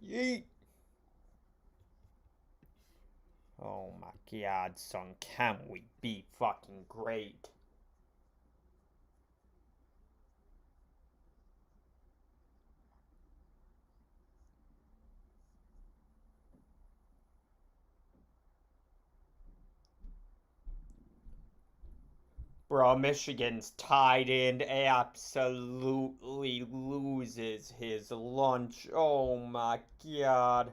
Yeet. Oh my god, son, can we be fucking great? Bro, Michigan's tied in, absolutely loses his lunch. Oh my god.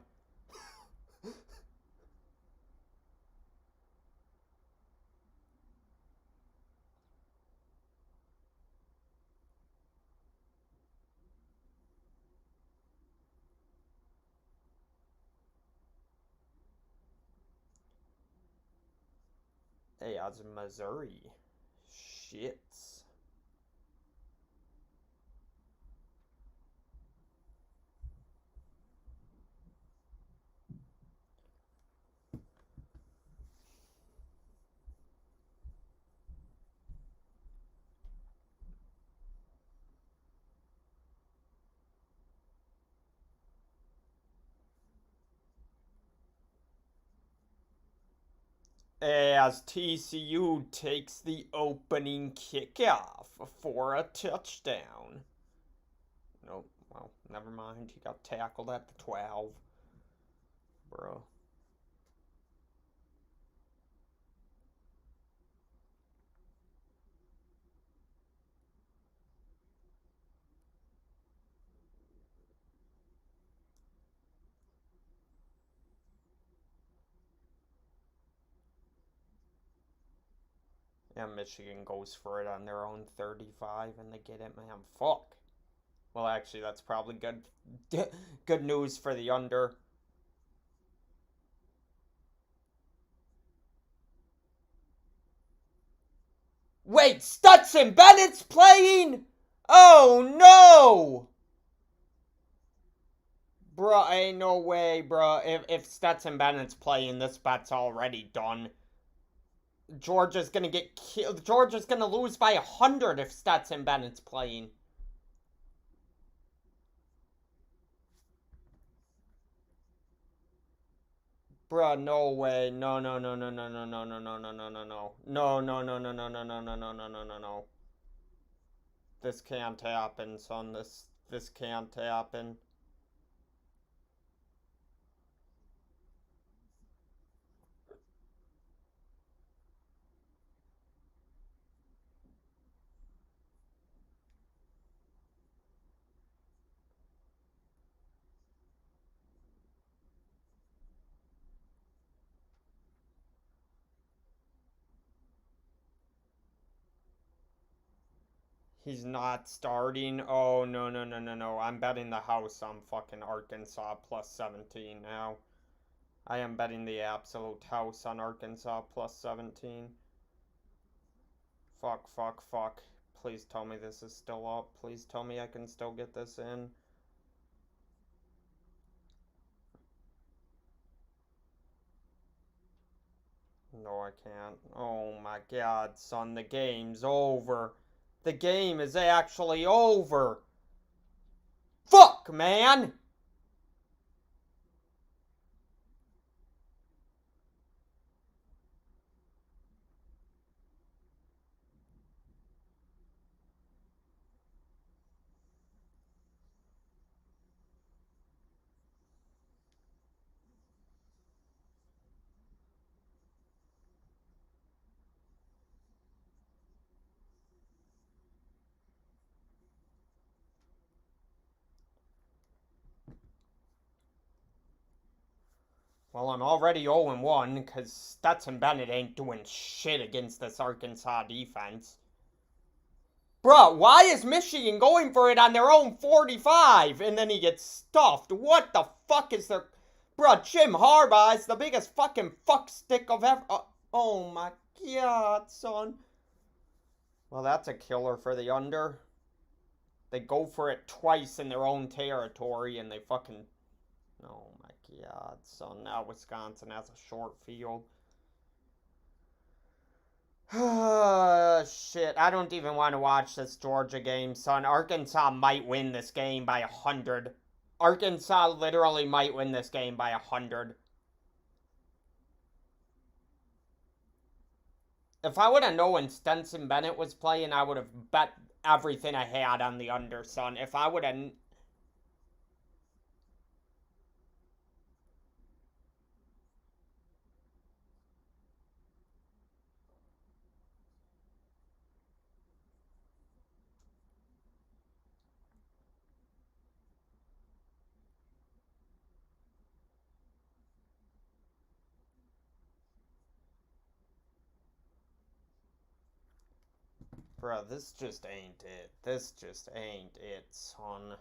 Hey, that's Missouri. Shits. As TCU takes the opening kickoff for a touchdown. Nope, well, never mind. He got tackled at the 12. Bro. Yeah, Michigan goes for it on their own 35 and they get it, man. Fuck. Well, actually, that's probably good. Good news for the under. Wait, Stetson Bennett's playing? Oh no! Bruh, ain't no way, bruh. If Stetson Bennett's playing, this bet's already done. Georgia's gonna get killed. Georgia's gonna lose by 100 if Stetson Bennett's playing. Bruh, no way. No, no, no, no, no, no, no, no, no, no, no, no, no. No, no, no, no, no, no, no, no, no, no, no, no, no. This can't happen, son. This can't happen. He's not starting. Oh, no, no, no, no, no. I'm betting the house on fucking Arkansas plus 17 now. I am betting the absolute house on Arkansas plus 17. Fuck, fuck, fuck. Please tell me this is still up. Please tell me I can still get this in. No, I can't. Oh my god, son, the game's over. The game is actually over. Fuck, man! Well, I'm already 0-1 because Stetson Bennett ain't doing shit against this Arkansas defense. Bruh, why is Michigan going for it on their own 45 and then he gets stuffed? What the fuck is there? Bruh, Jim Harbaugh is the biggest fucking fuckstick of ever. Oh my god, son. Well, that's a killer for the under. They go for it twice in their own territory and they fucking. Oh my god, son. Now Wisconsin has a short field. Shit, I don't even want to watch this Georgia game, son. Arkansas might win this game by 100. Arkansas literally might win this game by 100. If I would have known when Stetson Bennett was playing, I would have bet everything I had on the under, son. If I would have. Bro, this just ain't it. This just ain't it, son.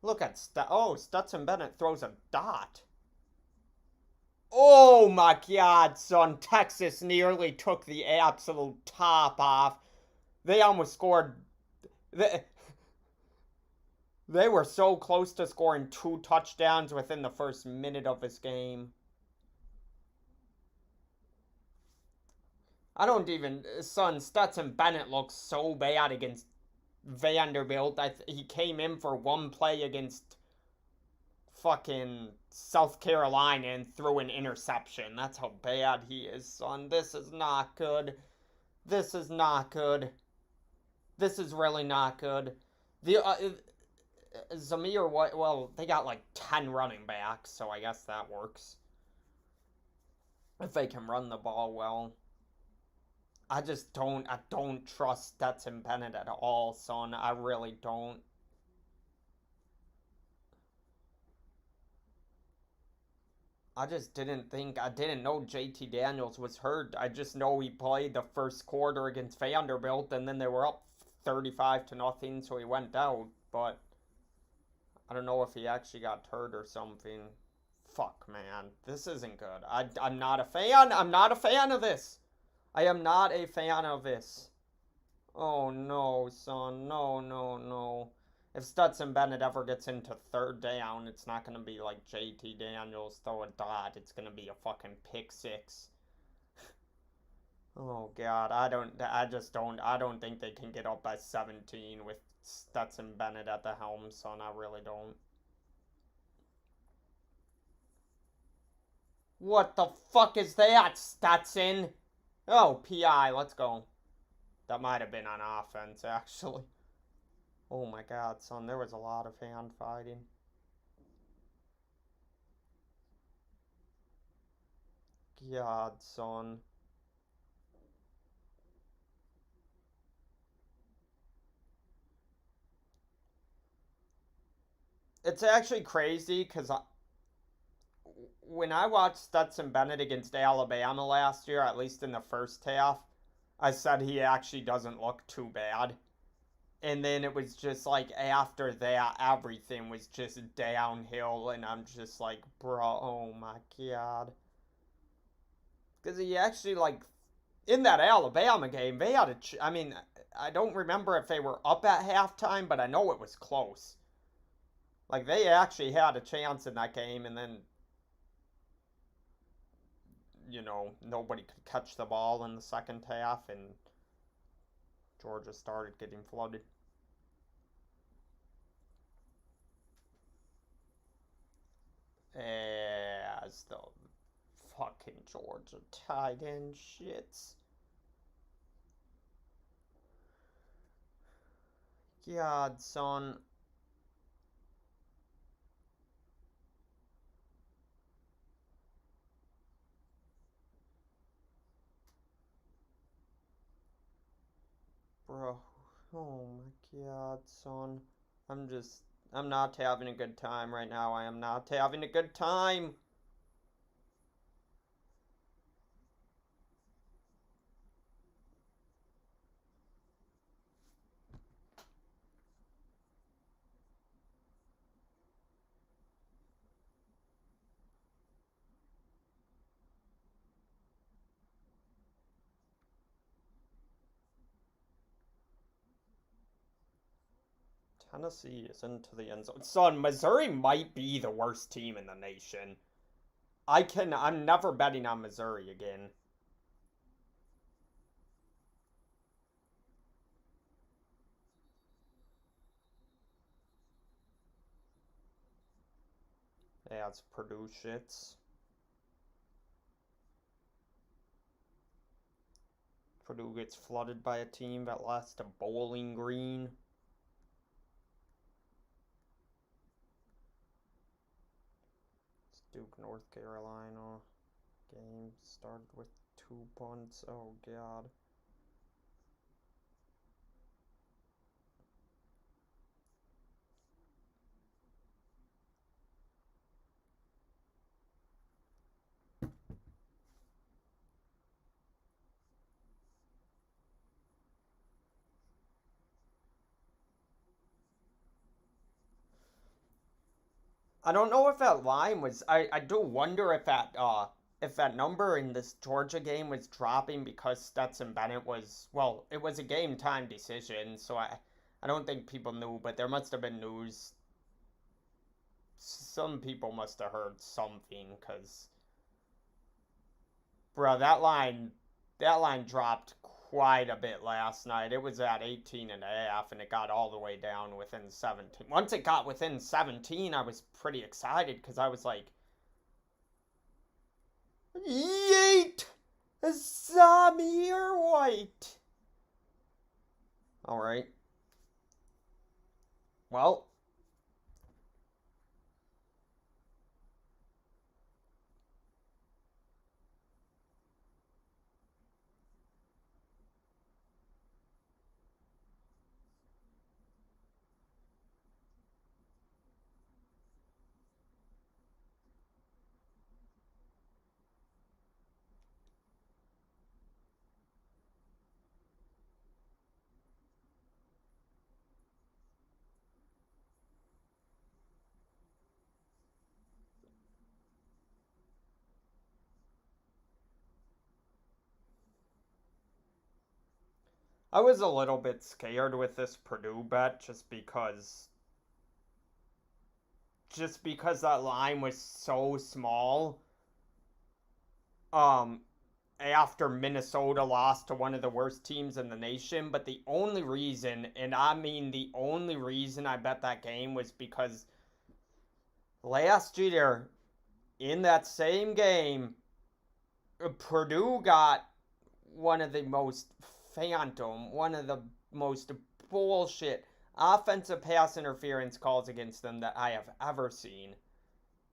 Look at Stetson Bennett throws a dot. Oh my god, son. Texas nearly took the absolute top off. They almost scored. They, they were so close to scoring 2 touchdowns within the first minute of this game. I don't even. Son, Stetson Bennett looks so bad against Vanderbilt. He came in for one play against fucking South Carolina and threw an interception. That's how bad he is, son. This is not good. This is not good. This is really not good. The Zamir, what? Well, they got like 10 running backs, so I guess that works. If they can run the ball well. I don't trust Stetson Bennett at all, son. I really don't. I just I didn't know JT Daniels was hurt. I just know he played the first quarter against Vanderbilt and then they were up 35 to nothing, so he went out. But I don't know if he actually got hurt or something. Fuck, man. This isn't good. I'm not a fan. I'm not a fan of this. I am not a fan of this. Oh no, son. No, no, no. If Stetson Bennett ever gets into third down, it's not going to be like JT Daniels throw a dot. It's going to be a fucking pick six. Oh god, I don't think they can get up by 17 with Stetson Bennett at the helm, son. I really don't. What the fuck is that, Stetson? Oh, PI, let's go. That might have been on offense, actually. Oh my god, son, there was a lot of hand fighting. God, son. It's actually crazy because when I watched Stetson Bennett against Alabama last year, at least in the first half, I said he actually doesn't look too bad. And then it was just like after that, everything was just downhill, and I'm just like, bro, oh my god. Because he actually, like, in that Alabama game, they had I mean, I don't remember if they were up at halftime, but I know it was close. Like, they actually had a chance in that game, and then, nobody could catch the ball in the second half, and Georgia started getting flooded. As the fucking Georgia tight end shits. God, son. Bro. Oh my god, son. I'm not having a good time right now. I am not having a good time. Tennessee is into the end zone. Son, Missouri might be the worst team in the nation. I'm never betting on Missouri again. as Purdue shits. Purdue gets flooded by a team that lost to Bowling Green. It's Duke, North Carolina. Game started with 2 punts. Oh, God. I don't know if that line was. I do wonder if that number in this Georgia game was dropping because Stetson Bennett was, well, it was a game time decision, so I don't think people knew, but there must have been news. Some people must have heard something, cause bro, that line dropped quite a bit last night. It was at 18 and a half, and it got all the way down within 17. Once it got within 17, I was pretty excited because I was like, yeet! Zamir White! Alright. Well, I was a little bit scared with this Purdue bet just because that line was so small. Um After Minnesota lost to one of the worst teams in the nation, but the only reason, and I mean the only reason I bet that game was because last year in that same game, Purdue got one of the most bullshit offensive pass interference calls against them that I have ever seen.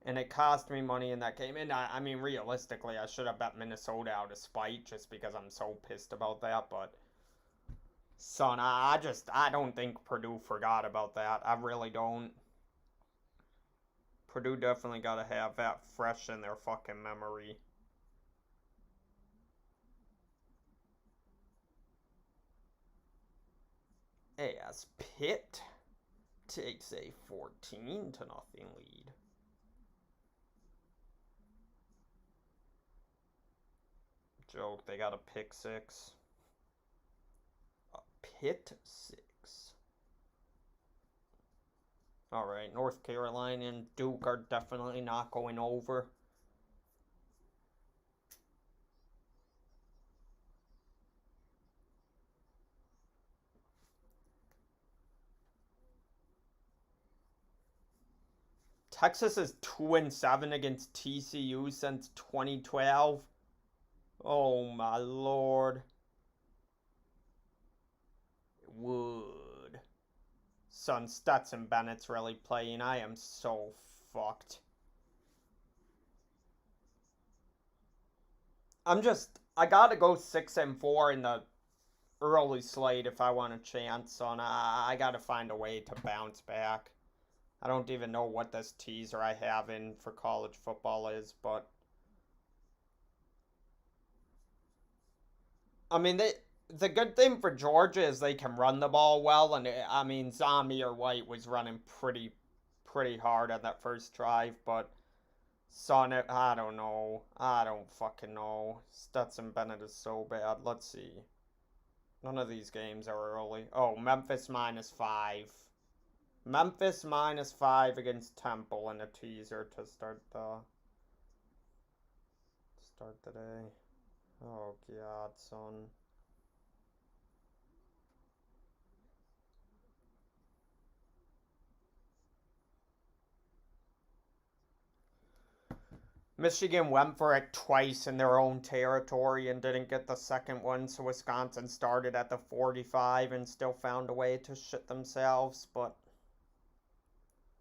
And it cost me money in that game. And I mean, realistically, I should have bet Minnesota out of spite just because I'm so pissed about that. But, son, I don't think Purdue forgot about that. I really don't. Purdue definitely got to have that fresh in their fucking memory. As Pitt takes a 14-0 lead. Joke, they got a pick six. A Pitt six. Alright, North Carolina and Duke are definitely not going over. Texas is 2-7 against TCU since 2012. Oh my lord. Wood. Son, Stetson Bennett's really playing. I am so fucked. I gotta go 6-4 in the early slate if I want a chance on. I gotta find a way to bounce back. I don't even know what this teaser I have in for college football is, but I mean the good thing for Georgia is they can run the ball well, and I mean Zamir White was running pretty hard on that first drive, but Son, I don't know. I don't fucking know. Stetson Bennett is so bad. Let's see. None of these games are early. Oh, Memphis -5. Memphis -5 against Temple in a teaser to start the day. Oh god, son. Michigan went for it twice in their own territory and didn't get the second one, so Wisconsin started at the 45 and still found a way to shit themselves. But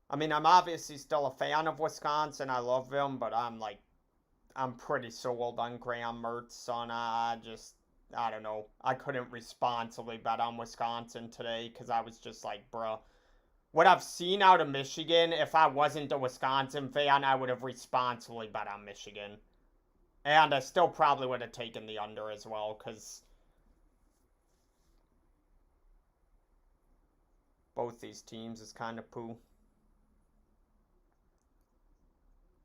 I mean, I'm obviously still a fan of Wisconsin. I love them, but I'm pretty sold on Graham Mertz, son. I don't know. I couldn't responsibly bet on Wisconsin today because I was just like, bruh. What I've seen out of Michigan, if I wasn't a Wisconsin fan, I would have responsibly bet on Michigan. And I still probably would have taken the under as well because both these teams is kind of poo.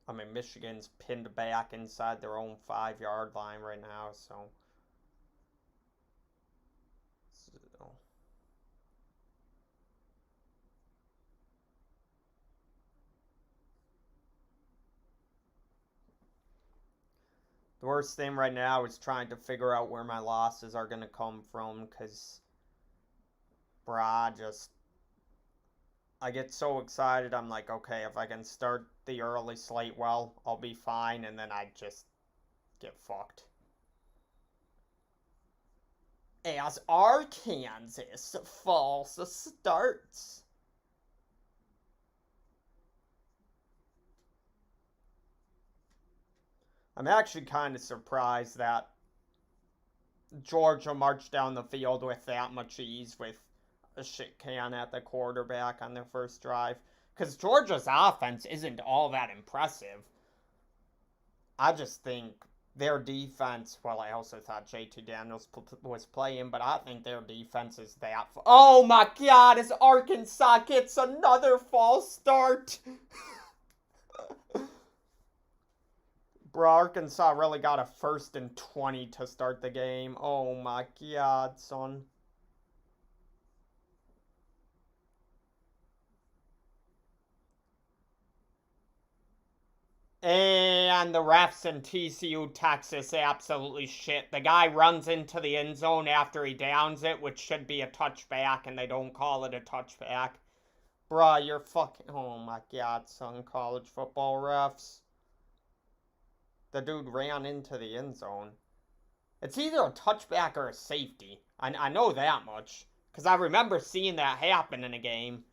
I mean, Michigan's pinned back inside their own 5-yard line right now, so. The worst thing right now is trying to figure out where my losses are going to come from because, bruh, I get so excited. I'm like, okay, if I can start the early slate well, I'll be fine, and then I just get fucked. As Arkansas false starts. I'm actually kind of surprised that Georgia marched down the field with that much ease with a shit can at the quarterback on their first drive. Because Georgia's offense isn't all that impressive. I just think their defense, well, I also thought JT Daniels was playing, but I think their defense is that. Oh my god, as Arkansas gets another false start. Bro, Arkansas really got a 1st and 20 to start the game. Oh my god, son. And the refs in TCU, Texas absolutely shit. The guy runs into the end zone after he downs it, which should be a touchback, and they don't call it a touchback. Bruh, you're fucking. Oh my god, son. College football refs. The dude ran into the end zone. It's either a touchback or a safety. I know that much. Because I remember seeing that happen in a game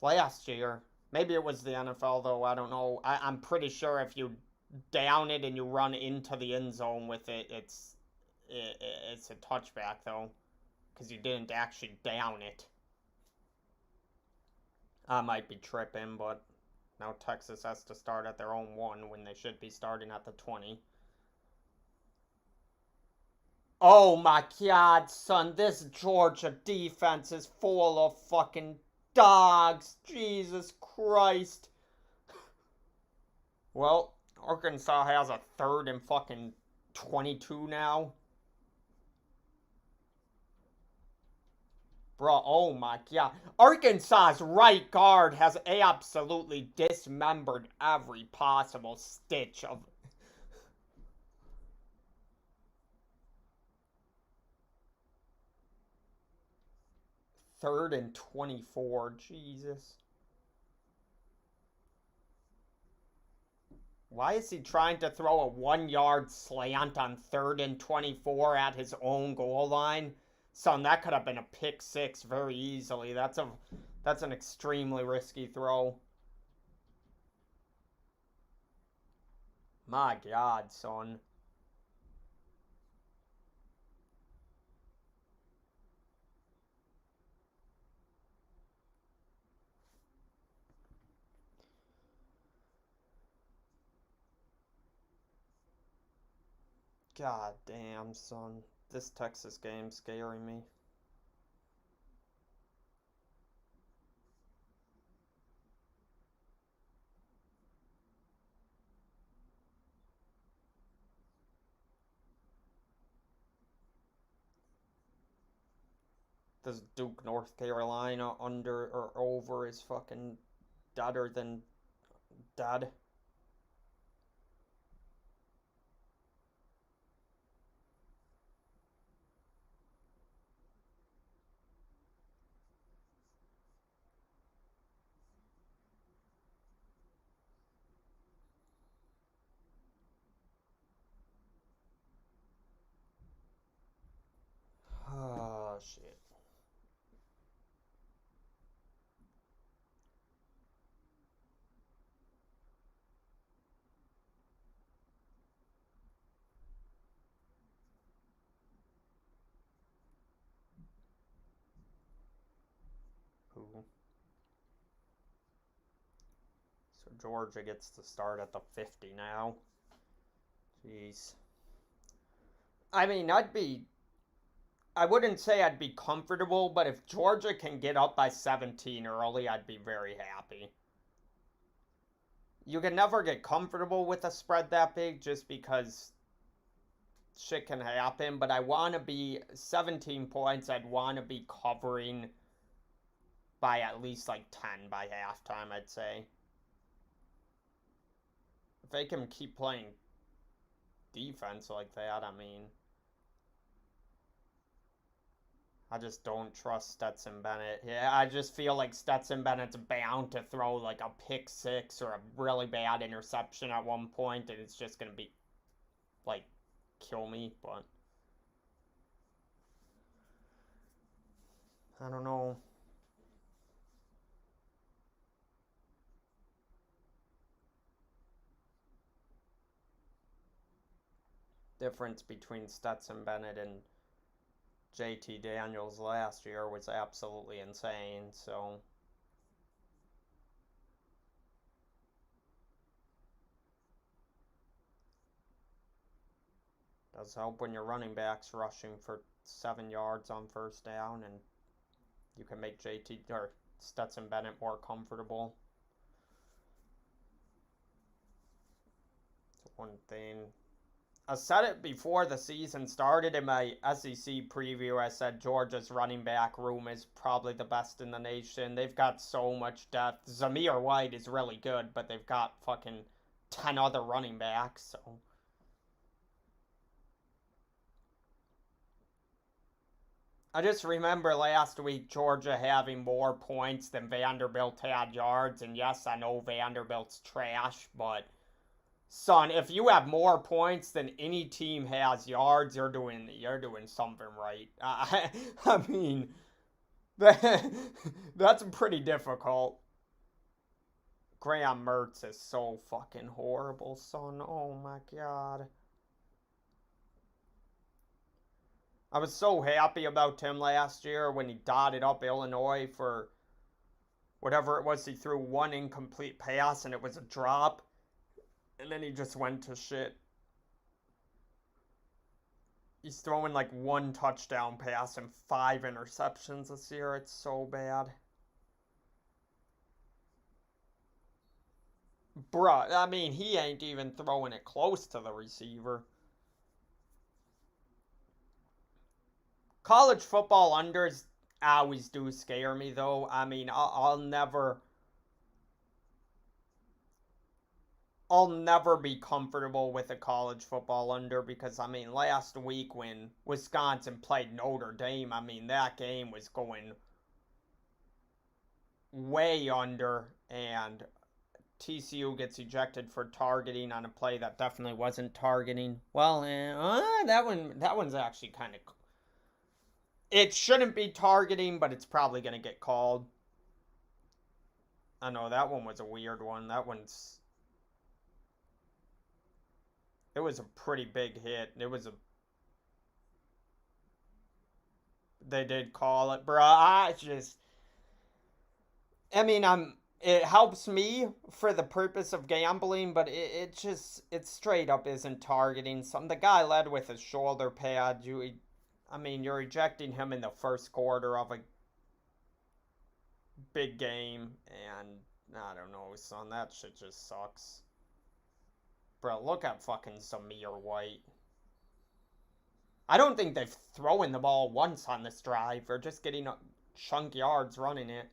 last year. Maybe it was the NFL, though. I don't know. I'm pretty sure if you down it and you run into the end zone with it, it's a touchback, though. Because you didn't actually down it. I might be tripping, but now Texas has to start at their own 1 when they should be starting at the 20. Oh my god, son, this Georgia defense is full of fucking dogs. Jesus Christ. Well, Arkansas has a 3rd and fucking 22 now. Bro, oh my god. Arkansas's right guard has absolutely dismembered every possible stitch of. 3rd and 24. Jesus. Why is he trying to throw a 1-yard slant on 3rd and 24 at his own goal line? Son, that could have been a pick 6 very easily. That's an extremely risky throw. My god, son. God damn, son. This Texas game's scaring me. This Duke, North Carolina under or over is fucking deader than dead. Georgia gets to start at the 50 now. Jeez. I mean, I wouldn't say I'd be comfortable, but if Georgia can get up by 17 early, I'd be very happy. You can never get comfortable with a spread that big just because shit can happen, but I want to be 17 points. I'd want to be covering by at least like 10 by halftime, I'd say. If they can keep playing defense like that, I mean, I just don't trust Stetson Bennett. Yeah, I just feel like Stetson Bennett's bound to throw like a pick six or a really bad interception at one point, and it's just going to be like kill me, but I don't know. Difference between Stetson Bennett and JT Daniels last year was absolutely insane, so does help when your running back's rushing for 7 yards on first down and you can make JT or Stetson Bennett more comfortable. That's one thing. I said it before the season started in my SEC preview. I said Georgia's running back room is probably the best in the nation. They've got so much depth. Zamir White is really good, but they've got fucking 10 other running backs, so I just remember last week Georgia having more points than Vanderbilt had yards, and yes, I know Vanderbilt's trash, but son, if you have more points than any team has yards, you're doing something right. I mean, that's pretty difficult. Graham Mertz is so fucking horrible, son. Oh my god. I was so happy about him last year when he dotted up Illinois for whatever it was. He threw one incomplete pass and it was a drop. And then he just went to shit. He's throwing like one touchdown pass and 5 interceptions this year. It's so bad. Bruh, I mean, he ain't even throwing it close to the receiver. College football unders always do scare me, though. I mean, I'll never be comfortable with a college football under because, I mean, last week when Wisconsin played Notre Dame, I mean, that game was going way under, and TCU gets ejected for targeting on a play that definitely wasn't targeting. Well, that one's actually kind of. It shouldn't be targeting, but it's probably going to get called. I know that one was a weird one. It was a pretty big hit. They did call it, bruh. It helps me for the purpose of gambling, but it straight up isn't targeting. The guy led with his shoulder pad. You're ejecting him in the first quarter of a big game, and I don't know, son, that shit just sucks. Bro, look at fucking Zamir White. I don't think they've thrown the ball once on this drive. They're just getting chunk yards running it.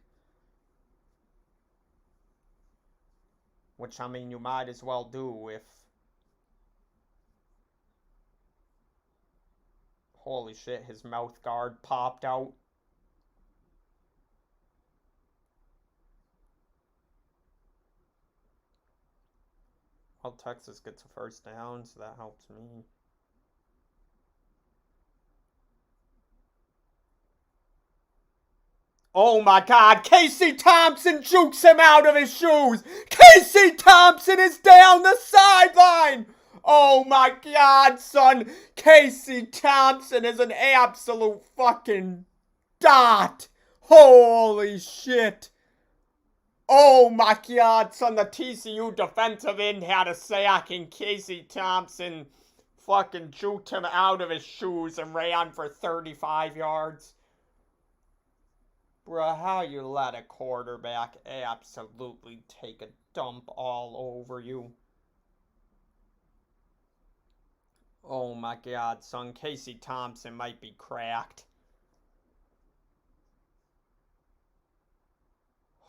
Which, I mean, you might as well do if... Holy shit, his mouth guard popped out. Well, Texas gets a first down, so that helps me. Oh my god, Casey Thompson jukes him out of his shoes! Casey Thompson is down the sideline! Oh my god, son! Casey Thompson is an absolute fucking dot! Holy shit! Oh my god, son, the TCU defensive end had a sack and Casey Thompson fucking juked him out of his shoes and ran for 35 yards. Bruh, how you let a quarterback absolutely take a dump all over you? Oh my god, son, Casey Thompson might be cracked.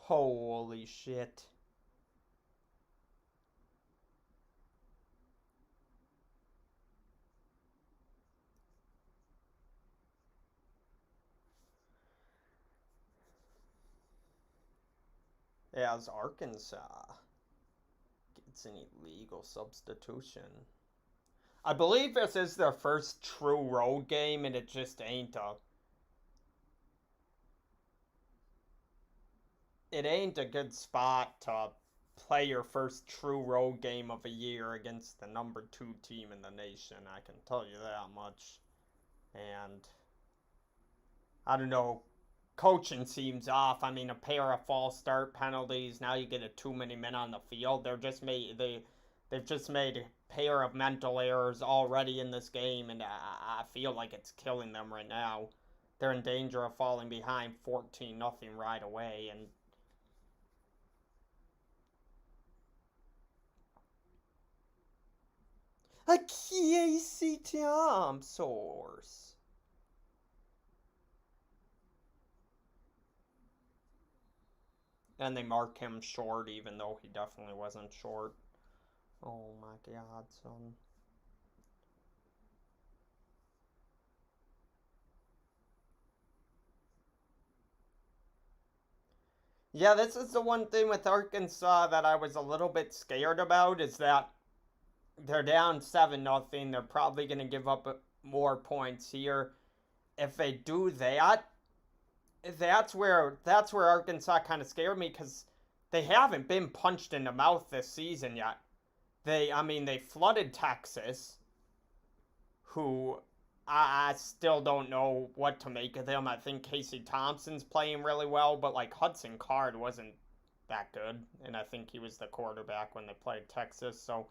Holy shit. As Arkansas gets an illegal substitution. I believe this is their first true road game, and it just ain't a good spot to play your first true road game of a year against the #2 team in the nation. I can tell you that much. And I don't know, coaching seems off. I mean, a pair of false start penalties. Now you get a too many men on the field. They've just made a pair of mental errors already in this game, and I feel like it's killing them right now. They're in danger of falling behind 14-0 right away, and a Casey Thompson source. And they mark him short, even though he definitely wasn't short. Oh my god, son. Yeah, this is the one thing with Arkansas that I was a little bit scared about, is that they're down 7-0. They're probably going to give up more points here. If they do that, that's where Arkansas kind of scared me, because they haven't been punched in the mouth this season yet. They flooded Texas, who I still don't know what to make of them. I think Casey Thompson's playing really well, but like Hudson Card wasn't that good, and I think he was the quarterback when they played Texas. So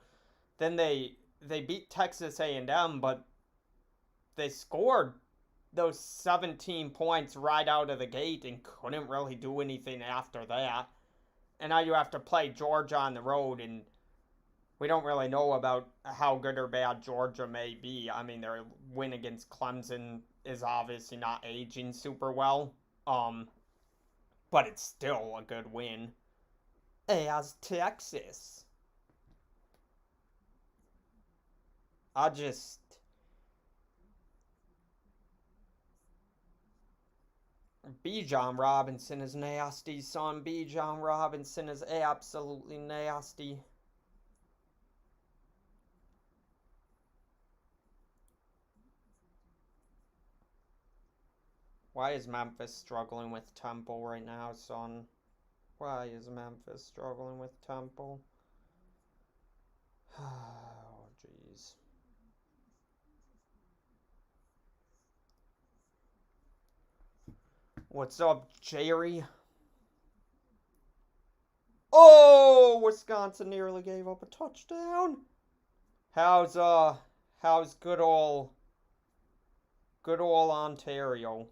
then they beat Texas A&M, but they scored those 17 points right out of the gate and couldn't really do anything after that. And now you have to play Georgia on the road, and we don't really know about how good or bad Georgia may be. I mean, their win against Clemson is obviously not aging super well, but it's still a good win. As Texas, I just Bijan Robinson is nasty, son. Bijan Robinson is absolutely nasty. Why is Memphis struggling with Temple right now, son? Why is Memphis struggling with Temple? Oh, jeez. What's up, Jerry? Oh, Wisconsin nearly gave up a touchdown. How's good old Ontario?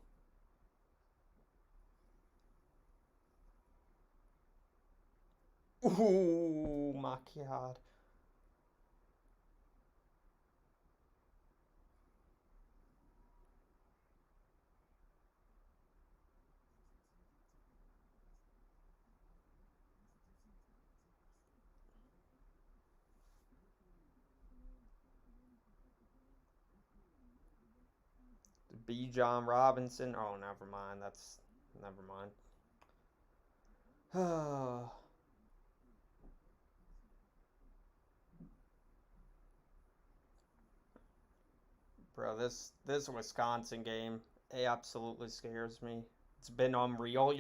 Ooh, my god. Bijan Robinson. Oh, never mind. That's never mind. Bro, this Wisconsin game, it absolutely scares me. It's been unreal.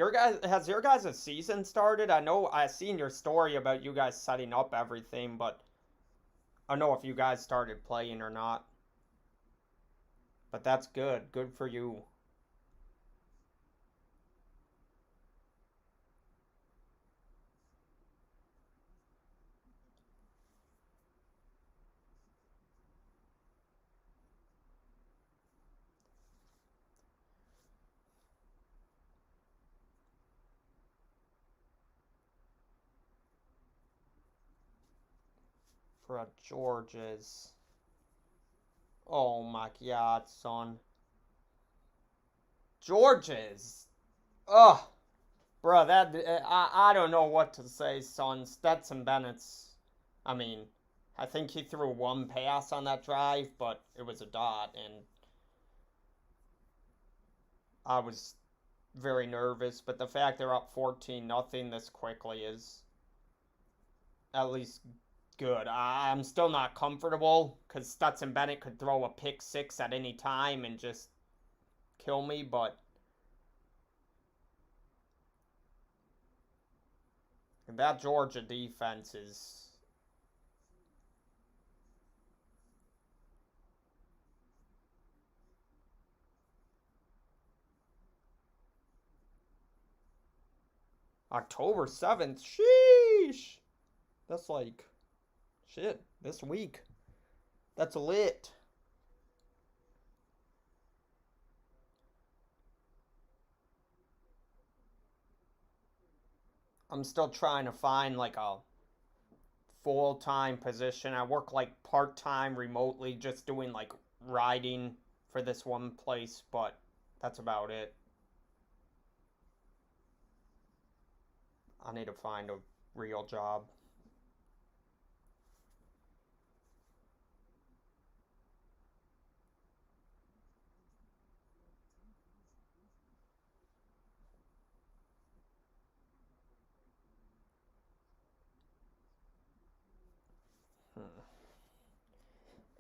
Has your guys' season started? I know I seen your story about you guys setting up everything, but I don't know if you guys started playing or not. But that's good. Good for you. Bruh, Georges. Oh my god, son. Georges. Ugh. Bruh, I don't know what to say, son. Stetson Bennett's, I mean, I think he threw one pass on that drive, but it was a dot, and I was very nervous. But the fact they're up 14-0 this quickly is at least good. I'm still not comfortable because Stetson Bennett could throw a pick six at any time and just kill me, but that Georgia defense is... October 7th? Sheesh! That's like... shit, this week. That's lit. I'm still trying to find like a full-time position. I work like part-time remotely just doing like writing for this one place, but that's about it. I need to find a real job.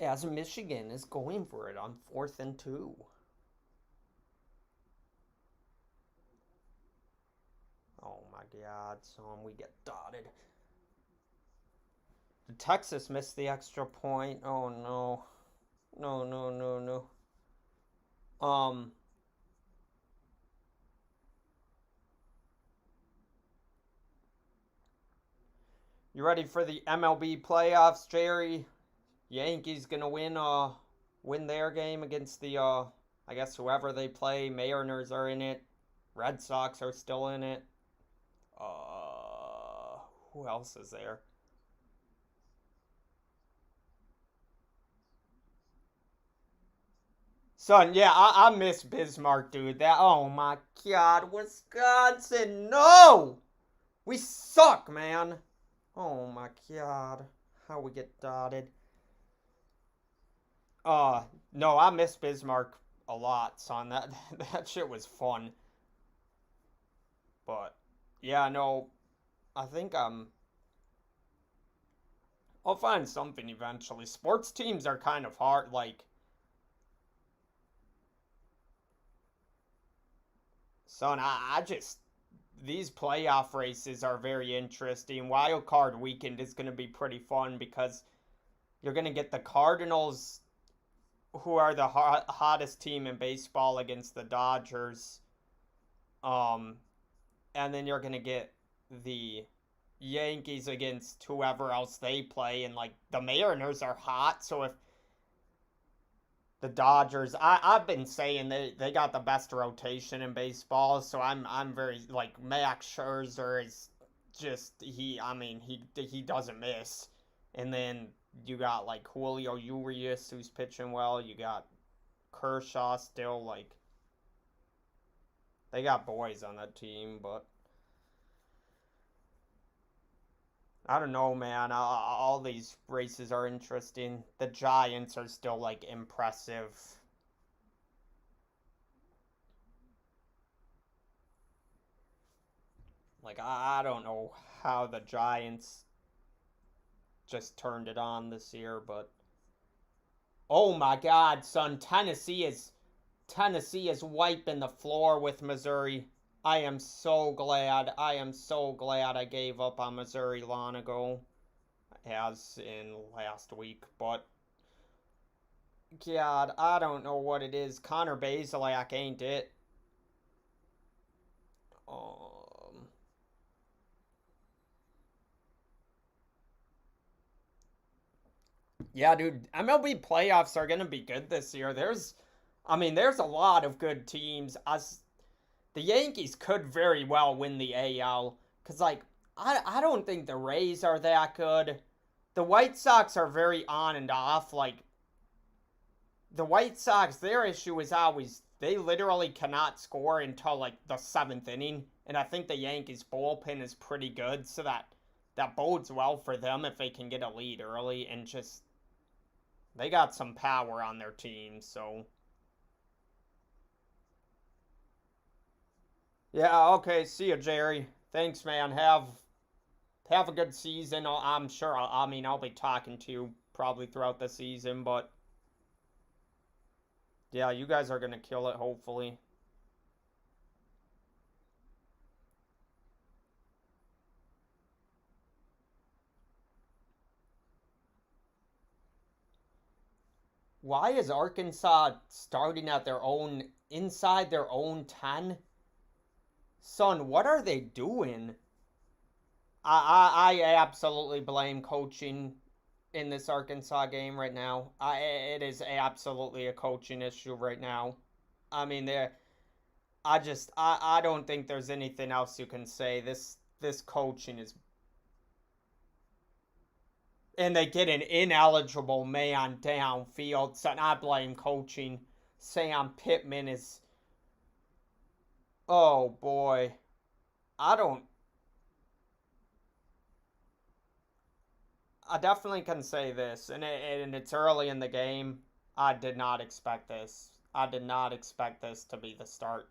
As Michigan is going for it on 4th and 2. Oh my god, son, we get dotted. Did Texas miss the extra point? Oh no. No, no, no, no. You ready for the MLB playoffs, Jerry? Yankees gonna win their game against the I guess whoever they play. Mariners are in it. Red Sox are still in it. Who else is there? Son, yeah, I miss Bismarck, dude. That, oh my god, Wisconsin, no! We suck, man. Oh my god, how we get dotted. No, I miss Bismarck a lot, son. That shit was fun. But yeah, no, I think I'll find something eventually. Sports teams are kind of hard, like, son, I just these playoff races are very interesting. Wild card weekend is going to be pretty fun because you're going to get the Cardinals, who are the hottest team in baseball, against the Dodgers. Um, and then you're going to get the Yankees against whoever else they play. And, like, the Mariners are hot. So if the Dodgers, I've been saying they got the best rotation in baseball. So I'm very, like, Max Scherzer is just, he doesn't miss. And then you got, like, Julio Urias, who's pitching well. You got Kershaw still, like, they got boys on that team, but I don't know, man. All these races are interesting. The Giants are still, like, impressive. Like, I don't know how the Giants just turned it on this year, but oh my god, son, Tennessee is wiping the floor with Missouri. I am so glad. I am so glad I gave up on Missouri long ago, as in last week. But God, I don't know what it is. Connor Bazelak ain't it. Um, yeah, dude, MLB playoffs are gonna be good this year. There's a lot of good teams. Us, the Yankees could very well win the AL. Cause like I don't think the Rays are that good. the White Sox are very on and off. Like, the White Sox, their issue is always they literally cannot score until like the seventh inning. And I think the Yankees bullpen is pretty good, so that bodes well for them if they can get a lead early and just they got some power on their team, so yeah, okay, see you, Jerry. Thanks, man. Have a good season. I'm sure I mean I'll be talking to you probably throughout the season, but yeah, you guys are going to kill it hopefully. Why is Arkansas starting at their own inside their own 10? Son, what are they doing? I absolutely blame coaching in this Arkansas game right now. It is absolutely a coaching issue right now. I mean, I don't think there's anything else you can say. This coaching is, and they get an ineligible man downfield. So I blame coaching. Sam Pittman is, oh boy, I don't. I definitely can say this, and it's early in the game. I did not expect this. I did not expect this to be the start.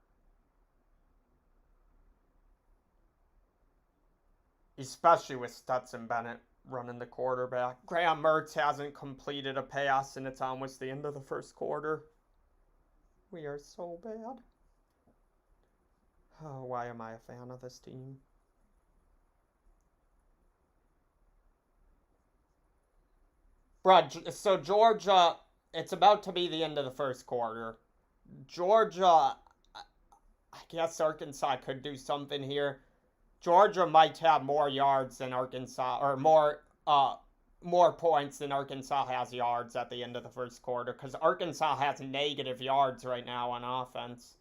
Especially with Stetson Bennett running the quarterback. Graham Mertz hasn't completed a pass, and it's almost the end of the first quarter. We are so bad. Oh, why am I a fan of this team? Bruh, so Georgia, it's about to be the end of the first quarter. Georgia, I guess Arkansas could do something here. Georgia might have more yards than Arkansas, or more points than Arkansas has yards at the end of the first quarter, because Arkansas has negative yards right now on offense.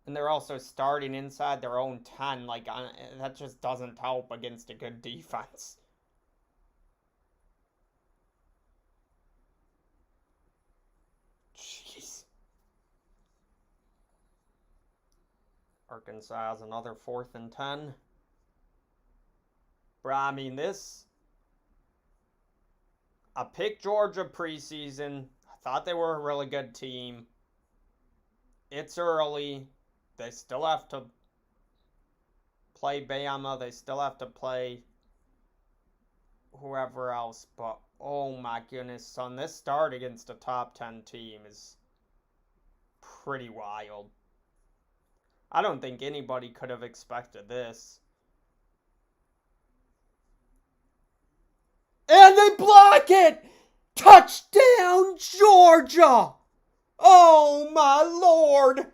And they're also starting inside their own 10. Like, that just doesn't help against a good defense. Jeez. Arkansas has another 4th and 10. Bro, I mean, I picked Georgia preseason. I thought they were a really good team. It's early. They still have to play Bama. They still have to play whoever else. But, oh my goodness, son. This start against a top 10 team is pretty wild. I don't think anybody could have expected this. And they block it! Touchdown, Georgia! Oh my lord!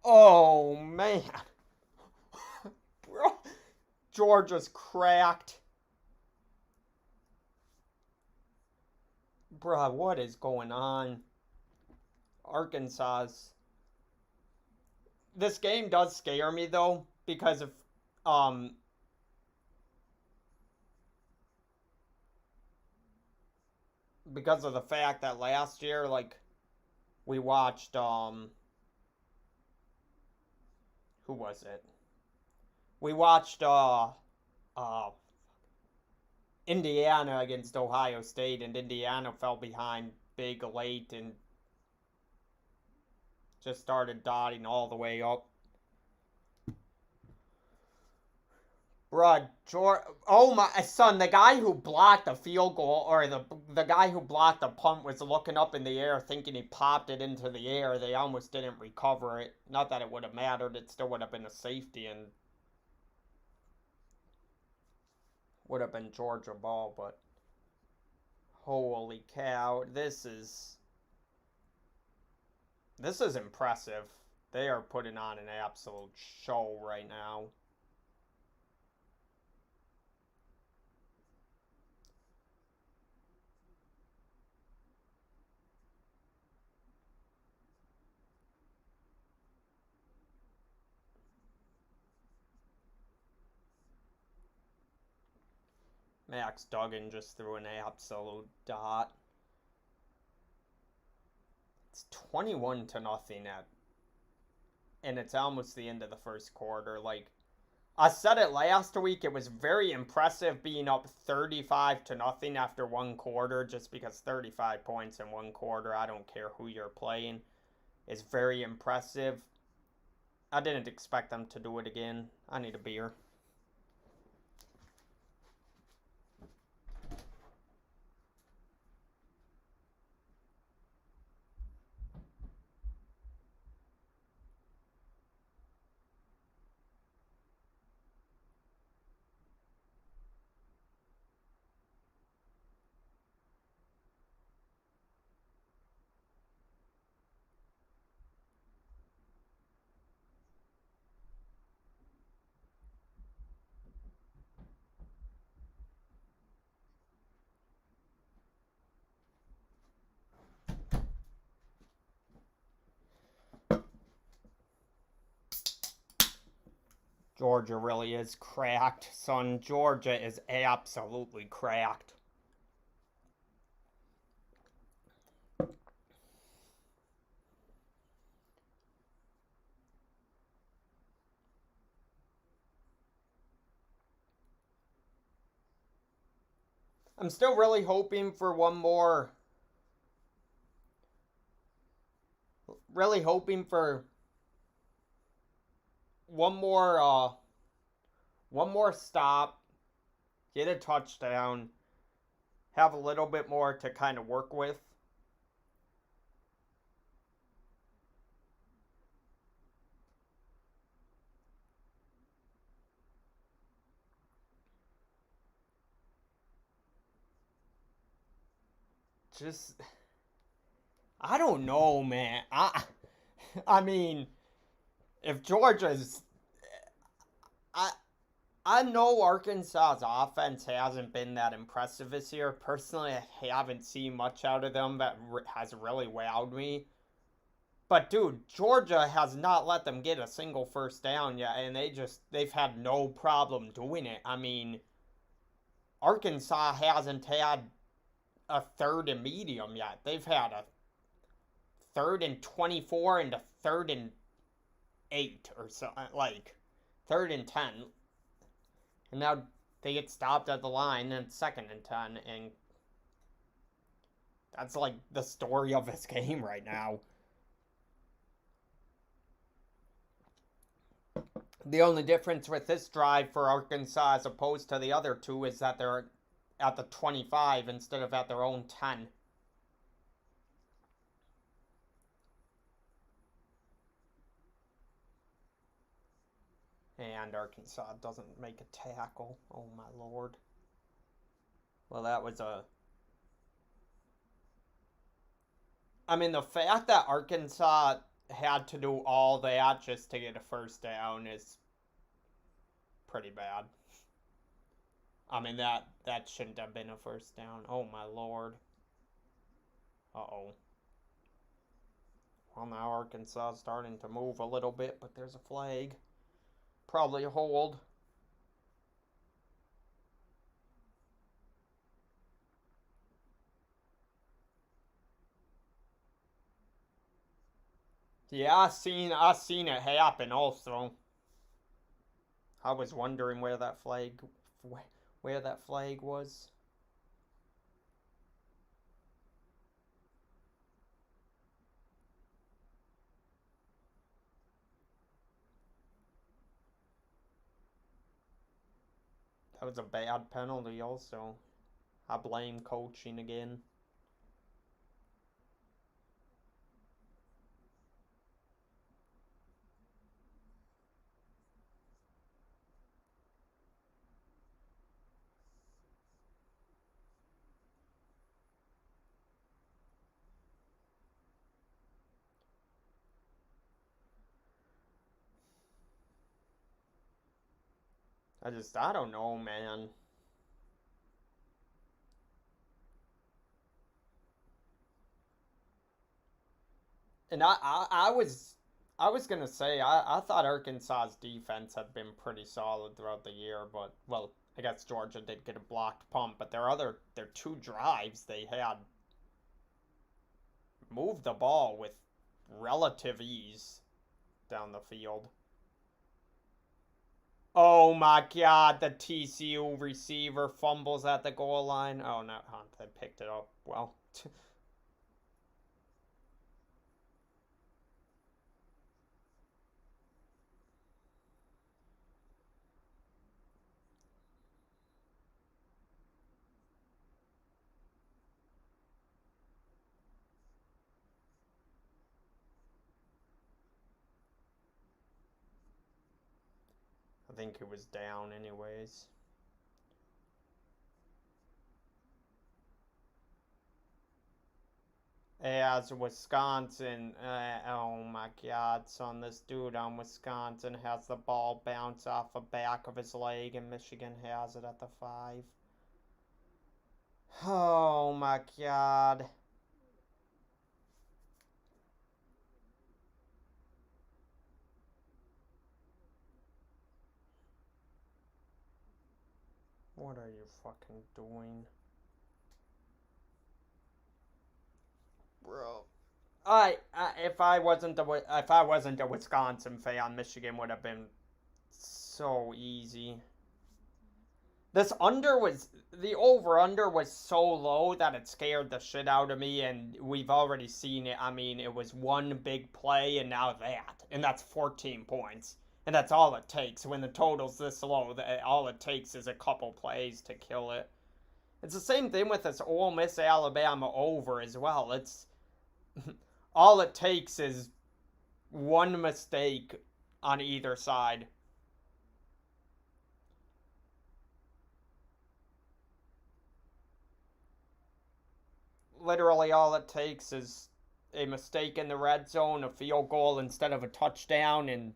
Oh man. Bro, Georgia's cracked. Bruh, what is going on? Arkansas's. This game does scare me though, because of um because of the fact that last year, like, we watched who was it? We watched uh Indiana against Ohio State, and Indiana fell behind big late and just started dotting all the way up. Bruh, oh my son, the guy who blocked the field goal, or the guy who blocked the punt, was looking up in the air thinking he popped it into the air. They almost didn't recover it. Not that it would have mattered, it still would have been a safety and would have been Georgia ball, but holy cow, this is impressive. They are putting on an absolute show right now. Max Duggan just threw an absolute dot. It's 21-0 and it's almost the end of the first quarter. Like, I said it last week, it was very impressive being up 35-0 after one quarter, just because 35 points in one quarter, I don't care who you're playing, is very impressive. I didn't expect them to do it again. I need a beer. Georgia really is cracked, son. Georgia is absolutely cracked. I'm still really hoping for one more. Really hoping for one more stop, get a touchdown, have a little bit more to kind of work with. Just, I don't know, man. I mean, if Georgia's, I I know Arkansas's offense hasn't been that impressive this year. Personally, I haven't seen much out of them that has really wowed me. But dude, Georgia has not let them get a single first down yet, and they've had no problem doing it. I mean, Arkansas hasn't had a third and medium yet. They've had a 3rd and 24 and a 3rd and 8 or so, like 3rd and 10. And now they get stopped at the line and 2nd and 10, and that's like the story of this game right now. The only difference with this drive for Arkansas as opposed to the other two is that they're at the 25 instead of at their own 10. And Arkansas doesn't make a tackle. Oh my lord. Well, that was a... I mean, the fact that Arkansas had to do all that just to get a first down is pretty bad. I mean, that shouldn't have been a first down. Oh my lord. Uh-oh. Well, now Arkansas is starting to move a little bit, but there's a flag. Probably a hold. Yeah, I seen it happen also. I was wondering where that flag was. That was a bad penalty also. I blame coaching again. I don't know, man. And I was gonna say I thought Arkansas's defense had been pretty solid throughout the year, but well, I guess Georgia did get a blocked punt, but their two drives they had moved the ball with relative ease down the field. Oh my god, the TCU receiver fumbles at the goal line. Oh no, Hunt, they picked it up. Well, I think it was down anyways. As Wisconsin, oh my god, son, this dude on Wisconsin has the ball bounce off the back of his leg, and Michigan has it at the 5. Oh my god. What are you fucking doing? Bro. If I wasn't a Wisconsin fan, Michigan would have been so easy. This under was the over under was so low that it scared the shit out of me, and we've already seen it. I mean, it was one big play and now that, and that's 14 points. And that's all it takes when the total's this low. All it takes is a couple plays to kill it. It's the same thing with this Ole Miss Alabama over as well. It's all it takes is one mistake on either side. Literally, all it takes is a mistake in the red zone, a field goal instead of a touchdown, and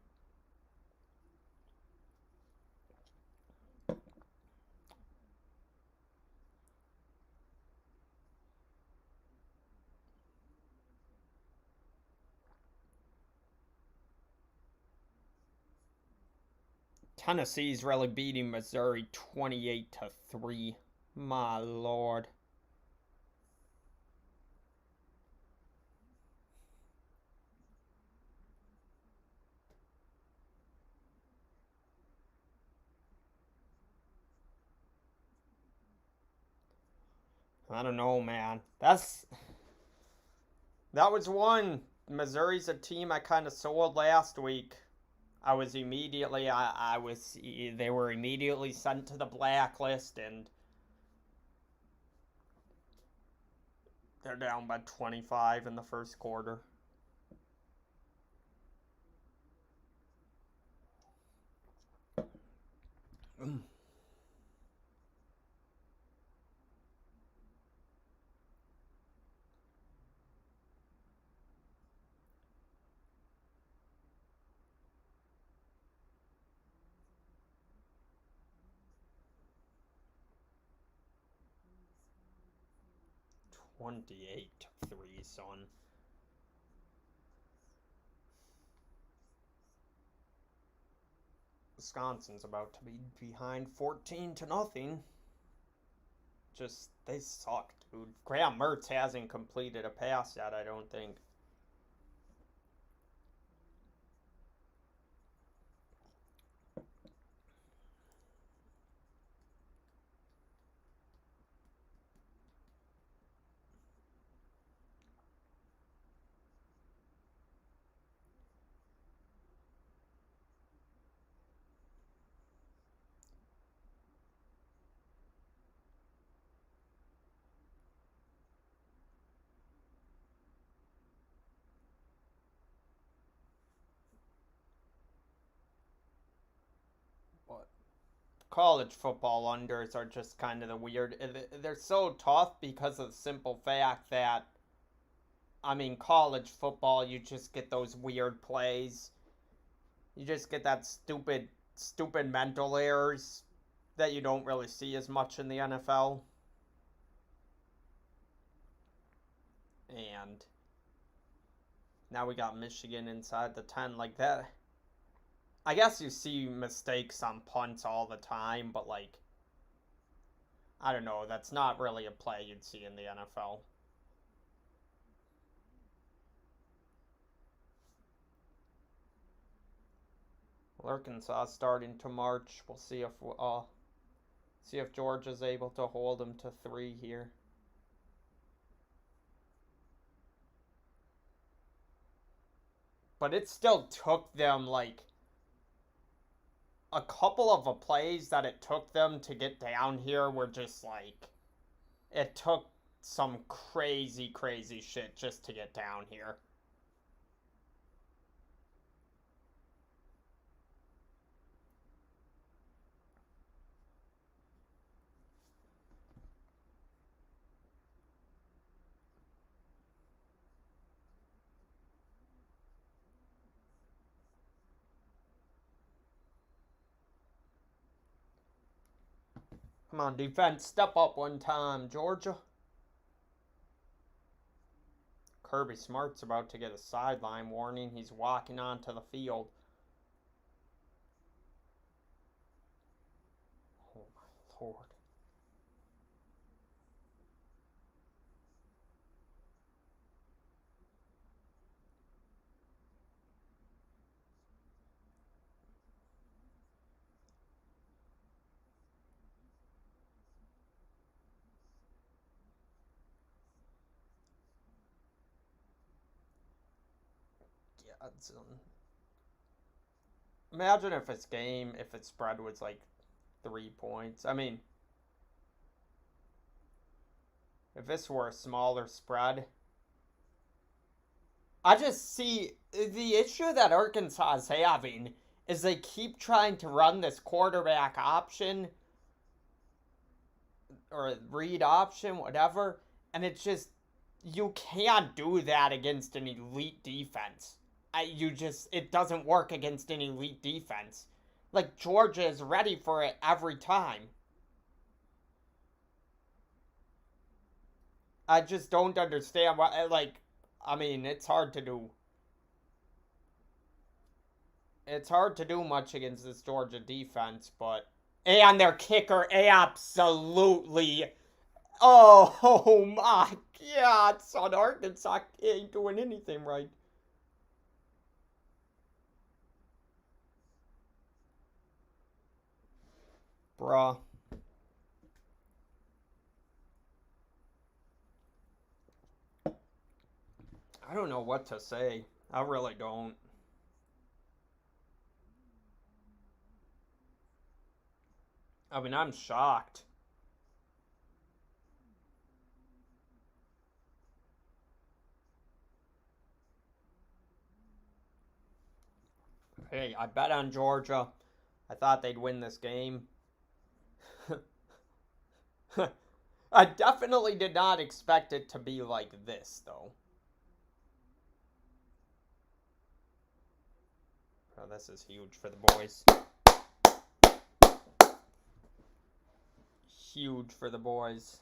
Tennessee's really beating Missouri 28-3. My lord. I don't know, man. That was one. Missouri's a team I kind of sold last week. I was they were immediately sent to the blacklist, and they're down by 25 in the first quarter. 28-3, son. Wisconsin's about to be behind 14 to nothing. Just they suck, dude. Graham Mertz hasn't completed a pass yet, I don't think. But college football unders are just kind of the weird. They're so tough because of the simple fact that, I mean, college football, you just get those weird plays. You just get that stupid stupid mental errors that you don't really see as much in the NFL. And now we got Michigan inside the 10 like that. I guess you see mistakes on punts all the time, but like, I don't know, that's not really a play you'd see in the NFL. Arkansas starting to march. We'll see if Georgia's able to hold them to 3 here. But it still took them like a couple of the plays that it took them to get down here were just like, it took some crazy shit just to get down here. Come on, defense, step up one time, Georgia. Kirby Smart's about to get a sideline warning. He's walking onto the field. Oh my lord. Yeah, imagine if its spread was like 3 points. I mean, if this were a smaller spread, I just see the issue that Arkansas is having is they keep trying to run this quarterback option or read option, whatever, and it's just, you can't do that against an elite defense. It doesn't work against an elite defense. Like, Georgia is ready for it every time. I just don't understand why, like, I mean, it's hard to do. It's hard to do much against this Georgia defense, but. And their kicker, absolutely. Oh my god, son, Arkansas ain't doing anything right. Bruh. I don't know what to say. I really don't. I mean, I'm shocked. Hey, I bet on Georgia. I thought they'd win this game. I definitely did not expect it to be like this, though. Oh, this is huge for the boys. Huge for the boys.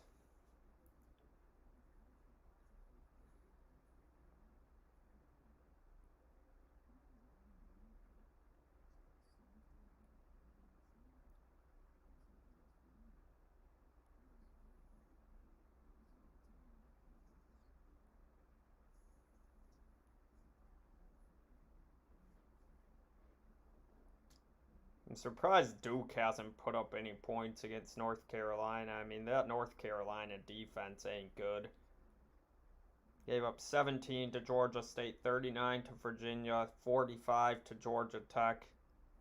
I'm surprised Duke hasn't put up any points against North Carolina. I mean, that North Carolina defense ain't good. Gave up 17 to Georgia State, 39 to Virginia, 45 to Georgia Tech.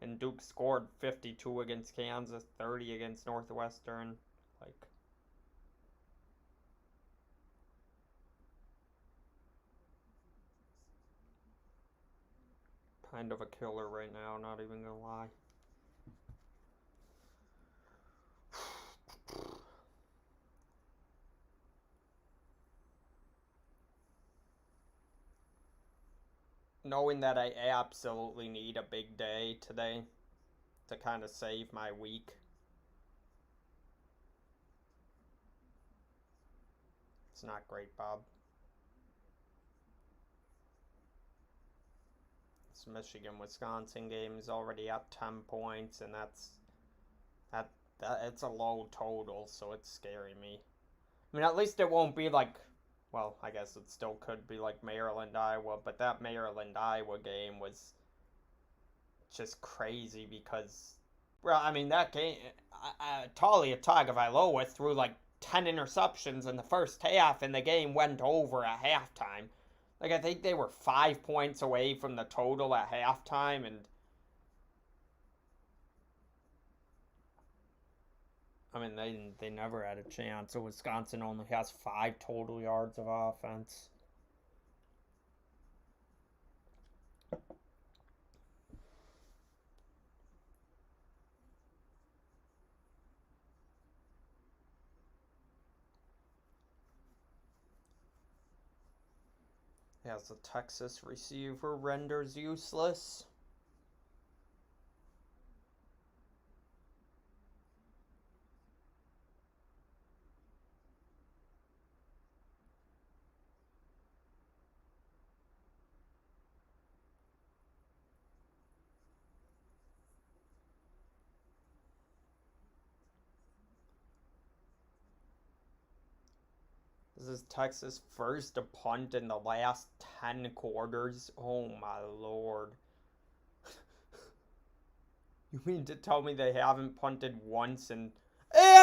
And Duke scored 52 against Kansas, 30 against Northwestern. Like, kind of a killer right now, not even gonna lie. Knowing that I absolutely need a big day today. to kind of save my week. It's not great, Bob. This Michigan-Wisconsin game is already at 10 points, and that it's a low total, so it's scaring me. I mean, at least it won't be like, well, I guess it still could be like Maryland-Iowa, but that Maryland-Iowa game was just crazy because, well, I mean, that game, Talia Tagovailoa threw like 10 interceptions in the first half, and the game went over at halftime. Like, I think they were 5 points away from the total at halftime, and I mean, they never had a chance. So Wisconsin only has 5 total yards of offense. As the Texas receiver renders useless. This is Texas' first punt in the last 10 quarters. Oh my lord. You mean to tell me they haven't punted once and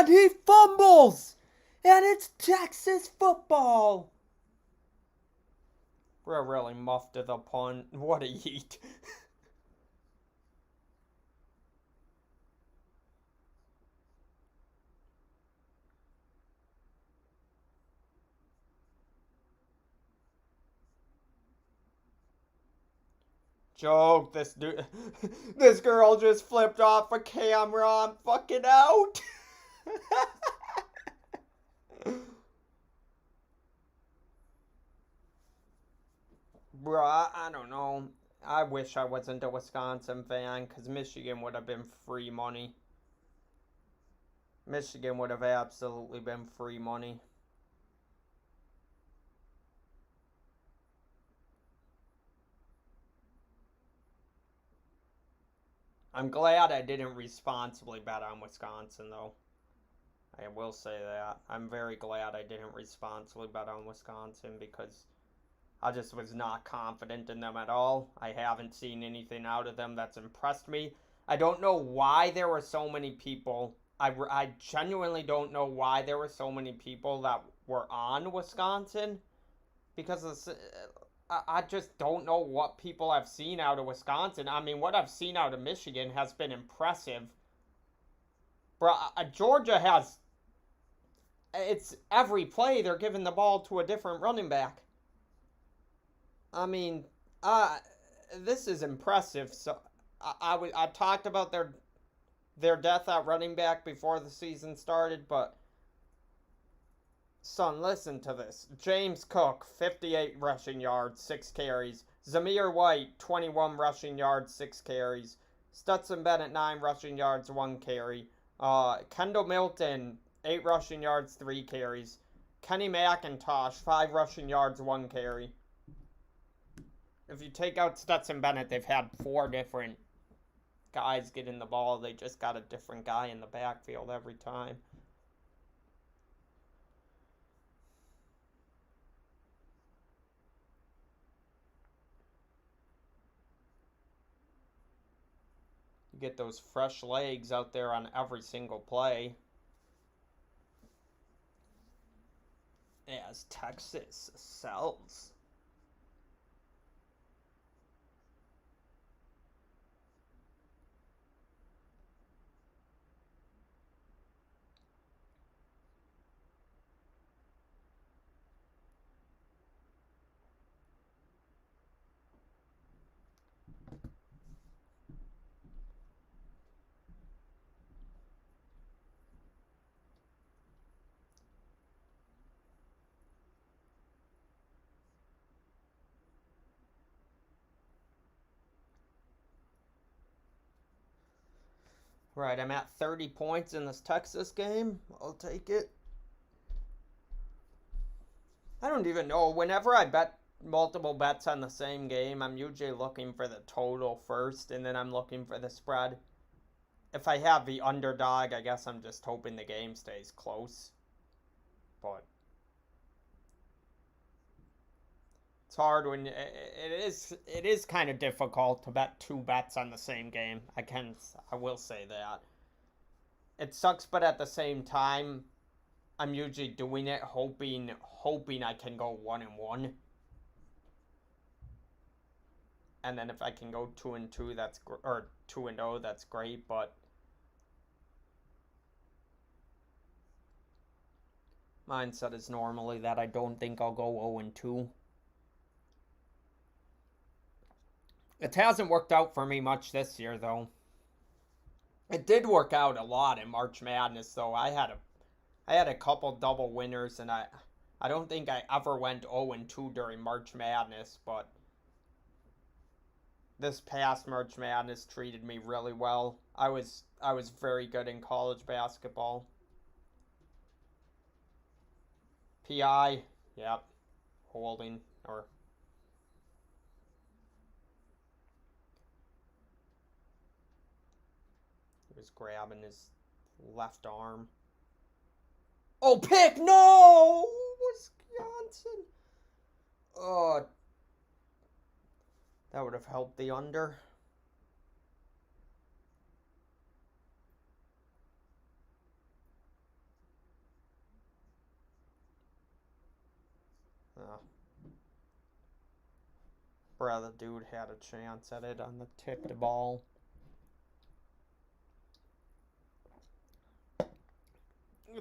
he fumbles! And it's Texas football! We're really muffed to the punt. What a yeet. Joke, this dude, this girl just flipped off a camera. I'm fucking out. Bruh, I don't know. I wish I wasn't a Wisconsin fan because Michigan would have been free money. Michigan would have absolutely been free money. I'm glad I didn't responsibly bet on Wisconsin, though. I will say that. I'm very glad I didn't responsibly bet on Wisconsin because I just was not confident in them at all. I haven't seen anything out of them that's impressed me. I don't know why there were so many people. I genuinely don't know why there were so many people that were on Wisconsin because I just don't know what people have seen out of Wisconsin. I mean, what I've seen out of Michigan has been impressive. Bro, Georgia has. It's every play they're giving the ball to a different running back. I mean, this is impressive. So I talked about their death at running back before the season started, but son, listen to this. James Cook, 58 rushing yards, 6 carries. Zamir White, 21 rushing yards, 6 carries. Stetson Bennett, 9 rushing yards, 1 carry. Kendall Milton, 8 rushing yards, 3 carries. Kenny McIntosh, 5 rushing yards, 1 carry. If you take out Stetson Bennett, they've had 4 different guys getting the ball. They just got a different guy in the backfield every time. You get those fresh legs out there on every single play. As Texas sells. Right, I'm at 30 points in this Texas game. I'll take it. I don't even know. Whenever I bet multiple bets on the same game, I'm usually looking for the total first, and then I'm looking for the spread. If I have the underdog, I guess I'm just hoping the game stays close. But it's hard when it is kind of difficult to bet two bets on the same game. I will say that. It sucks, but at the same time, I'm usually doing it hoping I can go 1-1. And then if I can go 2-2, or 2-0, that's great. But mindset is normally that I don't think I'll go 0-2. It hasn't worked out for me much this year, though. It did work out a lot in March Madness, though. I had a couple double winners, and I don't think I ever went 0-2 during March Madness, but this past March Madness treated me really well. I was very good in college basketball. PI, yep, holding or he was grabbing his left arm. Oh, pick! No, Wisconsin. Oh, that would have helped the under. Oh. Brother, dude had a chance at it on the tipped ball.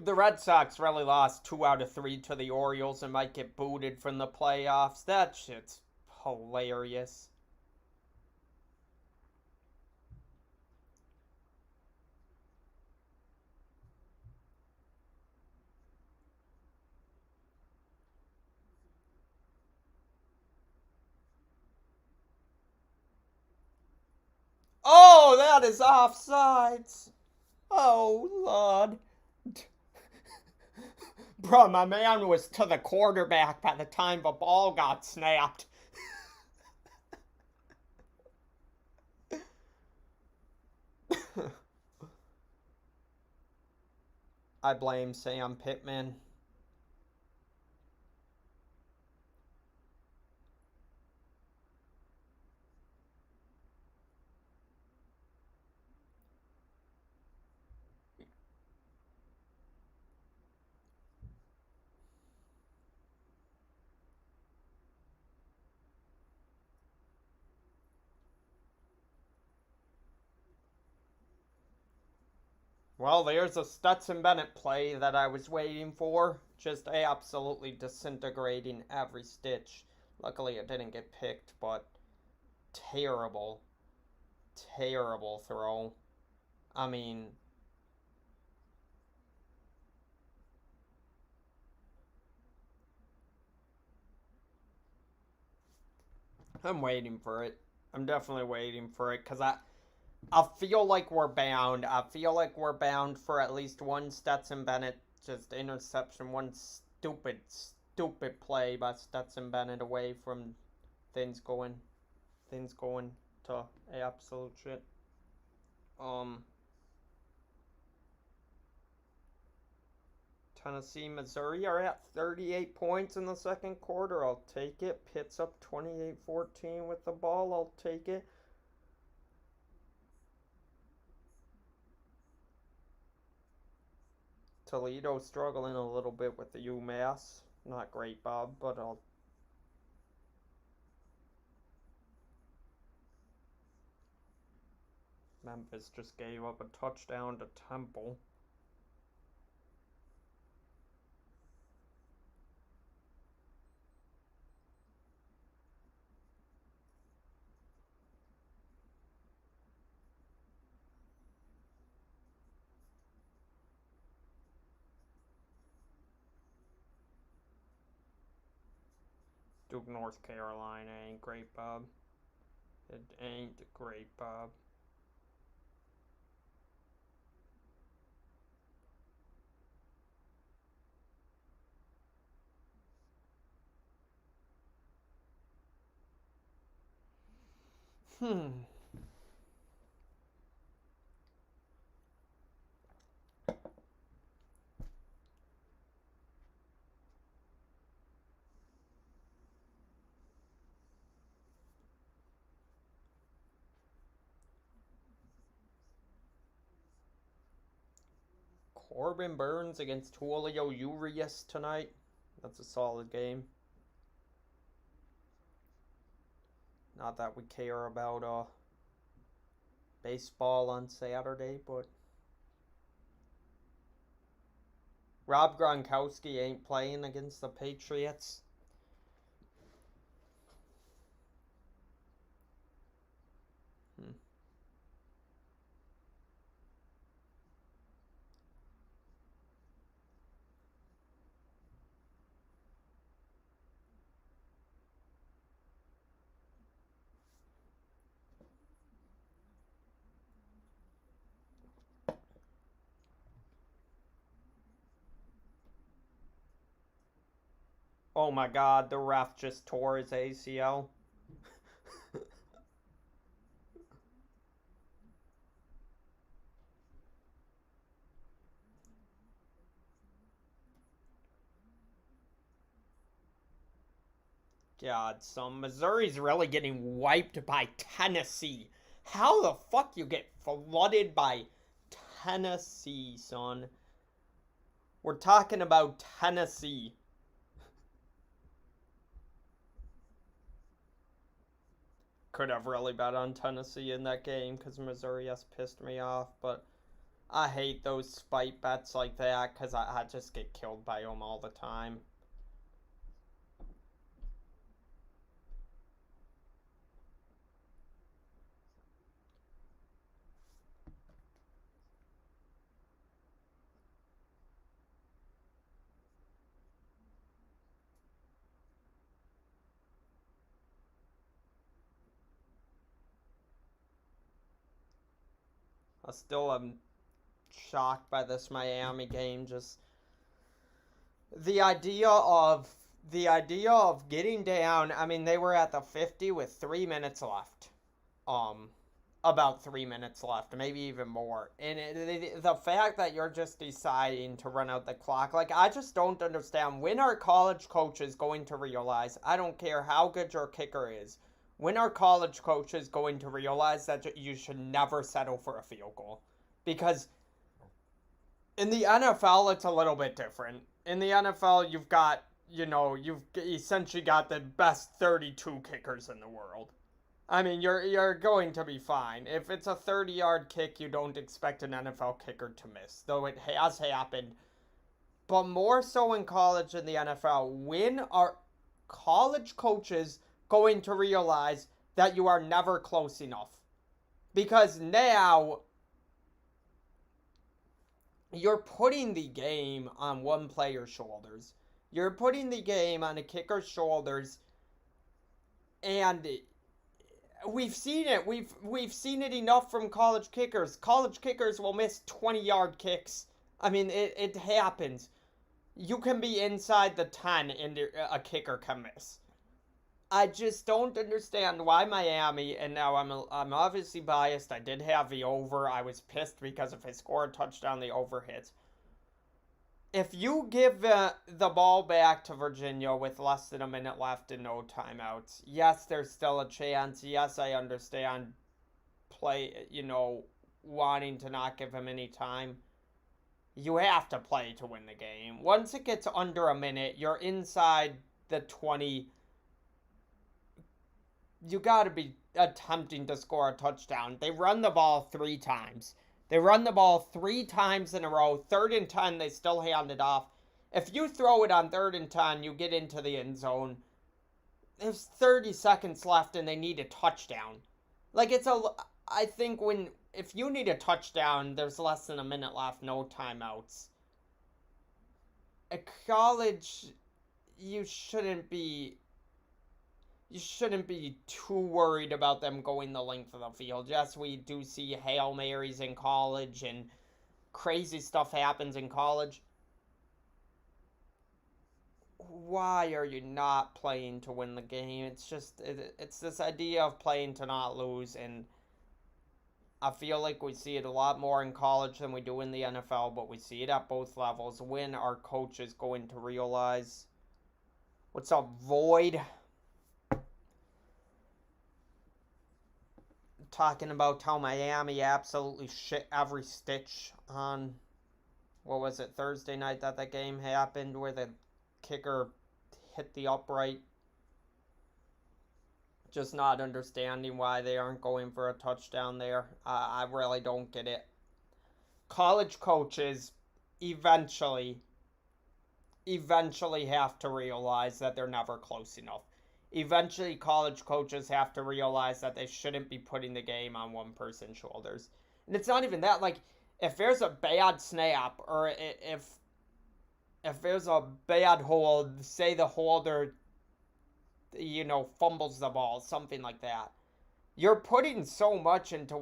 The Red Sox really lost 2 out of 3 to the Orioles and might get booted from the playoffs. That shit's hilarious. Oh, that is offsides. Oh, Lord. Bro, my man was to the quarterback by the time the ball got snapped. I blame Sam Pittman. Well, there's a Stetson Bennett play that I was waiting for. Just absolutely disintegrating every stitch. Luckily, it didn't get picked, but terrible, terrible throw. I mean, I'm waiting for it. I'm definitely waiting for it because I feel like we're bound. I feel like we're bound for at least one Stetson Bennett just interception, one stupid play by Stetson Bennett away from things going things going to absolute shit. Um Tennessee, Missouri are at 38 points in the second quarter. I'll take it. Pitt's up 28-14 with the ball. I'll take it. Toledo struggling a little bit with the UMass. Not great, Bob, but I'll. Memphis just gave up a touchdown to Temple. Duke, North Carolina ain't great, Bob. It ain't great, Bob. Hmm. Corbin Burns against Julio Urias tonight. That's a solid game. Not that we care about baseball on Saturday, but Rob Gronkowski ain't playing against the Patriots. Hmm. Oh my god, the ref just tore his ACL. God, some Missouri's really getting wiped by Tennessee. How the fuck you get flooded by Tennessee, son? We're talking about Tennessee. Could have really bet on Tennessee in that game because Missouri has pissed me off, but I hate those spite bets like that because I just get killed by them all the time. I still am shocked by this Miami game. Just the idea of getting down. I mean, they were at the 50 with 3 minutes left. Um, about 3 minutes left, maybe even more. And the fact that you're just deciding to run out the clock, like, I just don't understand. When are college coaches going to realize, I don't care how good your kicker is, when are college coaches going to realize that you should never settle for a field goal? Because in the NFL, it's a little bit different. In the NFL, you've essentially got the best 32 kickers in the world. I mean, you're going to be fine. If it's a 30-yard kick, you don't expect an NFL kicker to miss, though it has happened. But more so in college and the NFL, when are college coaches going to realize that you are never close enough? Because now you're putting the game on one player's shoulders. You're putting the game on a kicker's shoulders, and we've seen it. We've seen it enough from college kickers. College kickers will miss 20-yard kicks. I mean, it happens. You can be inside the 10 and a kicker can miss. I just don't understand why Miami, and now I'm obviously biased. I did have the over. I was pissed because if they score a touchdown, the over hits. If you give the ball back to Virginia with less than a minute left and no timeouts, yes, there's still a chance. Yes, I understand wanting to not give him any time. You have to play to win the game. Once it gets under a minute, you're inside the 20. You got to be attempting to score a touchdown. They run the ball 3 times. They run the ball 3 times in a row. 3rd and 10, they still hand it off. If you throw it on 3rd and 10, you get into the end zone. There's 30 seconds left and they need a touchdown. Like, I think if you need a touchdown, there's less than a minute left, no timeouts. At college, you shouldn't be too worried about them going the length of the field. Yes, we do see Hail Marys in college and crazy stuff happens in college. why are you not playing to win the game? It's just, it's this idea of playing to not lose, and I feel like we see it a lot more in college than we do in the NFL, but we see it at both levels. When are coaches going to realize? What's up, Void? Talking about how Miami absolutely shit every stitch on, what was it, Thursday night that game happened where the kicker hit the upright. Just not understanding why they aren't going for a touchdown there. I really don't get it. College coaches eventually have to realize that they're never close enough. Eventually, college coaches have to realize that they shouldn't be putting the game on one person's shoulders. And it's not even that. Like, if there's a bad snap, or if there's a bad hold, say the holder, fumbles the ball, something like that, you're putting so much into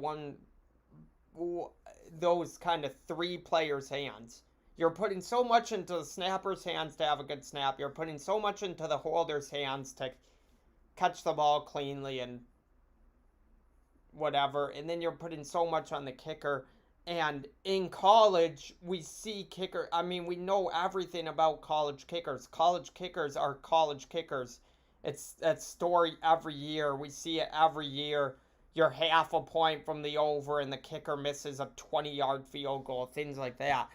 those kind of three players' hands. You're putting so much into the snapper's hands to have a good snap. You're putting so much into the holder's hands to catch the ball cleanly and whatever. And then you're putting so much on the kicker. And in college, we see we know everything about college kickers. College kickers are college kickers. It's that story every year. We see it every year. You're half a point from the over and the kicker misses a 20-yard field goal, things like that.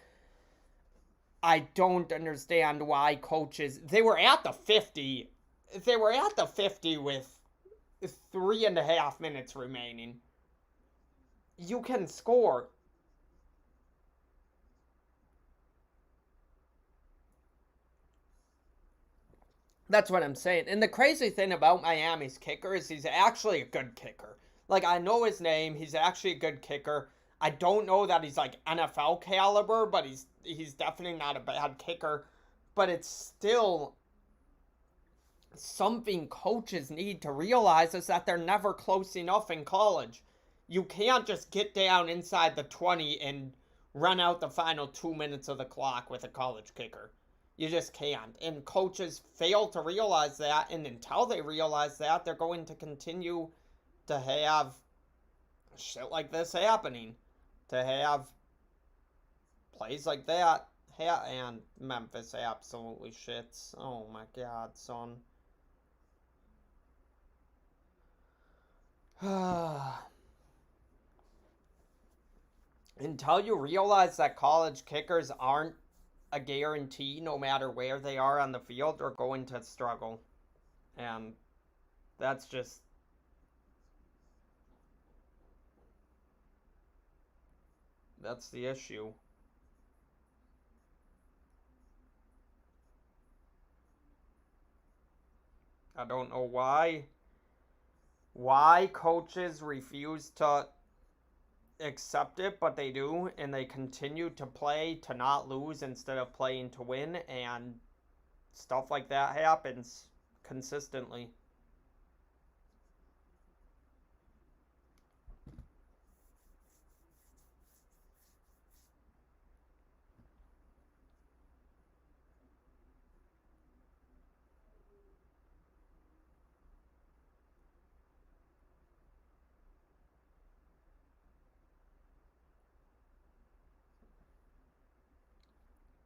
I don't understand why coaches, they were at the 50 with 3.5 minutes remaining. You can score. That's what I'm saying. And the crazy thing about Miami's kicker is he's actually a good kicker. Like, I know his name. He's actually a good kicker. I don't know that he's like NFL caliber, but he's definitely not a bad kicker. But it's still something coaches need to realize, is that they're never close enough in college. You can't just get down inside the 20 and run out the final 2 minutes of the clock with a college kicker. You just can't. And coaches fail to realize that, and until they realize that, they're going to continue to have shit like this happening. To have plays like that. And Memphis absolutely shits. Oh my god, son. Until you realize that college kickers aren't a guarantee, no matter where they are on the field, are going to struggle. And that's the issue. I don't know why coaches refuse to accept it, but they do, and they continue to play to not lose instead of playing to win, and stuff like that happens consistently.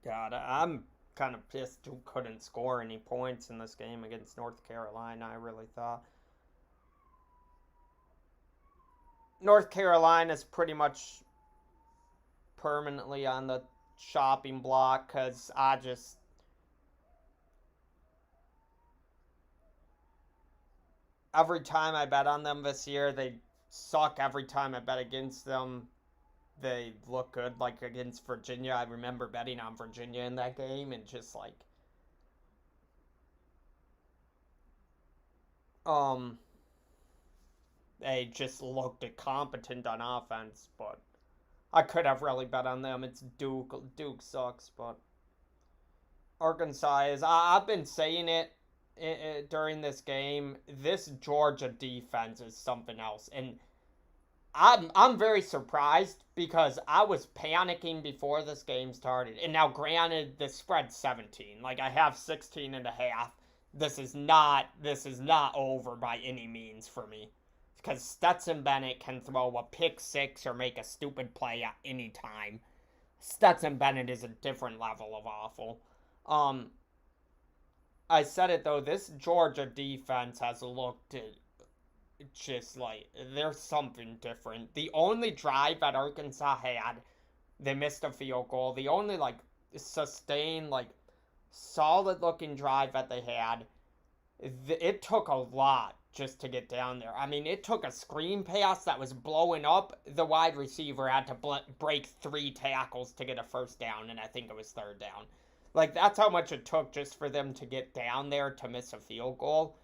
God, I'm kind of pissed who couldn't score any points in this game against North Carolina. I really thought North Carolina's pretty much permanently on the chopping block, because every time I bet on them this year, they suck. Every time I bet against them, they look good. Like against Virginia, I remember betting on Virginia in that game, and just like, they just looked incompetent on offense. But I could have really bet on them. It's Duke. Duke sucks, but Arkansas is. I've been saying it during this game. This Georgia defense is something else, and I'm very surprised because I was panicking before this game started. And now granted the spread's 17. Like I have 16 and a half. This is not over by any means for me. Because Stetson Bennett can throw a pick six or make a stupid play at any time. Stetson Bennett is a different level of awful. Um I said it though, this Georgia defense has looked just like there's something different. The only drive that Arkansas had, they missed a field goal. The only like sustained like solid looking drive that they had, it took a lot just to get down there. I mean, it took a screen pass that was blowing up. The wide receiver had to break 3 tackles to get a first down, and I think it was third down. Like that's how much it took just for them to get down there to miss a field goal.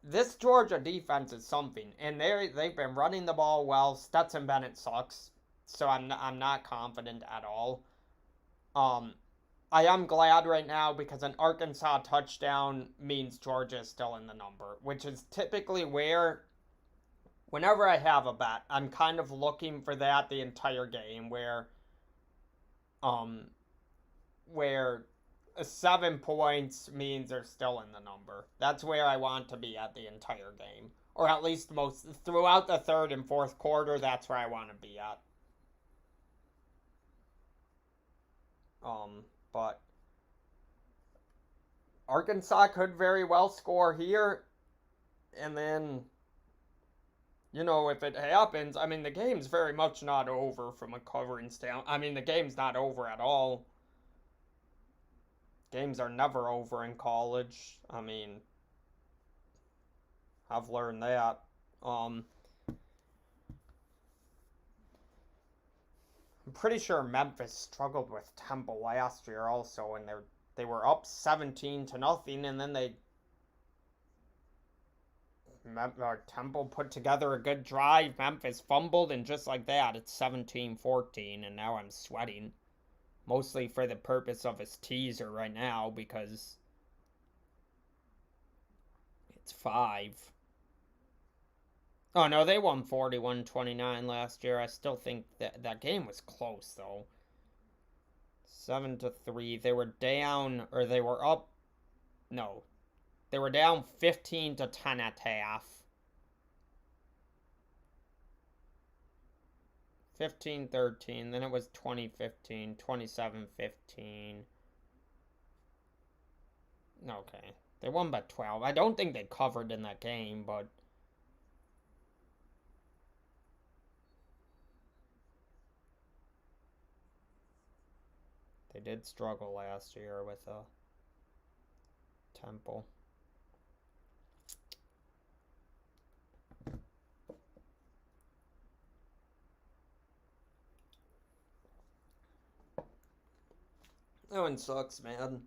This Georgia defense is something, and they've been running the ball well. Stetson Bennett sucks, so I'm not confident at all. Um, I am glad right now because an Arkansas touchdown means Georgia is still in the number, which is typically whenever I have a bet, I'm kind of looking for that the entire game, um where 7 points means they're still in the number. That's where I want to be at the entire game. Or at least most throughout the third and fourth quarter, that's where I want to be at. But Arkansas could very well score here, and then if it happens, I mean the game's very much not over from a covering standpoint. I mean the game's not over at all. Games are never over in college. I mean, I've learned that. I'm pretty sure Memphis struggled with Temple last year also, and they were up 17-0, and then Temple put together a good drive. Memphis fumbled, and just like that, it's 17-14, and now I'm sweating. Mostly for the purpose of his teaser right now because it's 5. Oh no, they won 41-29 last year. I still think that game was close though. 7-3. They were down, or they were up. No, they were down 15-10 at half. 15-13. Then it was 20-15, 27-15. Okay. They won by 12. I don't think they covered in that game, but they did struggle last year with Temple. That one sucks, man.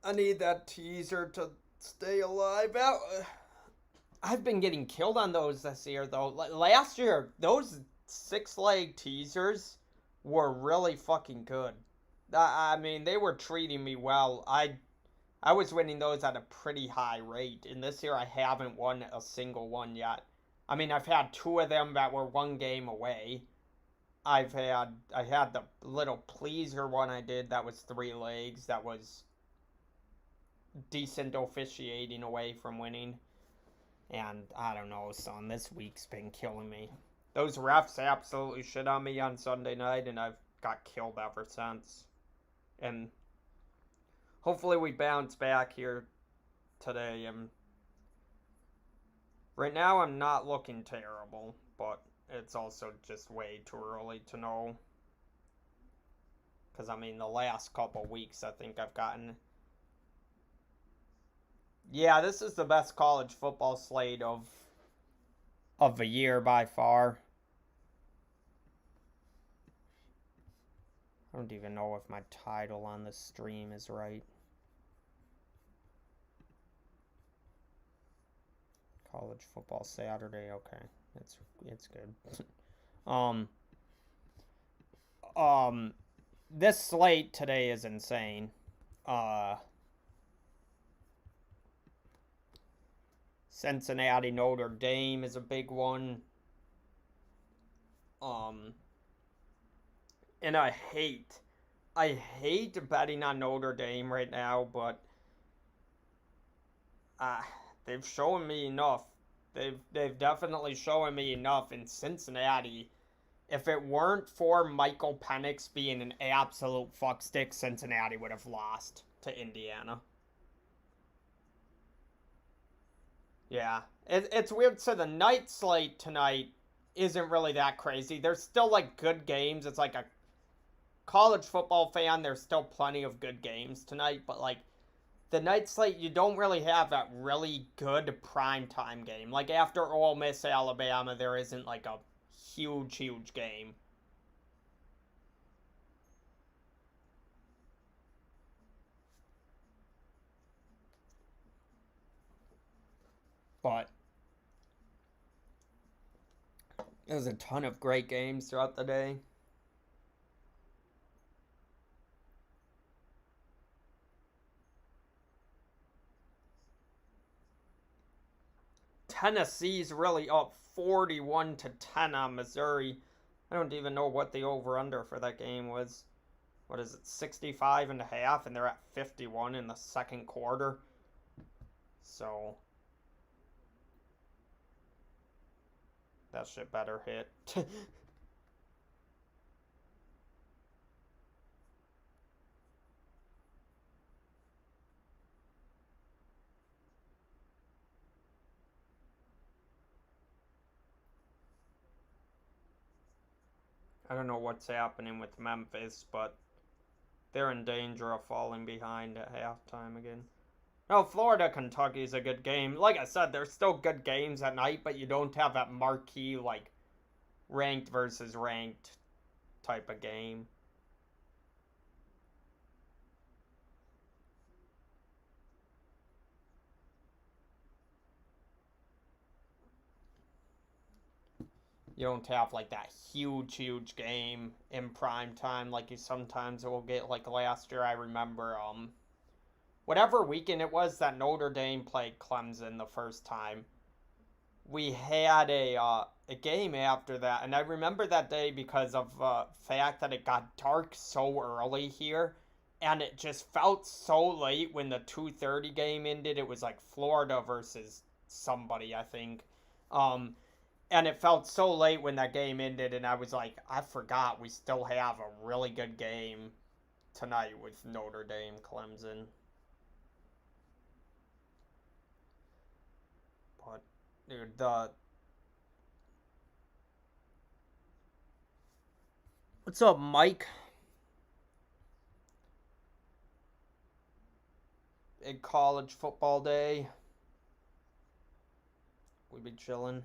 I need that teaser to stay alive. I've been getting killed on those this year, though. Last year, those 6-leg teasers were really fucking good. I mean, they were treating me well. I was winning those at a pretty high rate, and this year I haven't won a single one yet. I mean, I've had 2 of them that were 1 game away. I had the little pleaser one I did that was 3 legs. That was decent officiating away from winning. And I don't know, son, this week's been killing me. Those refs absolutely shit on me on Sunday night, and I've got killed ever since. And hopefully we bounce back here today. And right now I'm not looking terrible, but it's also just way too early to know. Because, I mean, the last couple weeks I think I've gotten... Yeah, this is the best college football slate of the year by far. I don't even know if my title on this stream is right. College football Saturday, okay. It's good. This slate today is insane. Cincinnati Notre Dame is a big one. Um, and I hate betting on Notre Dame right now, but uh, they've shown me enough. They've definitely shown me enough in Cincinnati. If it weren't for Michael Penix being an absolute fuckstick, Cincinnati would have lost to Indiana. Yeah, it's weird. So the night slate tonight isn't really that crazy. There's still like good games. It's like a college football fan. There's still plenty of good games tonight, but like the night slate, you don't really have that really good primetime game. Like after Ole Miss Alabama, there isn't like a huge game. But there's a ton of great games throughout the day. Tennessee's really up 41 to 10 on Missouri. I don't even know what the over under for that game was. What is it, 65 and a half, and they're at 51 in the second quarter. So that shit better hit. I don't know what's happening with Memphis, but they're in danger of falling behind at halftime again. No, Florida Kentucky is a good game. Like I said, there's still good games at night, but you don't have that marquee like ranked versus ranked type of game. You don't have like that huge game in prime time like you sometimes will get. Like last year, I remember whatever weekend it was that Notre Dame played Clemson the first time, we had a game after that, and I remember that day because of fact that it got dark so early here, and it just felt so late when the 2:30 game ended. It was like Florida versus somebody, I think. Um, and it felt so late when that game ended, and I was like, I forgot we still have a really good game tonight with Notre Dame Clemson. But dude, the what's up, Mike? Big college football day. We be chilling.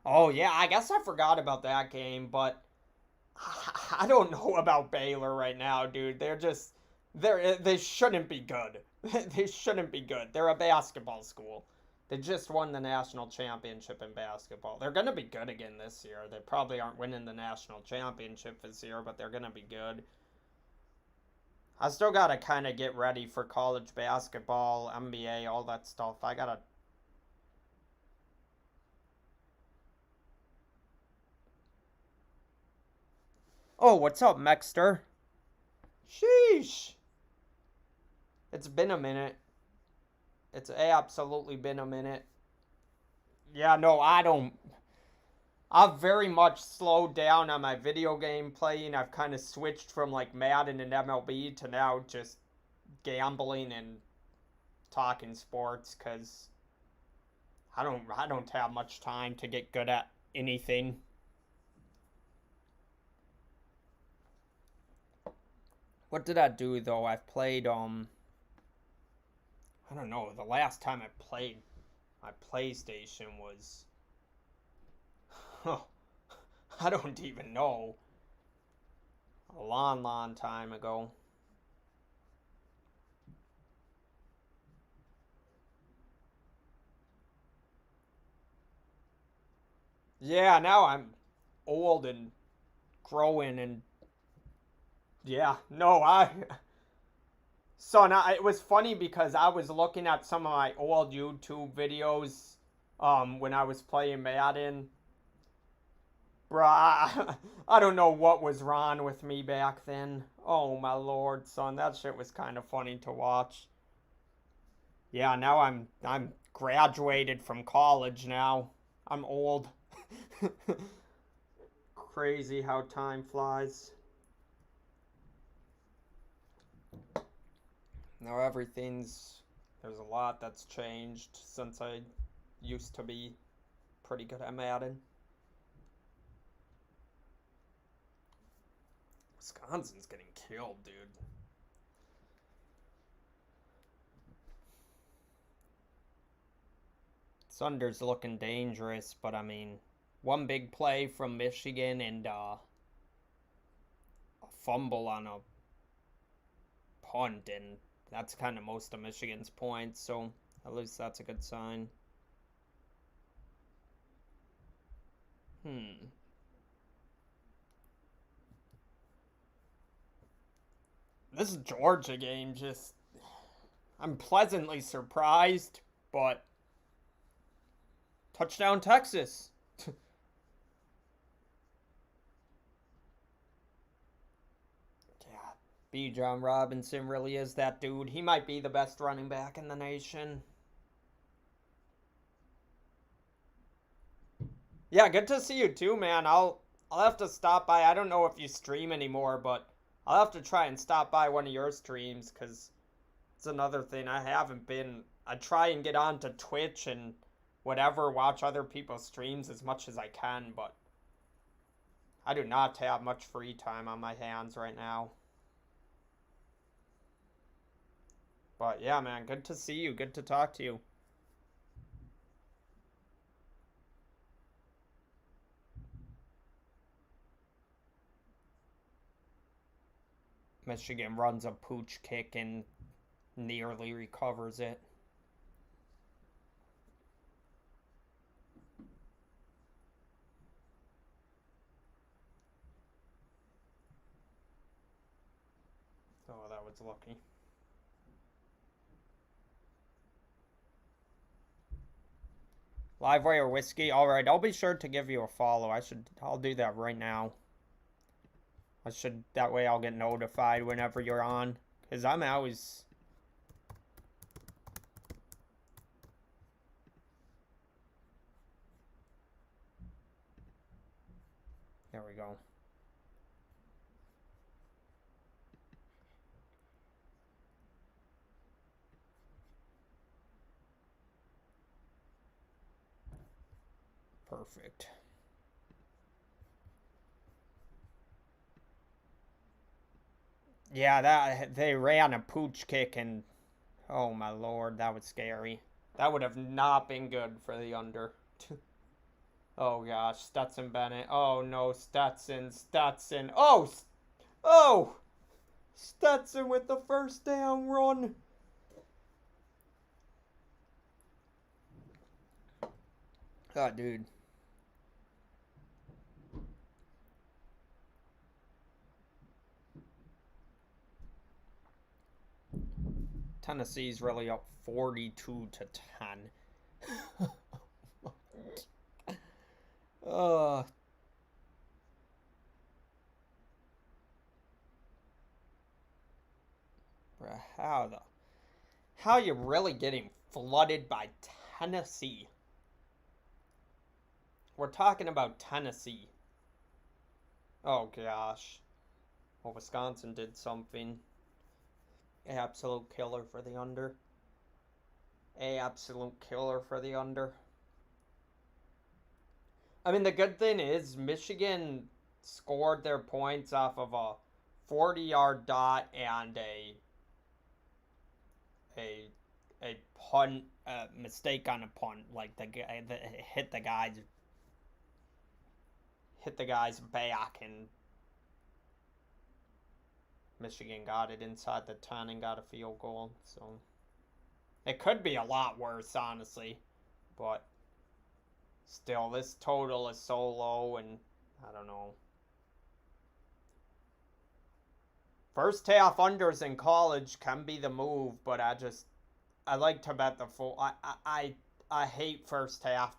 Oh yeah, I guess I forgot about that game, but I don't know about Baylor right now, dude. They shouldn't be good. They shouldn't be good. They're a basketball school. They just won the national championship in basketball. They're gonna be good again this year. They probably aren't winning the national championship this year, but they're gonna be good. I still gotta kind of get ready for college basketball, NBA, all that stuff. I gotta. Oh, what's up, Mexter? Sheesh. It's been a minute. It's absolutely been a minute. Yeah, no, I don't. I've very much slowed down on my video game playing. I've kind of switched from like Madden and MLB to now just gambling and talking sports because I don't have much time to get good at anything. What did I do though? I've played I don't know. The last time I played my PlayStation was I don't even know. A long time ago. Yeah, now I'm old and growing and yeah, no, So now it was funny because I was looking at some of my old YouTube videos when I was playing Madden. Bruh, I don't know what was wrong with me back then. Oh my lord, son, that shit was kind of funny to watch. Yeah, now I'm graduated from college now. I'm old. Crazy how time flies. Now there's a lot that's changed since I used to be pretty good at Madden. Wisconsin's getting killed, dude. Thunder's looking dangerous, but I mean, one big play from Michigan and a fumble on a punt, and that's kind of most of Michigan's points, so at least that's a good sign. This Georgia game just. I'm pleasantly surprised, but. Touchdown, Texas! Yeah, Bijan Robinson really is that dude. He might be the best running back in the nation. Yeah, good to see you too, man. I'll have to stop by. I don't know if you stream anymore, but I'll have to try and stop by one of your streams because it's another thing I haven't been. I try and get on to Twitch and whatever, watch other people's streams as much as I can, but I do not have much free time on my hands right now. But yeah, man, good to see you. Good to talk to you. Michigan runs a pooch kick and nearly recovers it. Oh, that was lucky. Livewire Whiskey. Alright, I'll be sure to give you a follow. I'll do that right now. That way I'll get notified whenever you're on. Because I'm always. There we go. Perfect. Yeah, they ran a pooch kick and oh my lord, that was scary. That would have not been good for the under. Oh gosh, Stetson Bennett. Oh no, Stetson. Oh, Stetson with the first down run. Oh, dude. Tennessee's really up 42 to 10. Bruh, how are you really getting flooded by Tennessee? We're talking about Tennessee. Oh gosh. Well, Wisconsin did something. Absolute killer for the under. Absolute killer for the under. I mean, the good thing is Michigan scored their points off of a 40-yard dot and a a punt mistake on a punt, like the guy that hit the guy's back, and Michigan got it inside the 10 and got a field goal. So it could be a lot worse, honestly, but still, this total is so low, and I don't know. First half unders in college can be the move, but I like to bet the full. I hate first half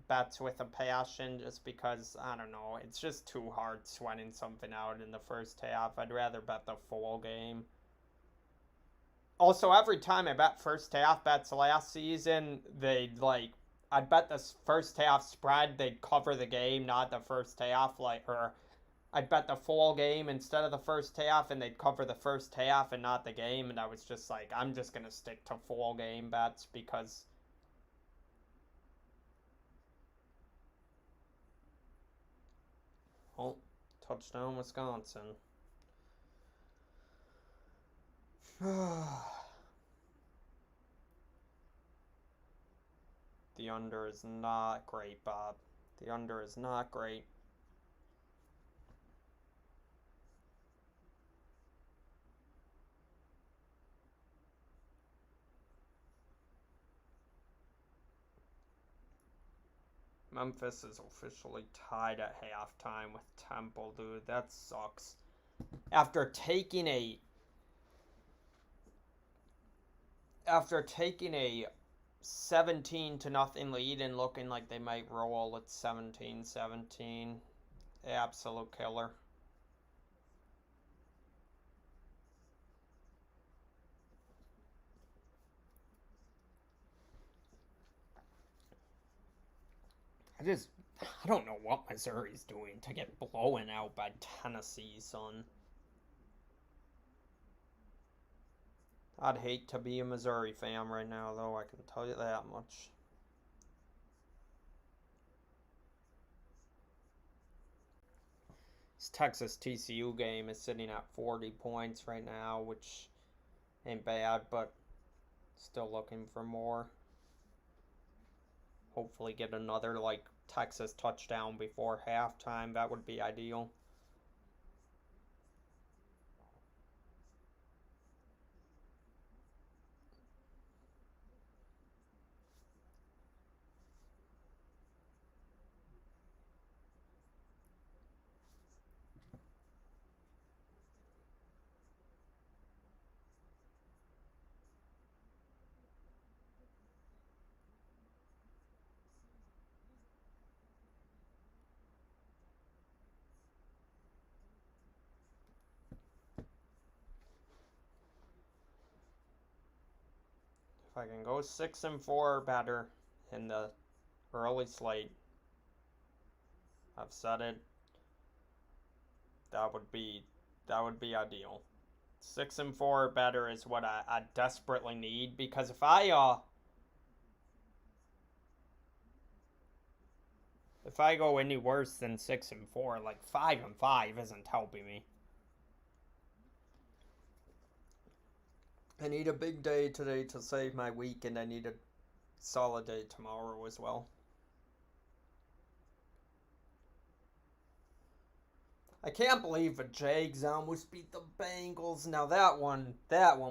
bets with a passion just because I don't know. It's just too hard sweating something out in the first half. I'd rather bet the full game. Also, every time I bet first half bets last season, I'd bet this first half spread, they'd cover the game, not the first half, or I'd bet the full game instead of the first half, and they'd cover the first half and not the game, and I was just like, I'm just gonna stick to full game bets because. Oh, touchdown, Wisconsin. The under is not great, Bob. The under is not great. Memphis is officially tied at halftime with Temple, dude. That sucks. After taking a 17 to nothing lead and looking like they might roll at 17-17. Absolute killer. I don't know what Missouri's doing to get blown out by Tennessee, son. I'd hate to be a Missouri fan right now, though, I can tell you that much. This Texas TCU game is sitting at 40 points right now, which ain't bad, but still looking for more. Hopefully get another, Texas touchdown before halftime. That would be ideal. If I can go 6-4 or better in the early slate, I've said it. That would be ideal. 6-4 or better is what I desperately need because if I go any worse than 6-4, 5-5 isn't helping me. I need a big day today to save my week, and I need a solid day tomorrow as well. I can't believe the Jags almost beat the Bengals. Now that one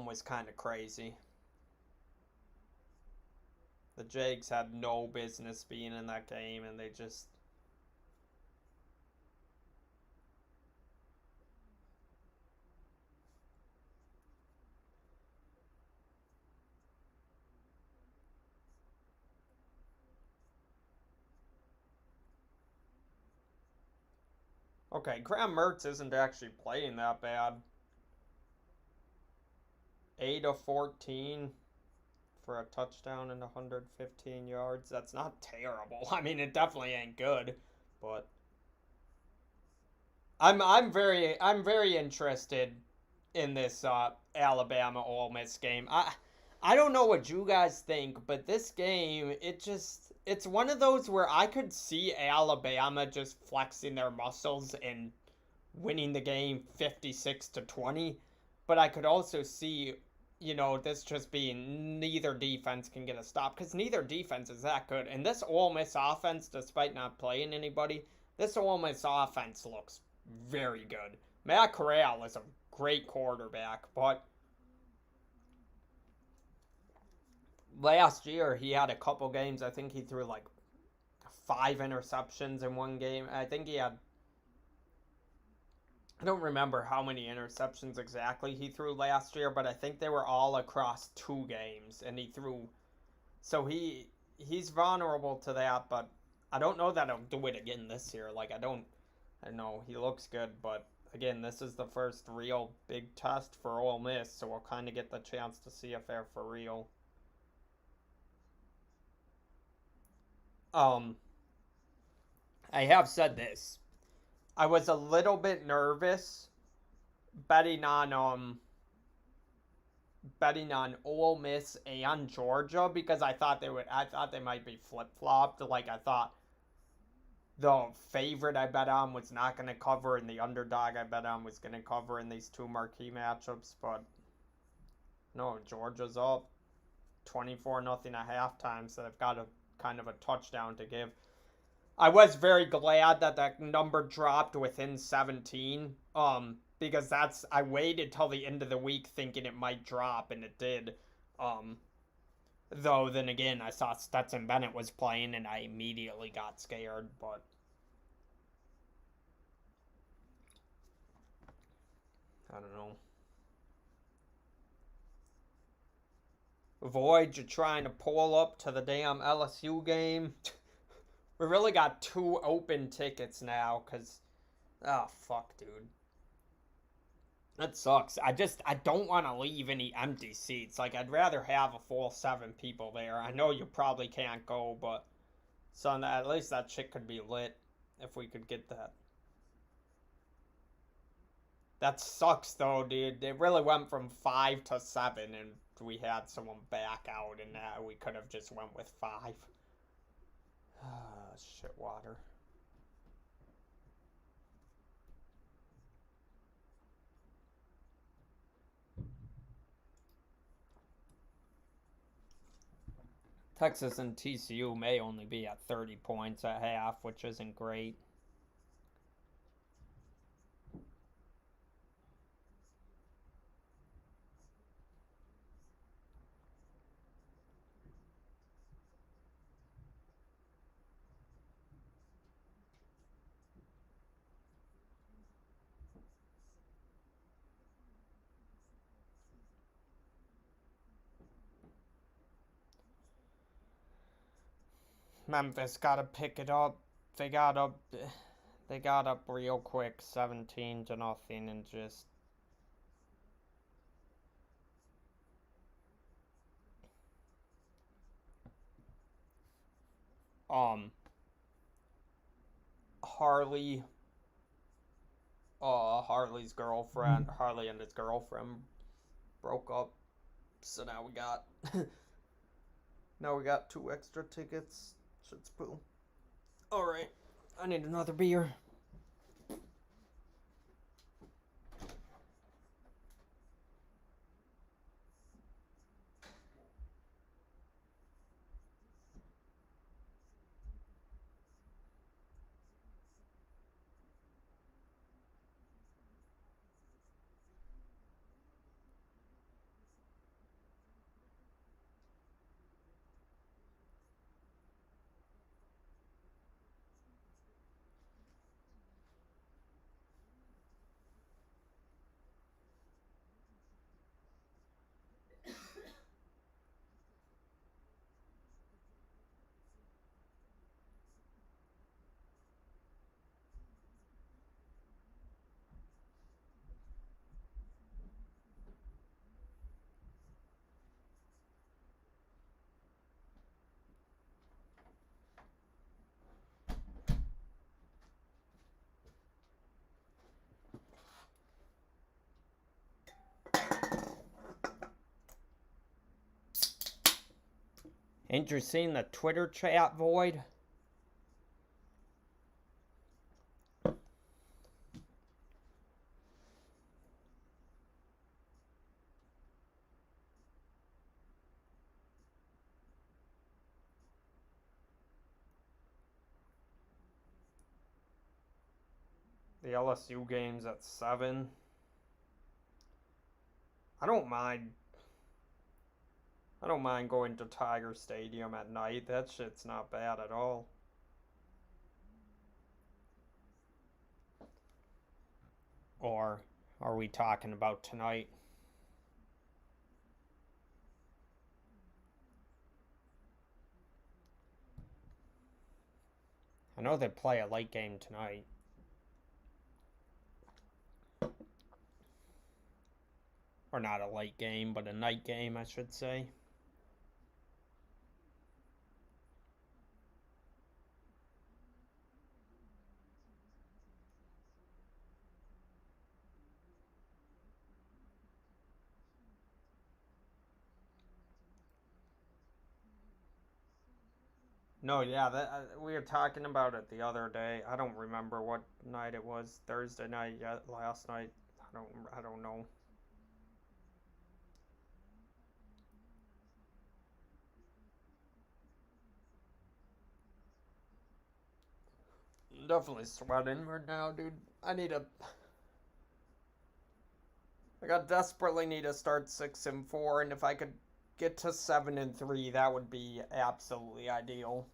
was kind of crazy. The Jags had no business being in that game, and they just. Okay, Graham Mertz isn't actually playing that bad. 8 of 14 for a touchdown and 115 yards. That's not terrible. I mean, it definitely ain't good, but I'm very interested in this Alabama Ole Miss game. I don't know what you guys think, but this game it's one of those where I could see Alabama just flexing their muscles and winning the game 56-20, but I could also see this just being neither defense can get a stop because neither defense is that good. And this Ole Miss offense, despite not playing anybody, this Ole Miss offense looks very good. Matt Corral is a great quarterback, but last year he had a couple games. I think he threw 5 interceptions in one game. I think he had I don't remember how many interceptions exactly he threw last year, but I think they were all across 2 games, and he threw. So he's vulnerable to that, but I don't know that he'll do it again this year. Like I know he looks good, but again, this is the first real big test for Ole Miss, so we'll kind of get the chance to see if they're for real. Um, I have said this. I was a little bit nervous betting on Ole Miss and Georgia because I thought they might be flip flopped. Like I thought the favorite I bet on was not going to cover, and the underdog I bet on was going to cover in these two marquee matchups. But no, Georgia's up 24-0 at halftime, so they've got a kind of a touchdown to give. I was very glad that that number dropped within 17. Because I waited till the end of the week thinking it might drop, and it did. Um, though then again, I saw Stetson Bennett was playing, and I immediately got scared. But I don't know. Void, you're trying to pull up to the damn LSU game. We really got 2 open tickets now, cause oh fuck, dude. That sucks. I don't want to leave any empty seats. Like I'd rather have a full 7 people there. I know you probably can't go, but so at least that shit could be lit if we could get that. That sucks though, dude. It really went from 5 to 7, and we had someone back out, and we could have just went with 5. Shit water. Texas and TCU may only be at 30 points at half, which isn't great. Memphis got to pick it up. They got up. They got up real quick, 17-0, and just um Harley. Harley's girlfriend. Harley and his girlfriend broke up, so now we got 2 extra tickets. Shit's cool. All right, I need another beer. Ain't you seen the Twitter chat, Void? The LSU game's at 7. I don't mind. I don't mind going to Tiger Stadium at night. That shit's not bad at all. Or are we talking about tonight? I know they play a late game tonight. Or not a late game, but a night game, I should say. No, yeah, we were talking about it the other day. I don't remember what night it was. Thursday night, yeah, last night. I don't know. I'm definitely sweating right now, dude. I got desperately need to start 6-4, and if I could get to 7-3, that would be absolutely ideal.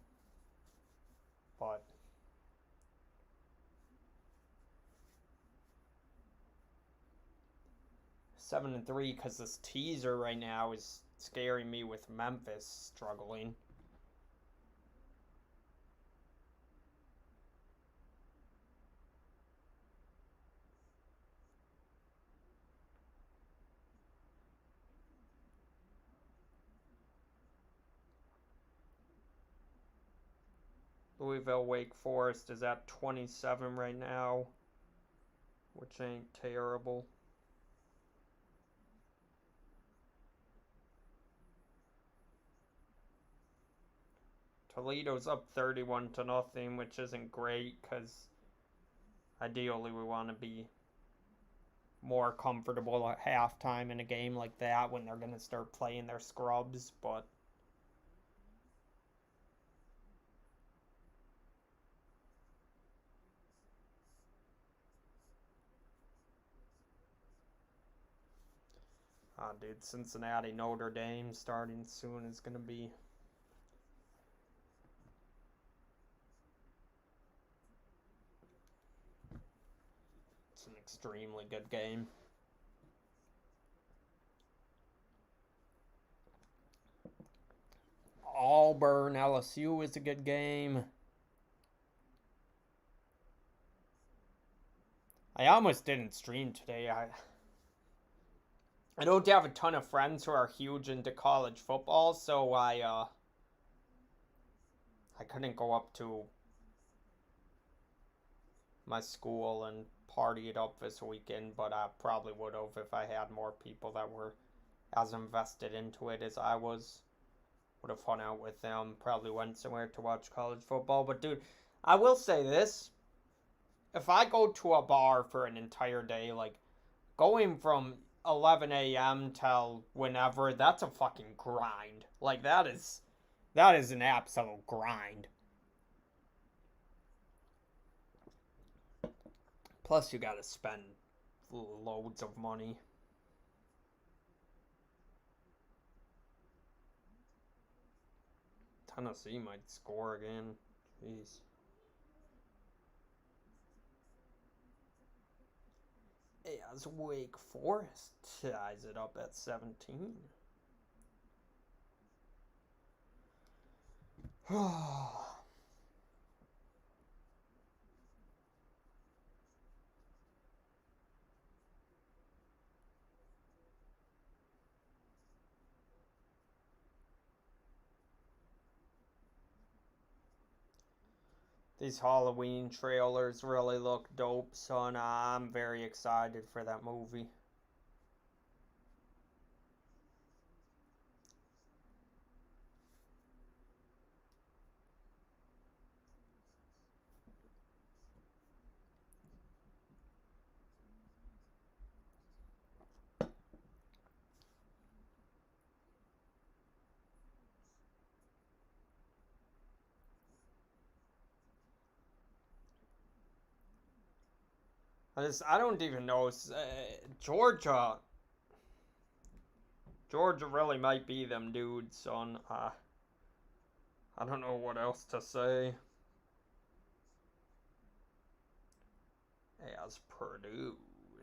But 7-3, because this teaser right now is scaring me with Memphis struggling. Louisville Wake Forest is at 27 right now, which ain't terrible. Toledo's up 31-0, which isn't great because ideally we want to be more comfortable at halftime in a game like that when they're going to start playing their scrubs, but dude, Cincinnati Notre Dame starting soon is going to be an extremely good game. Auburn LSU is a good game. I almost didn't stream today. I don't have a ton of friends who are huge into college football, so I couldn't go up to my school and party it up this weekend, but I probably would have if I had more people that were as invested into it as I was. Would have hung out with them, probably went somewhere to watch college football. But dude, I will say this. If I go to a bar for an entire day, like going from 11 a.m. till whenever, that's a fucking grind. Like that is an absolute grind. Plus you gotta spend loads of money. Tennessee might score again. Jeez. As Wake Forest ties it up at 17. These Halloween trailers really look dope, son. I'm very excited for that movie. I don't even know. Georgia. Georgia really might be them dudes, son. I don't know what else to say. As Purdue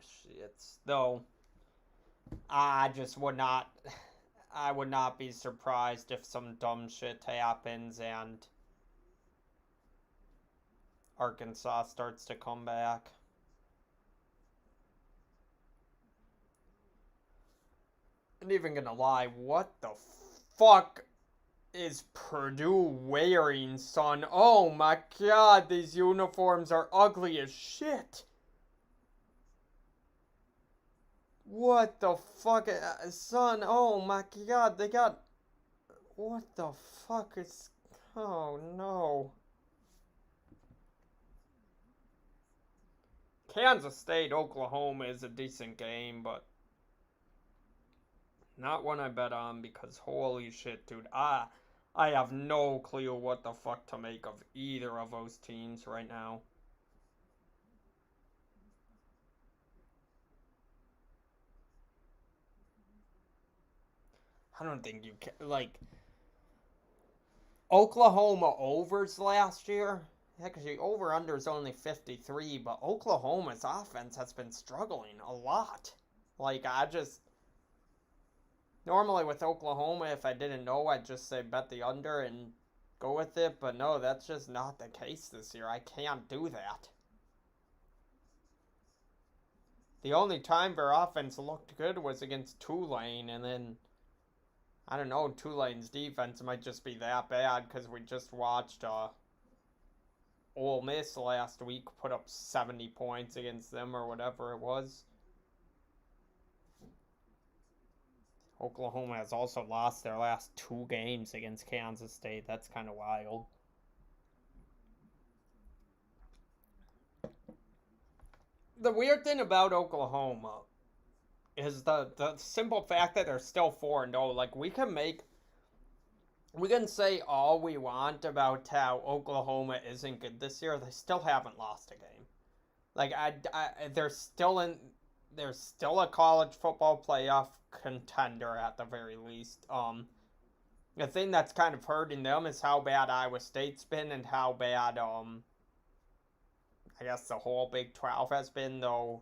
shits. Though, I just would not. I would not be surprised if some dumb shit happens and Arkansas starts to come back. I'm not even gonna lie, what the fuck is Purdue wearing, son? Oh my god, these uniforms are ugly as shit. What the fuck, son? Oh my god, they got. What the fuck is. Oh no. Kansas State, Oklahoma is a decent game, but not one I bet on because holy shit, dude. I have no clue what the fuck to make of either of those teams right now. I don't think you can. Like, Oklahoma overs last year. Heck, the over-under is only 53, but Oklahoma's offense has been struggling a lot. Like, I just. Normally with Oklahoma, if I didn't know, I'd just say bet the under and go with it. But no, that's just not the case this year. I can't do that. The only time their offense looked good was against Tulane, and then I don't know, Tulane's defense might just be that bad because we just watched Ole Miss last week put up 70 points against them or whatever it was. Oklahoma has also lost their last 2 games against Kansas State. That's kind of wild. The weird thing about Oklahoma is the simple fact that they're still 4-0. Like, we can say all we want about how Oklahoma isn't good this year. They still haven't lost a game. Like, they're still a college football playoff contender at the very least. The thing that's kind of hurting them is how bad Iowa State's been and how bad I guess the whole Big 12 has been, though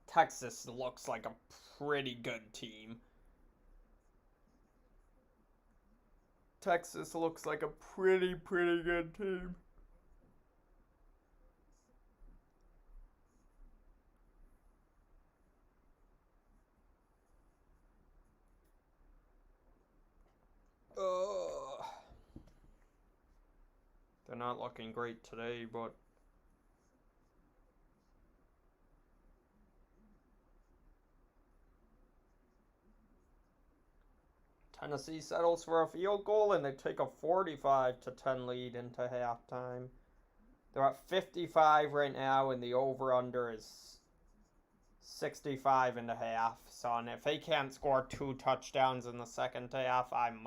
Texas looks like a pretty good team. Texas looks like a pretty good team. They're not looking great today, but Tennessee settles for a field goal and they take a 45-10 lead into halftime. They're at 55 right now, and the over/under is 65 and a half. So, if they can't score 2 touchdowns in the second half, I'm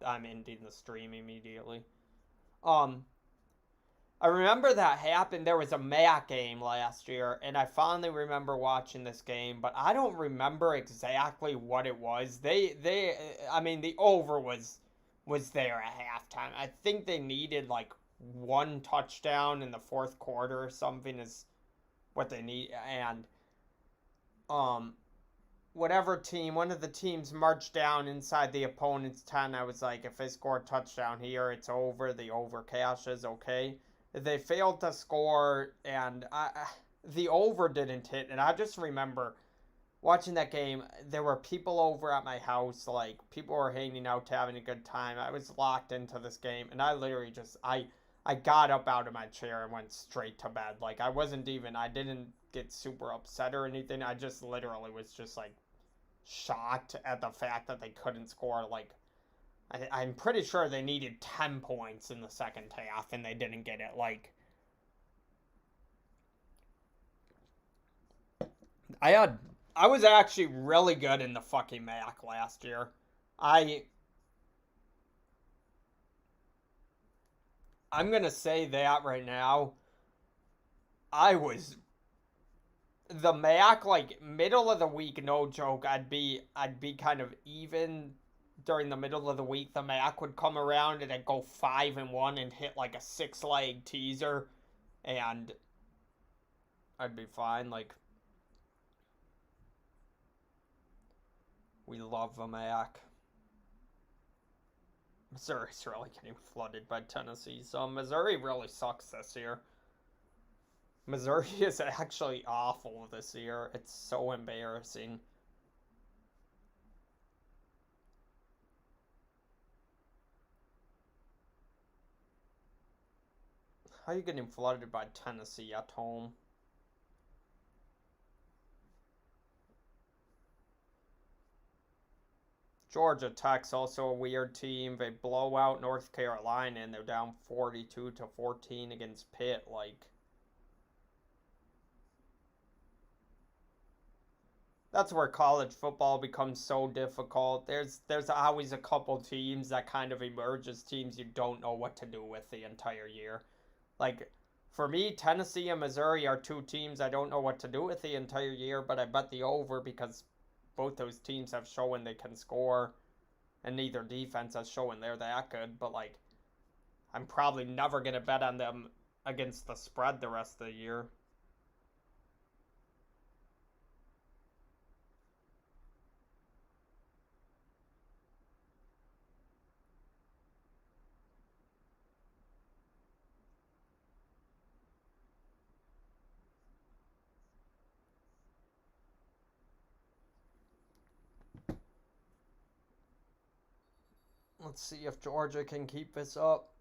ending the stream immediately. I remember that happened. There was a MAC game last year, and I fondly remember watching this game, but I don't remember exactly what it was. I mean, the over was there at halftime. I think they needed like 1 touchdown in the fourth quarter or something is what they need, and whatever team, one of the teams marched down inside the opponent's 10. I was like, if they score a touchdown here, it's over. The over cashes, okay. They failed to score, and the over didn't hit. And I just remember watching that game. There were people over at my house, like people were hanging out, having a good time. I was locked into this game, and I literally just I got up out of my chair and went straight to bed. Like, I didn't get super upset or anything. I just literally was just like shocked at the fact that they couldn't score. Like, I'm pretty sure they needed 10 points in the second half and they didn't get it. Like, I was actually really good in the fucking MAC last year. I'm gonna say that right now. I was the MAC, like, middle of the week, no joke. I'd be kind of even during the middle of the week, the MAC would come around and I'd go 5-1 and hit like a 6-leg teaser, and I'd be fine. Like, we love the MAC. Missouri's really getting flooded by Tennessee, so Missouri really sucks this year. Missouri is actually awful this year. It's so embarrassing. How are you getting flooded by Tennessee at home? Georgia Tech's also a weird team. They blow out North Carolina and they're down 42-14 against Pitt. Like, that's where college football becomes so difficult. There's always a couple teams that kind of emerge as teams you don't know what to do with the entire year. Like, for me, Tennessee and Missouri are two teams I don't know what to do with the entire year, but I bet the over because both those teams have shown they can score, and neither defense has shown they're that good. But, like, I'm probably never going to bet on them against the spread the rest of the year. Let's see if Georgia can keep this up.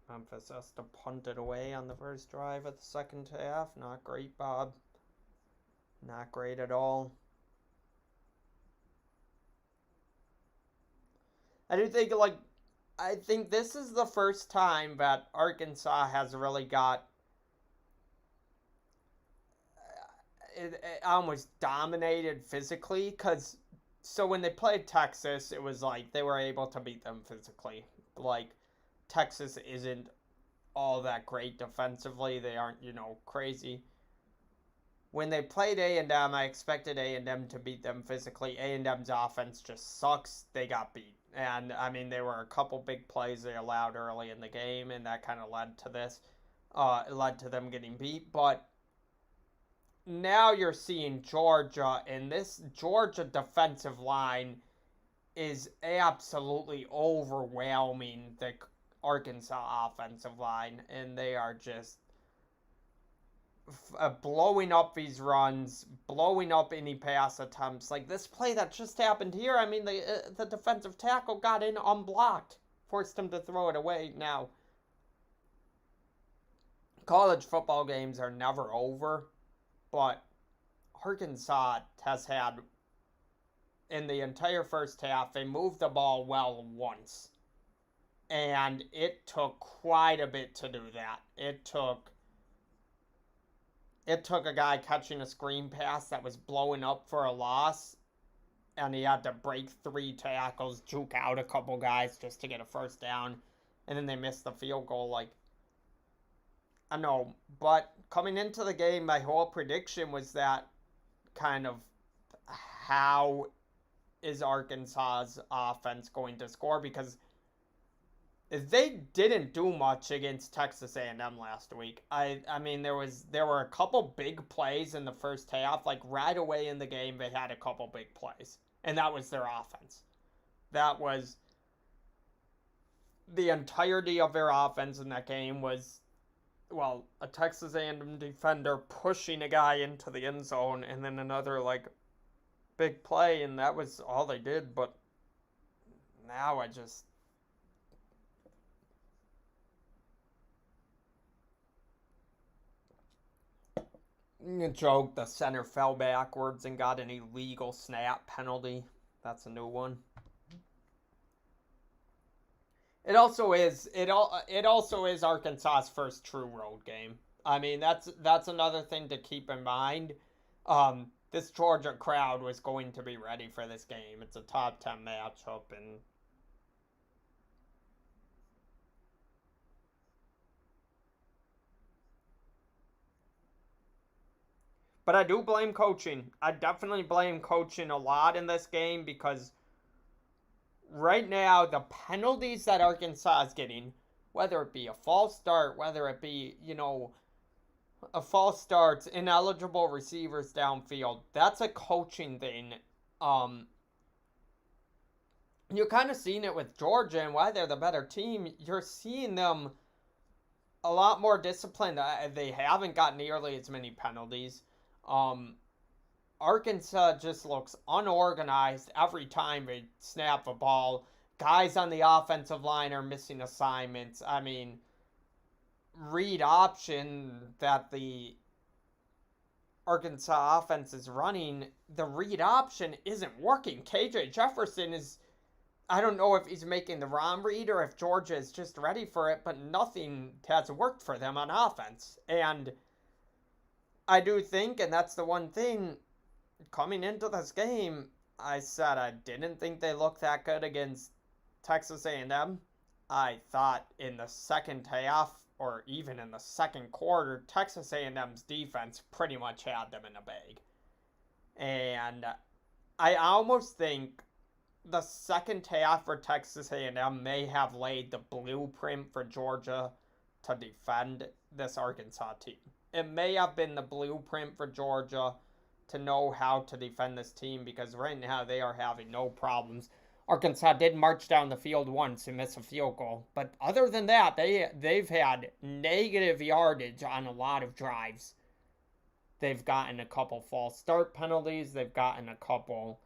Memphis has to punt it away on the first drive of the second half. Not great, Bob. Not great at all. I do think, like, I think this is the first time that Arkansas has really got it almost dominated physically. Because, so when they played Texas, it was like they were able to beat them physically. Like, Texas isn't all that great defensively. They aren't, crazy. When they played A&M, I expected A&M to beat them physically. A&M's offense just sucks. They got beat. And, I mean, there were a couple big plays they allowed early in the game, and that kind of led to this. It led to them getting beat. But now you're seeing Georgia, and this Georgia defensive line is absolutely overwhelming the Arkansas offensive line, and they are just blowing up these runs, blowing up any pass attempts. Like this play that just happened here, I mean, the defensive tackle got in unblocked, forced him to throw it away. Now, college football games are never over, but Arkansas has had, in the entire first half, they moved the ball well once. And it took quite a bit to do that. It took a guy catching a screen pass that was blowing up for a loss, and he had to break 3 tackles, juke out a couple guys just to get a first down, and then they missed the field goal. Like, I know, but coming into the game, my whole prediction was that kind of how is Arkansas's offense going to score, because they didn't do much against Texas A&M last week. I mean, there were a couple big plays in the first half. Like, right away in the game, they had a couple big plays. And that was their offense. That was the entirety of their offense in that game was, well, a Texas A&M defender pushing a guy into the end zone, and then another, like, big play, and that was all they did. But now I just... joke, the center fell backwards and got an illegal snap penalty. That's a new one. It also is Arkansas's first true road game. I mean, that's another thing to keep in mind. this Georgia crowd was going to be ready for this game. It's a top 10 matchup, and but I do blame coaching. I definitely blame coaching a lot in this game because right now the penalties that Arkansas is getting, whether it be a false start, whether it be, a false start, ineligible receivers downfield, that's a coaching thing. Um, you're kind of seeing it with Georgia and why they're the better team. You're seeing them a lot more disciplined. They haven't got nearly as many penalties. Um, Arkansas just looks unorganized every time they snap a ball. Guys on the offensive line are missing assignments. I mean, read option that the Arkansas offense is running, the read option isn't working. KJ Jefferson is, I don't know if he's making the wrong read or if Georgia is just ready for it, but nothing has worked for them on offense. And I do think, and that's the one thing, coming into this game, I said I didn't think they looked that good against Texas A&M. I thought in the second half or even in the second quarter, Texas A&M's defense pretty much had them in a bag. And I almost think the second half for Texas A&M may have laid the blueprint for Georgia to defend this Arkansas team. It may have been the blueprint for Georgia to know how to defend this team because right now they are having no problems. Arkansas did march down the field once and miss a field goal, but other than that, they've had negative yardage on a lot of drives. They've gotten a couple false start penalties. They've gotten a couple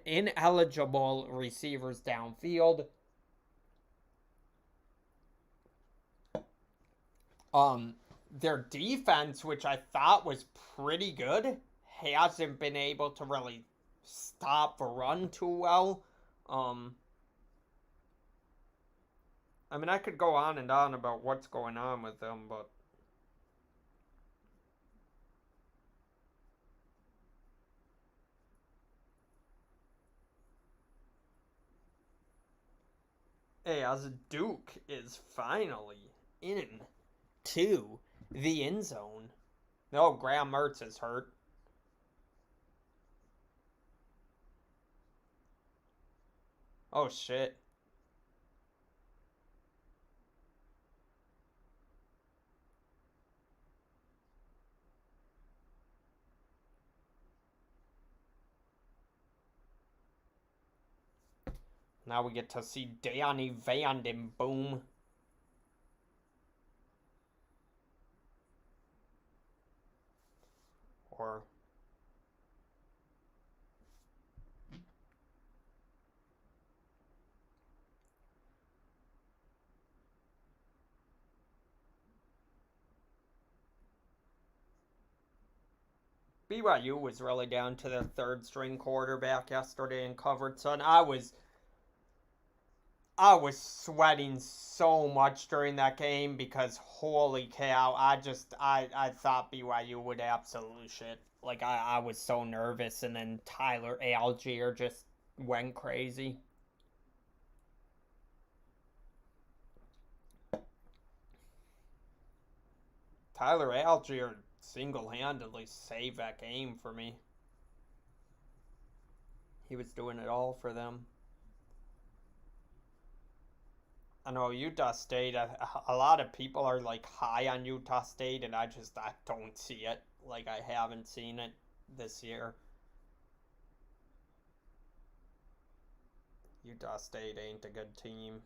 ineligible receivers downfield. Their defense, which I thought was pretty good, hasn't been able to really stop the run too well. I mean, I could go on and on about what's going on with them, but hey, as Duke is finally in to the end zone. No, Graham Mertz is hurt. Oh shit. Now we get to see Danny Vandenboom. Or BYU was really down to their third string quarterback yesterday and covered, son. I was sweating so much during that game because holy cow, I thought BYU would absolute shit. Like I was so nervous, and then Tyler Algier just went crazy. Tyler Algier single-handedly saved that game for me. He was doing it all for them. I know Utah State, a lot of people are like high on Utah State, and I don't see it. Like, I haven't seen it this year. Utah State ain't a good team.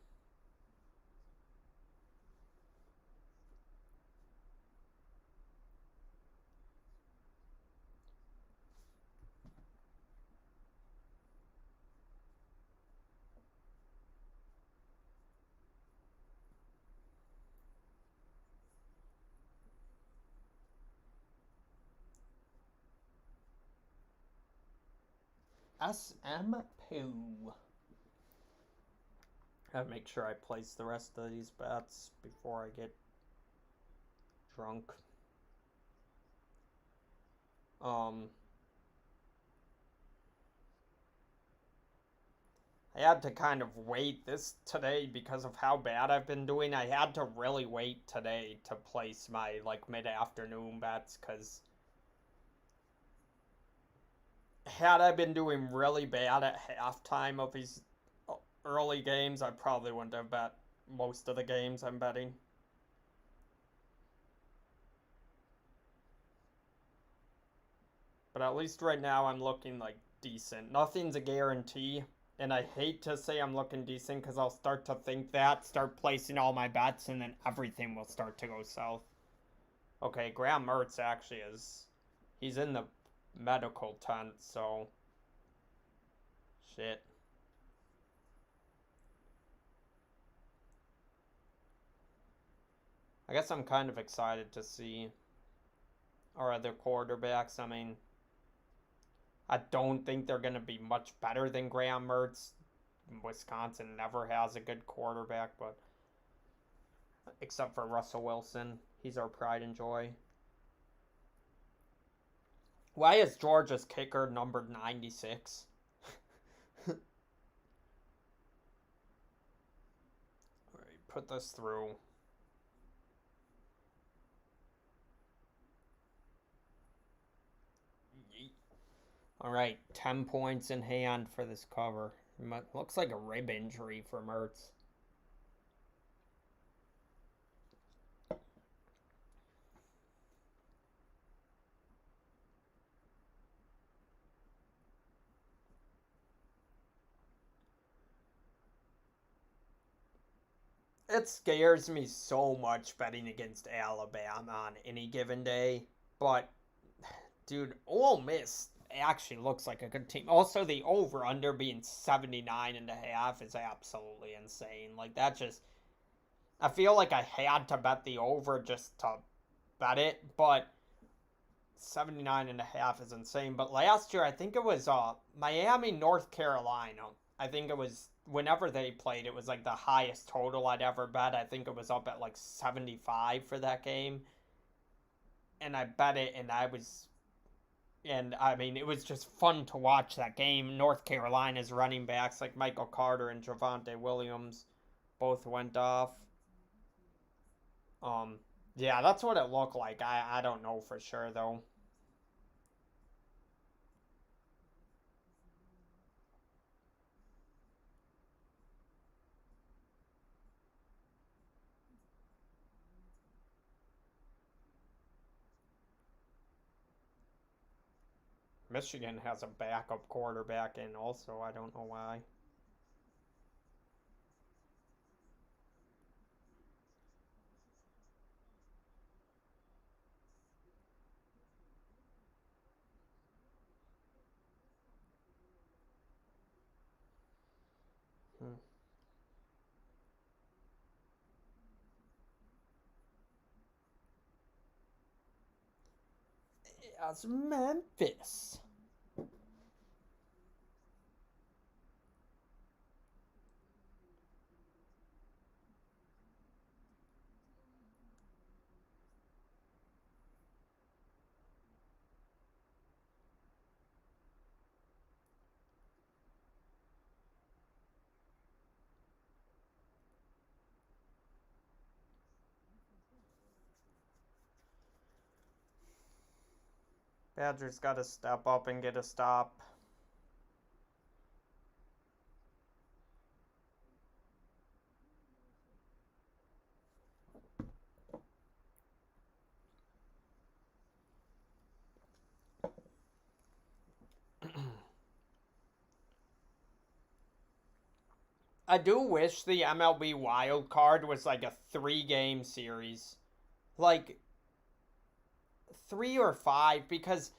SM Poo. I have to make sure I place the rest of these bets before I get drunk. Um, I had to kind of wait this today because of how bad I've been doing. I had to really wait today to place my like mid-afternoon bets because had I been doing really bad at halftime of these early games, I probably wouldn't have bet most of the games I'm betting. But at least right now I'm looking like decent. Nothing's a guarantee. And I hate to say I'm looking decent because I'll start to think that, start placing all my bets, and then everything will start to go south. Okay, Graham Mertz actually is. He's in the medical tent, so. Shit. I guess I'm kind of excited to see our other quarterbacks. I mean, I don't think they're going to be much better than Graham Mertz. Wisconsin never has a good quarterback, but except for Russell Wilson, he's our pride and joy. Why is Georgia's kicker numbered 96? Alright, put this through. Alright, 10 points in hand for this cover. Looks like a rib injury for Mertz. It scares me so much betting against Alabama on any given day. But, dude, Ole Miss actually looks like a good team. Also, the over-under being 79.5 is absolutely insane. Like, that just... I feel like I had to bet the over just to bet it, but 79.5 is insane. But last year, I think it was Miami, North Carolina. I think it was whenever they played, it was like the highest total I'd ever bet. I think it was up at like 75 for that game. And I bet it, and I mean, it was just fun to watch that game. North Carolina's running backs like Michael Carter and Javonte Williams both went off. Um, yeah, that's what it looked like. I don't know for sure though. Michigan has a backup quarterback in also. I don't know why. Hmm. As Memphis. Badgers got to step up and get a stop. I do wish the MLB wild card was like a 3 game series. Like 3 or 5 because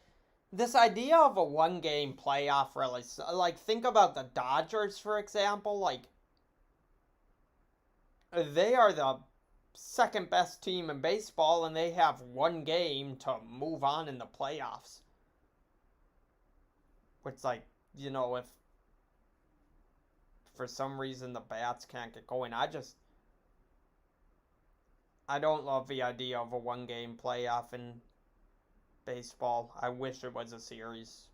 this idea of a 1 game playoff really like think about the Dodgers for example, like they are the second best team in baseball and they have 1 game to move on in the playoffs. Which like, if for some reason the bats can't get going, I don't love the idea of a 1 game playoff, and baseball. I wish it was a series.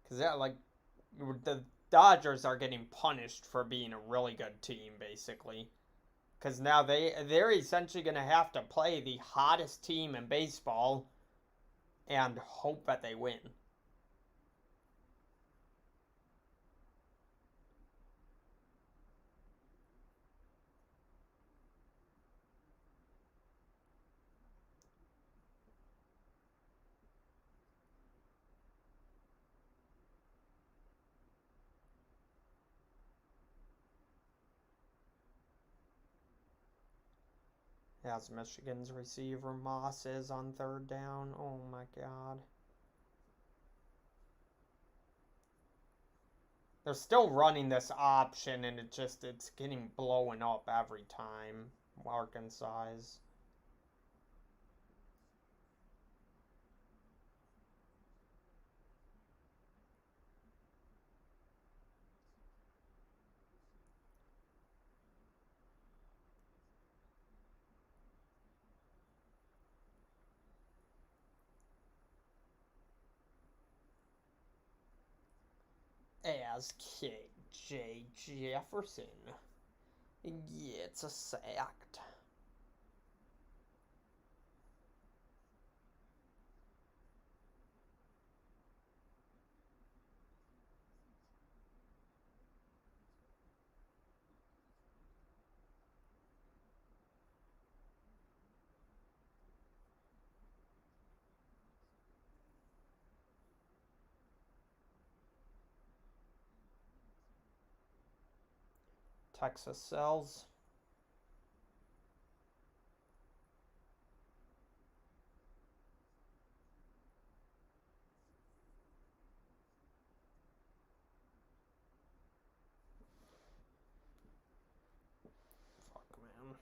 Because, yeah, like, the Dodgers are getting punished for being a really good team, basically. Because now they're essentially going to have to play the hottest team in baseball and hope that they win. As Michigan's receiver Moss is on third down. Oh my god. They're still running this option and it's getting blown up every time. Arkansas is. As KJ Jefferson gets a sacked. Texas sells. Fuck, man.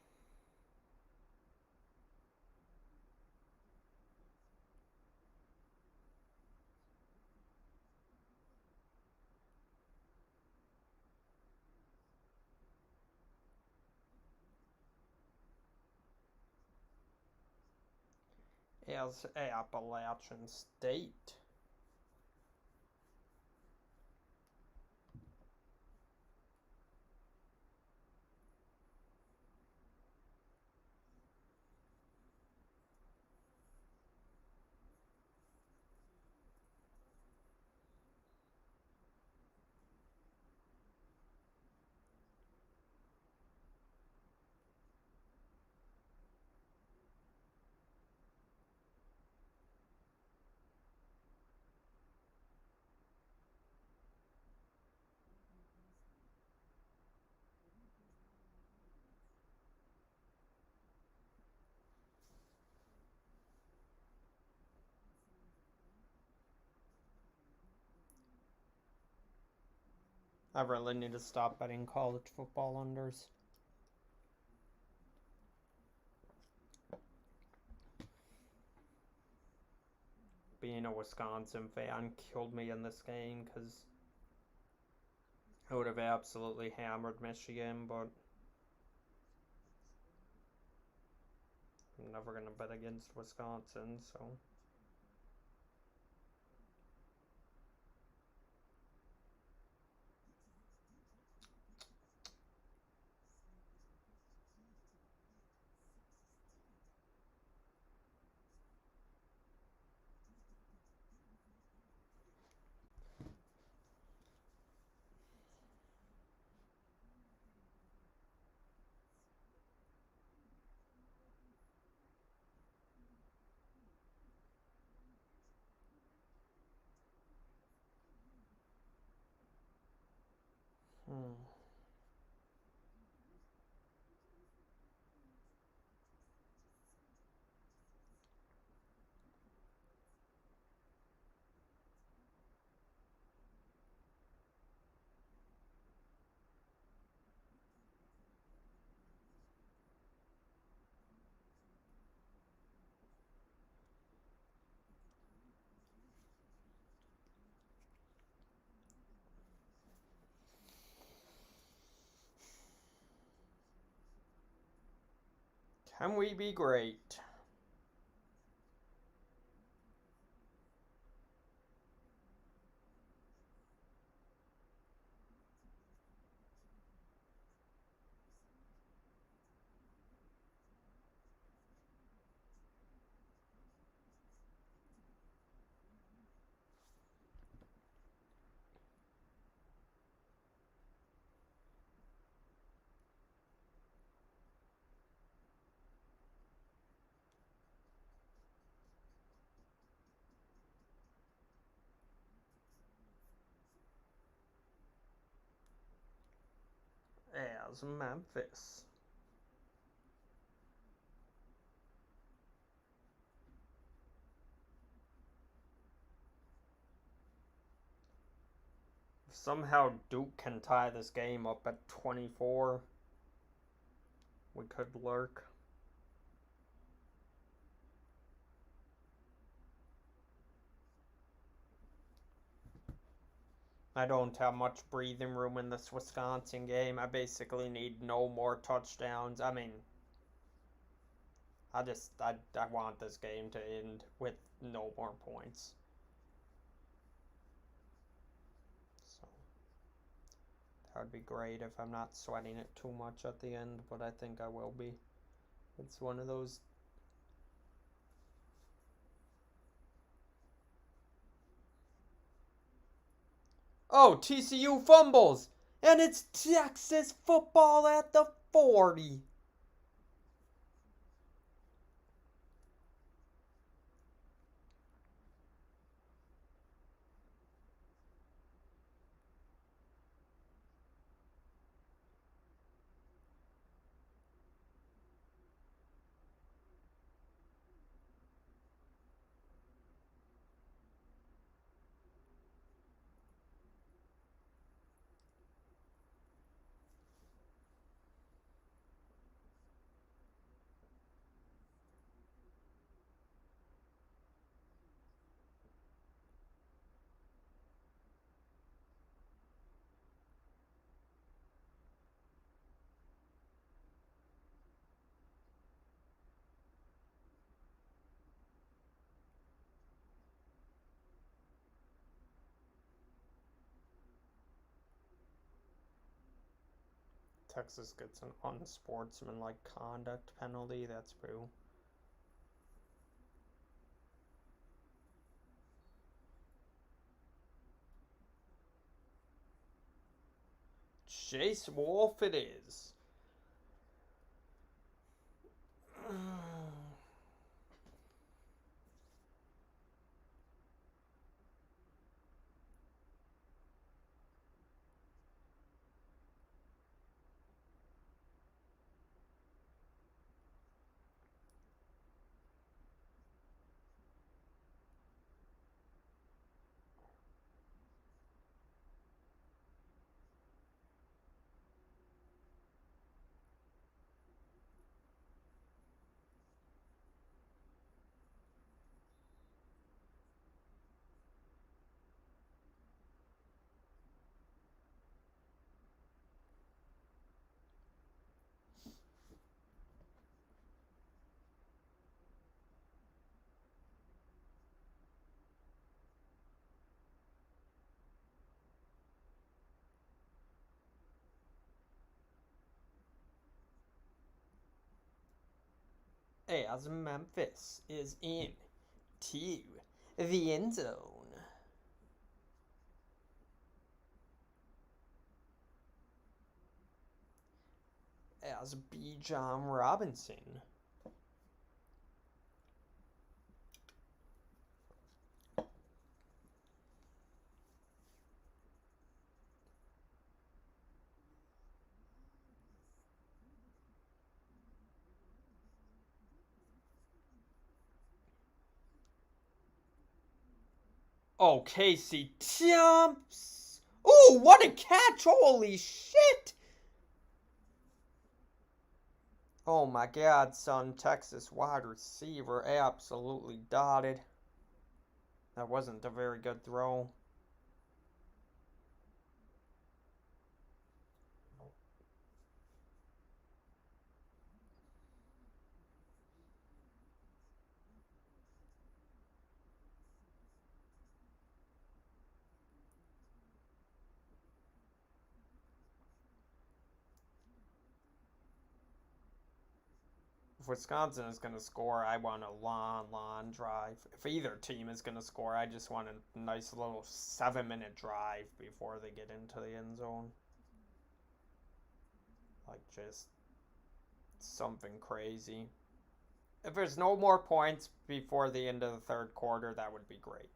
As Appalachian State. I really need to stop betting college football unders. Being a Wisconsin fan killed me in this game because I would have absolutely hammered Michigan, but I'm never going to bet against Wisconsin, so. Hmm. Can we be great? As Memphis. If somehow Duke can tie this game up at 24, we could lurk. I don't have much breathing room in this Wisconsin game. I basically need no more touchdowns. I mean, I want this game to end with no more points. So that would be great if I'm not sweating it too much at the end, but I think I will be. It's one of those. Oh, TCU fumbles! And it's Texas football at the 40. Texas gets an unsportsmanlike conduct penalty. That's boo. Chase Wolf it is. As Memphis is in to the end zone. As Bijan Robinson. Oh, Casey Thompson. Ooh, what a catch! Holy shit! Oh my god, son. Texas wide receiver absolutely dotted. That wasn't a very good throw. If Wisconsin is going to score, I want a long, long drive. If either team is going to score, I just want a nice little 7-minute drive before they get into the end zone. Like, just something crazy. If there's no more points before the end of the third quarter, that would be great.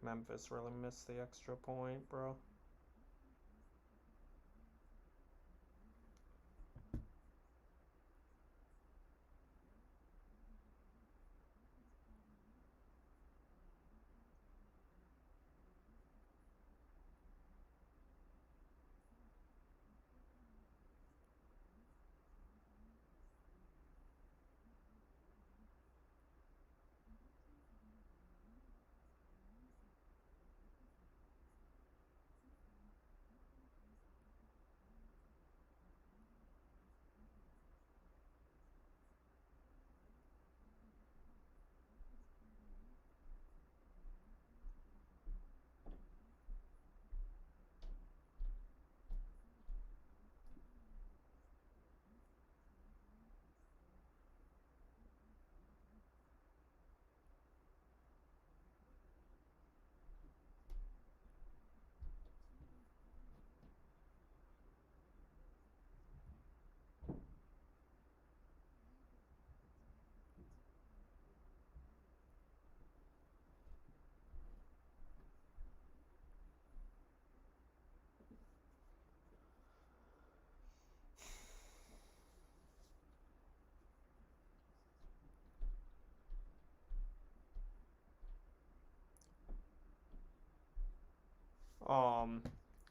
Memphis really missed the extra point, bro.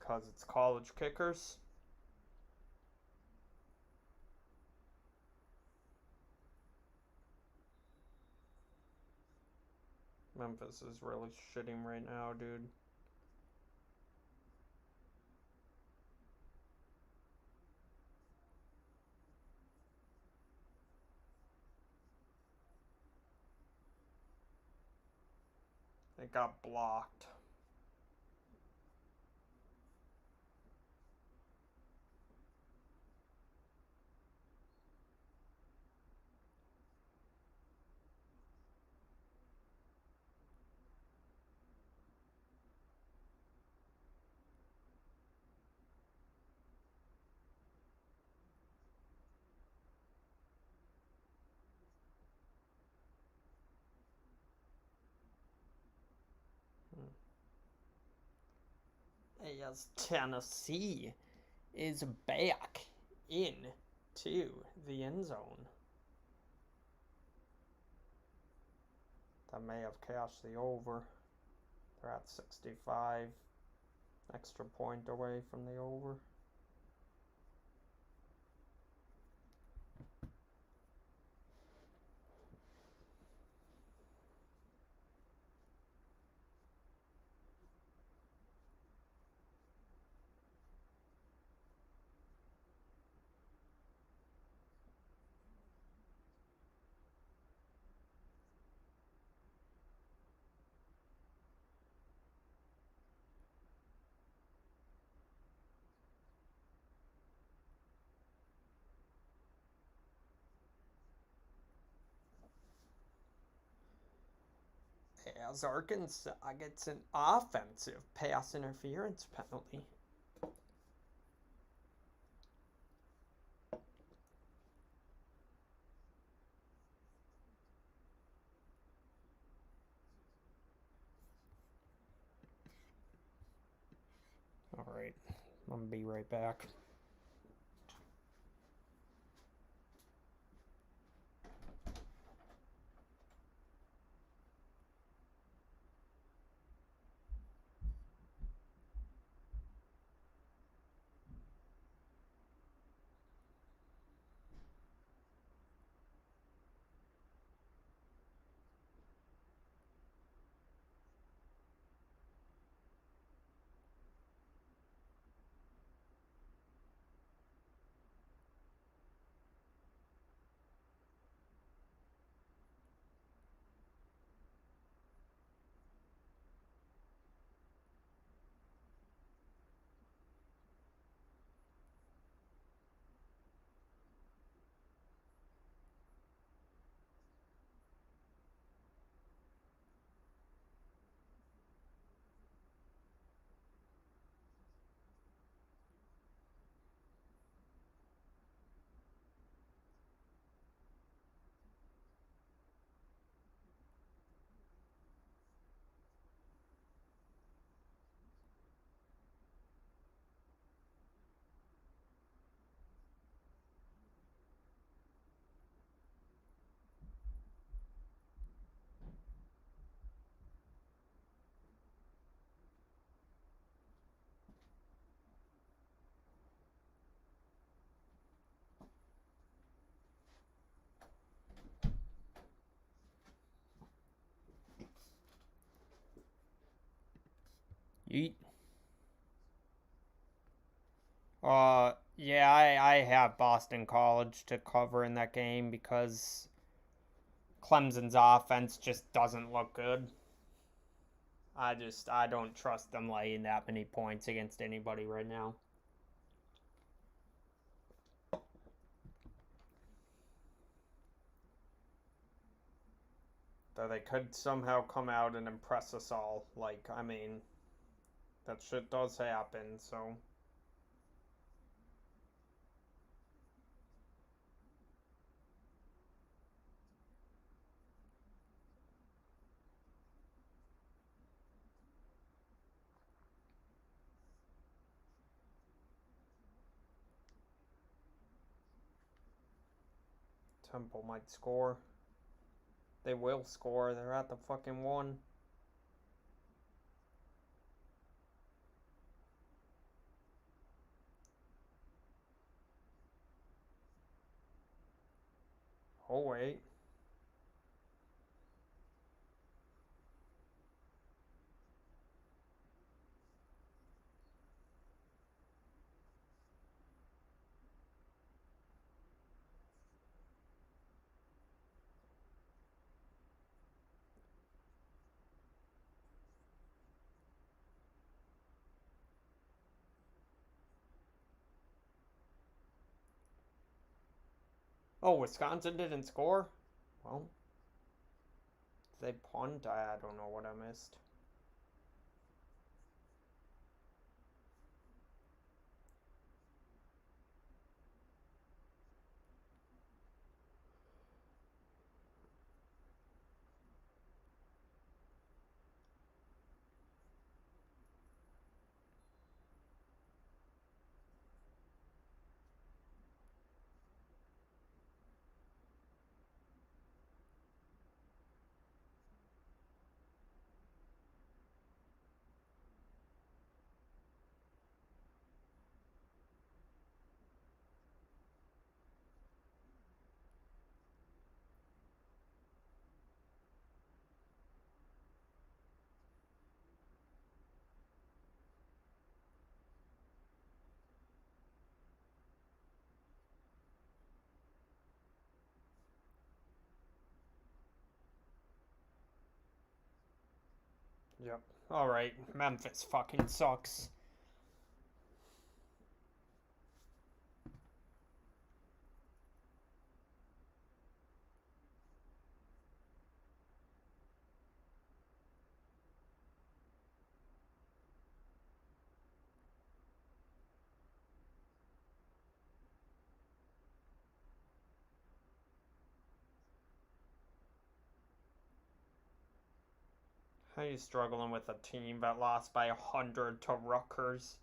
Because it's college kickers. Memphis is really shitting right now, dude. It got blocked. As Tennessee is back into the end zone. That may have cashed the over. They're at 65. Extra point away from the over. As Arkansas gets an offensive pass interference penalty. Alright, I'm gonna be right back. Yeet. Yeah, I have Boston College to cover in that game because Clemson's offense just doesn't look good. I don't trust them laying that many points against anybody right now. Though they could somehow come out and impress us all. Like, I mean, that shit does happen, so. Temple might score. They will score. They're at the fucking one. Oh, wait. Oh, Wisconsin didn't score? Well, did they punt? I don't know what I missed. Yep. Alright, Memphis fucking sucks. How are you struggling with a team that lost by 100 to Rutgers?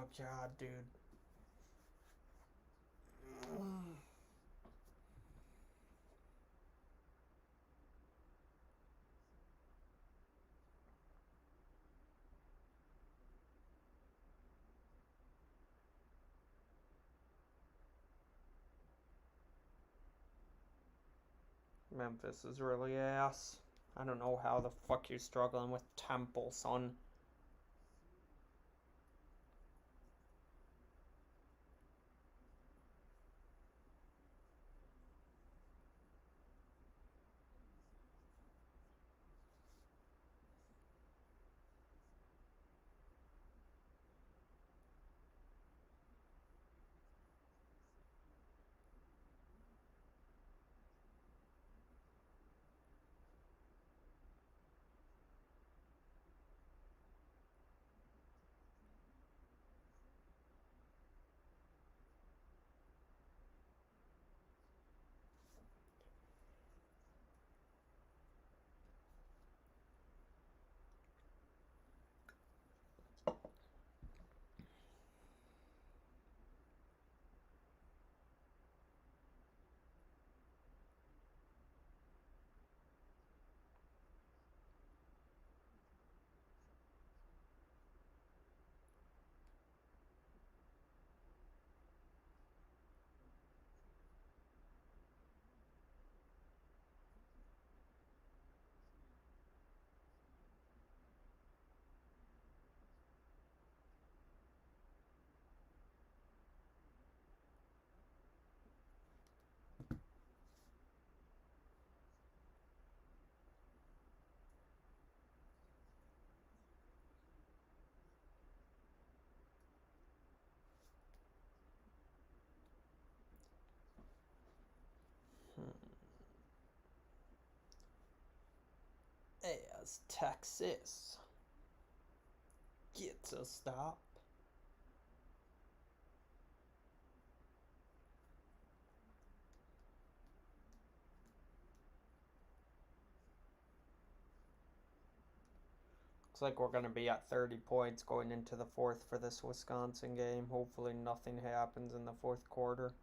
Oh, God, dude. Memphis is really ass. I don't know how the fuck you're struggling with Temple, son. As Texas gets a stop. Looks like we're going to be at 30 points going into the fourth for this Wisconsin game. Hopefully nothing happens in the fourth quarter.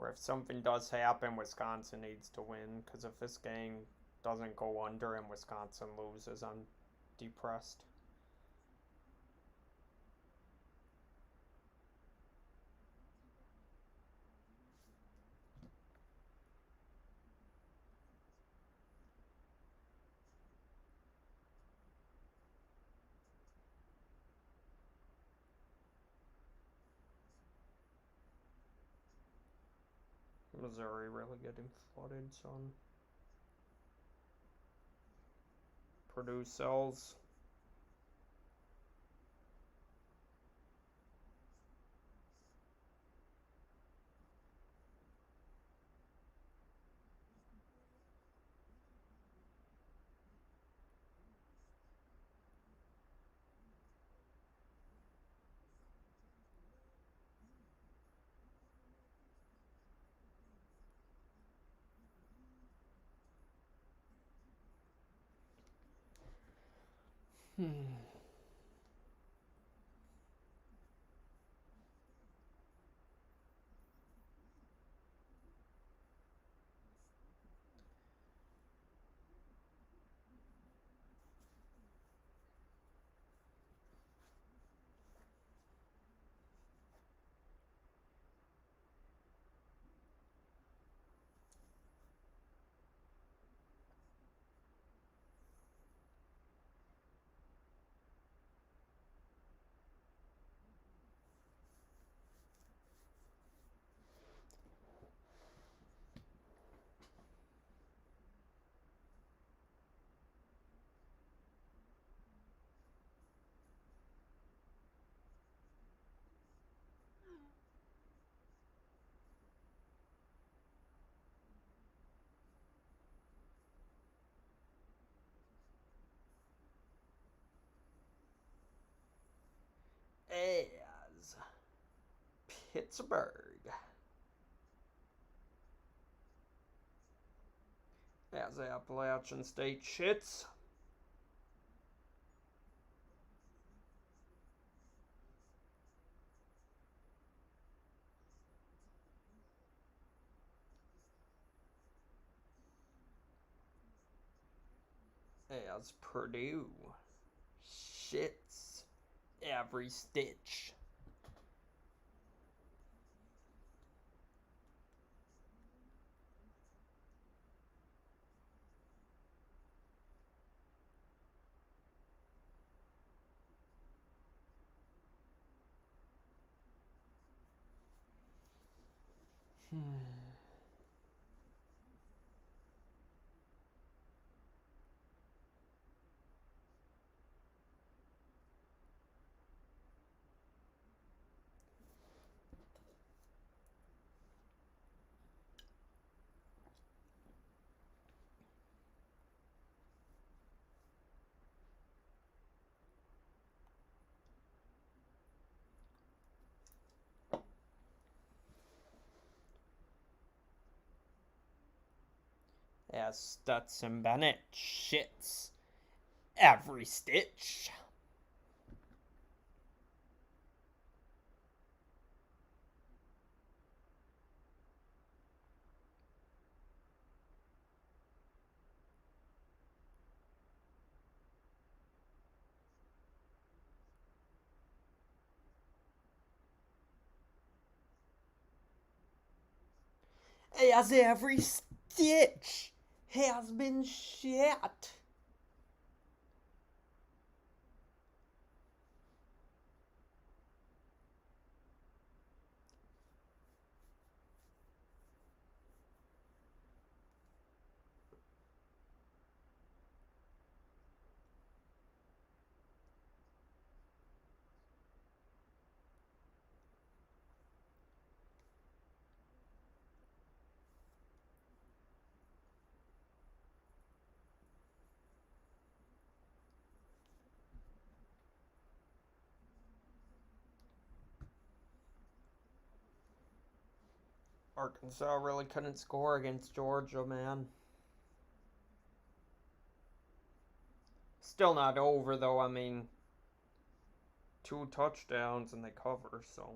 Or if something does happen, Wisconsin needs to win. Because if this game doesn't go under and Wisconsin loses, I'm depressed. Missouri really getting flooded, son. Purdue sells. As Pittsburgh. As Appalachian State shits. As Purdue shits every stitch. As Stetson Bennett shits every stitch. As every stitch has been shit. Arkansas really couldn't score against Georgia, man. Still not over, though. I mean, 2 touchdowns and they cover, so.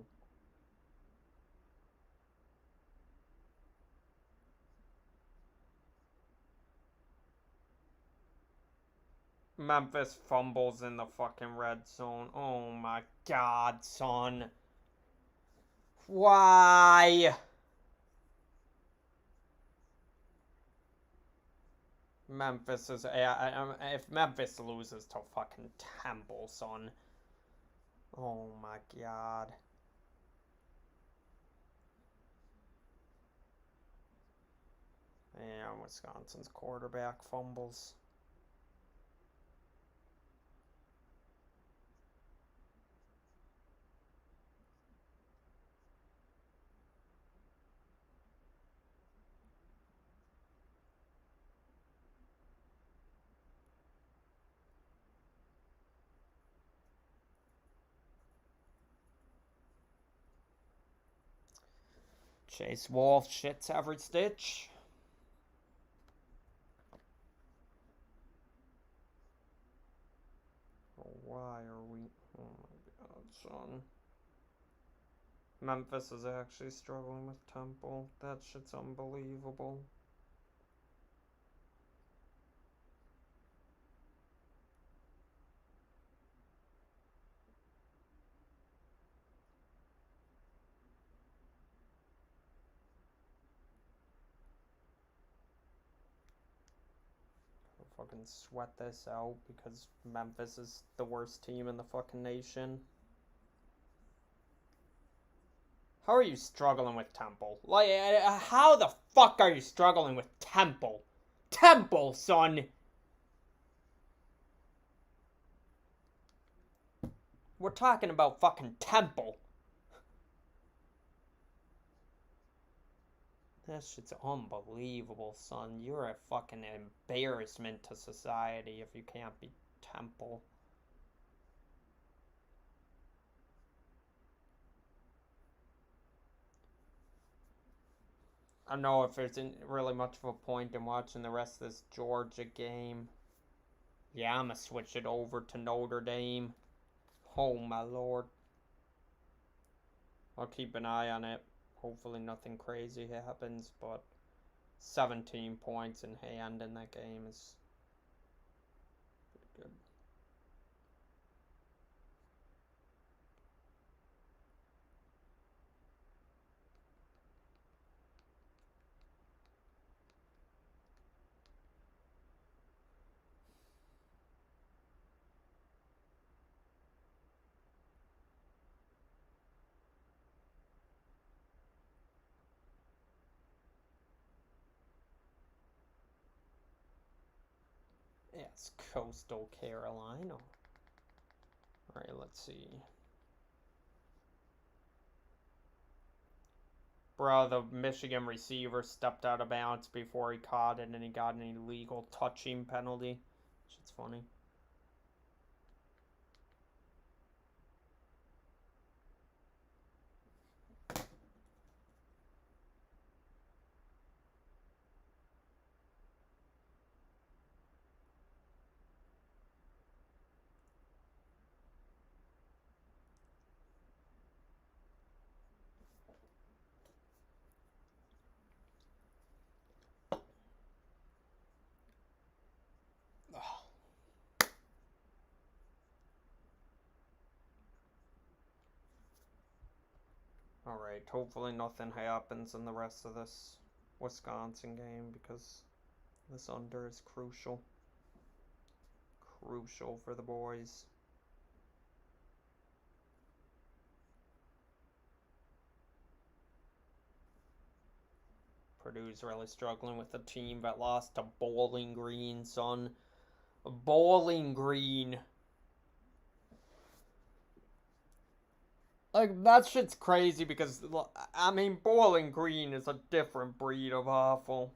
Memphis fumbles in the fucking red zone. Oh my god, son. Why? Memphis is. If Memphis loses to fucking Temple, son. Oh my god. Yeah, Wisconsin's quarterback fumbles. Chase Wolf shits every stitch. Why are we... Oh my god, son. Memphis is actually struggling with Temple. That shit's unbelievable. I'll fucking sweat this out because Memphis is the worst team in the fucking nation. How are you struggling with Temple? Like, how the fuck are you struggling with Temple? Temple, son! We're talking about fucking Temple. That shit's unbelievable, son. You're a fucking embarrassment to society if you can't beat Temple. I don't know if there's really much of a point in watching the rest of this Georgia game. Yeah, I'm going to switch it over to Notre Dame. Oh, my lord. I'll keep an eye on it. Hopefully nothing crazy happens, but 17 points in hand in that game is pretty good. Yes, Coastal Carolina. Alright, let's see. Bro, the Michigan receiver stepped out of bounds before he caught it and he got an illegal touching penalty. Shit's funny. Alright, hopefully nothing happens in the rest of this Wisconsin game because this under is crucial. Crucial for the boys. Purdue's really struggling with a team that lost to Bowling Green, son. Bowling Green. Like, that shit's crazy because, I mean, Bowling Green is a different breed of awful.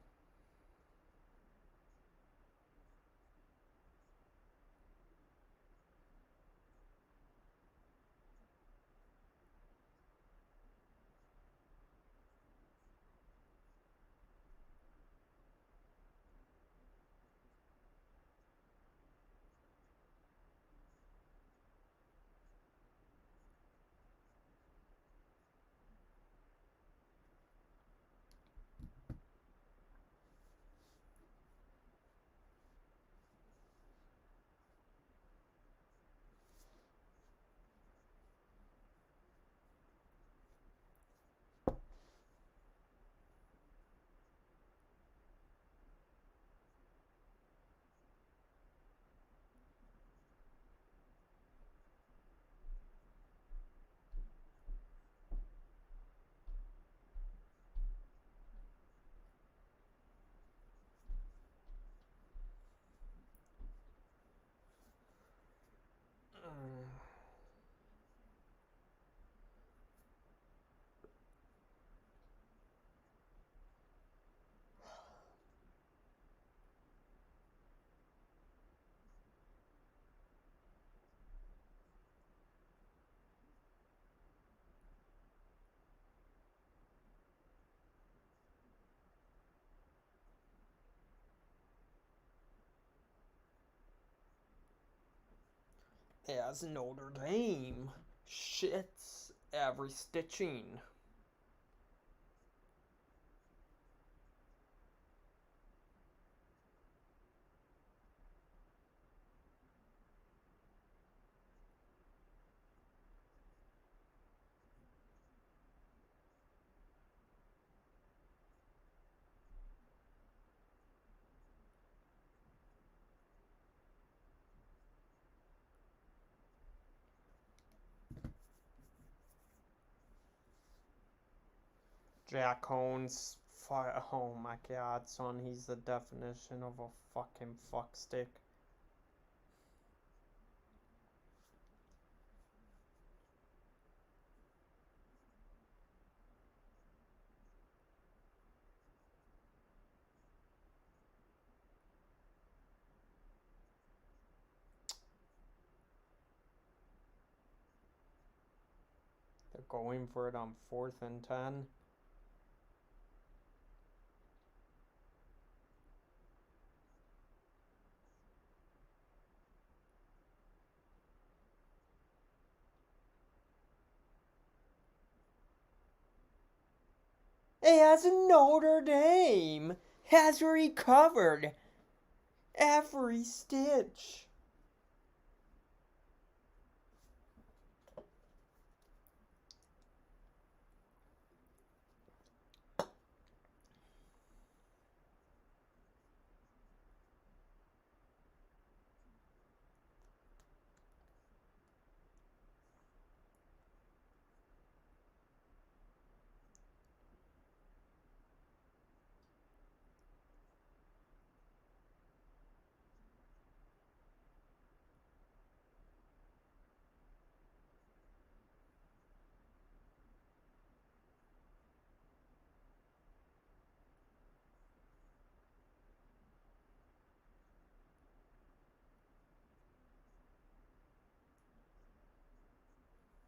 As Notre Dame shits every stitching. Jack Cohn's, oh my god, son, he's the definition of a fucking fuckstick. They're going for it on 4th and 10. as Notre Dame has recovered every stitch.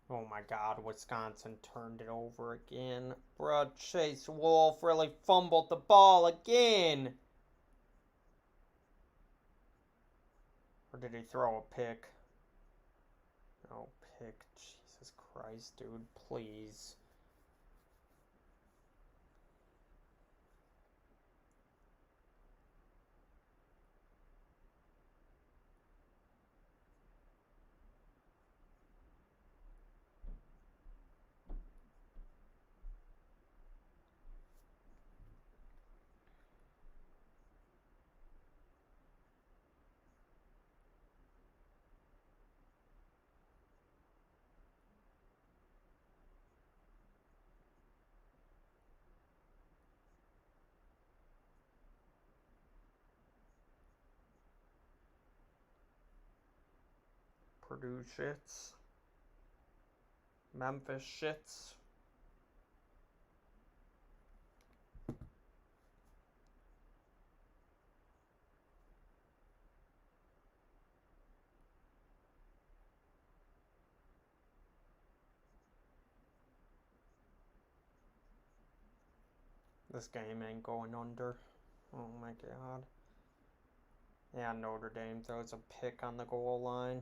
Oh my god, Wisconsin turned it over again. Bruh, Chase Wolf really fumbled the ball again. Or did he throw a pick? No pick. Jesus Christ, dude, please. Purdue shits. Memphis shits. This game ain't going under. Oh my god. Yeah, Notre Dame throws a pick on the goal line.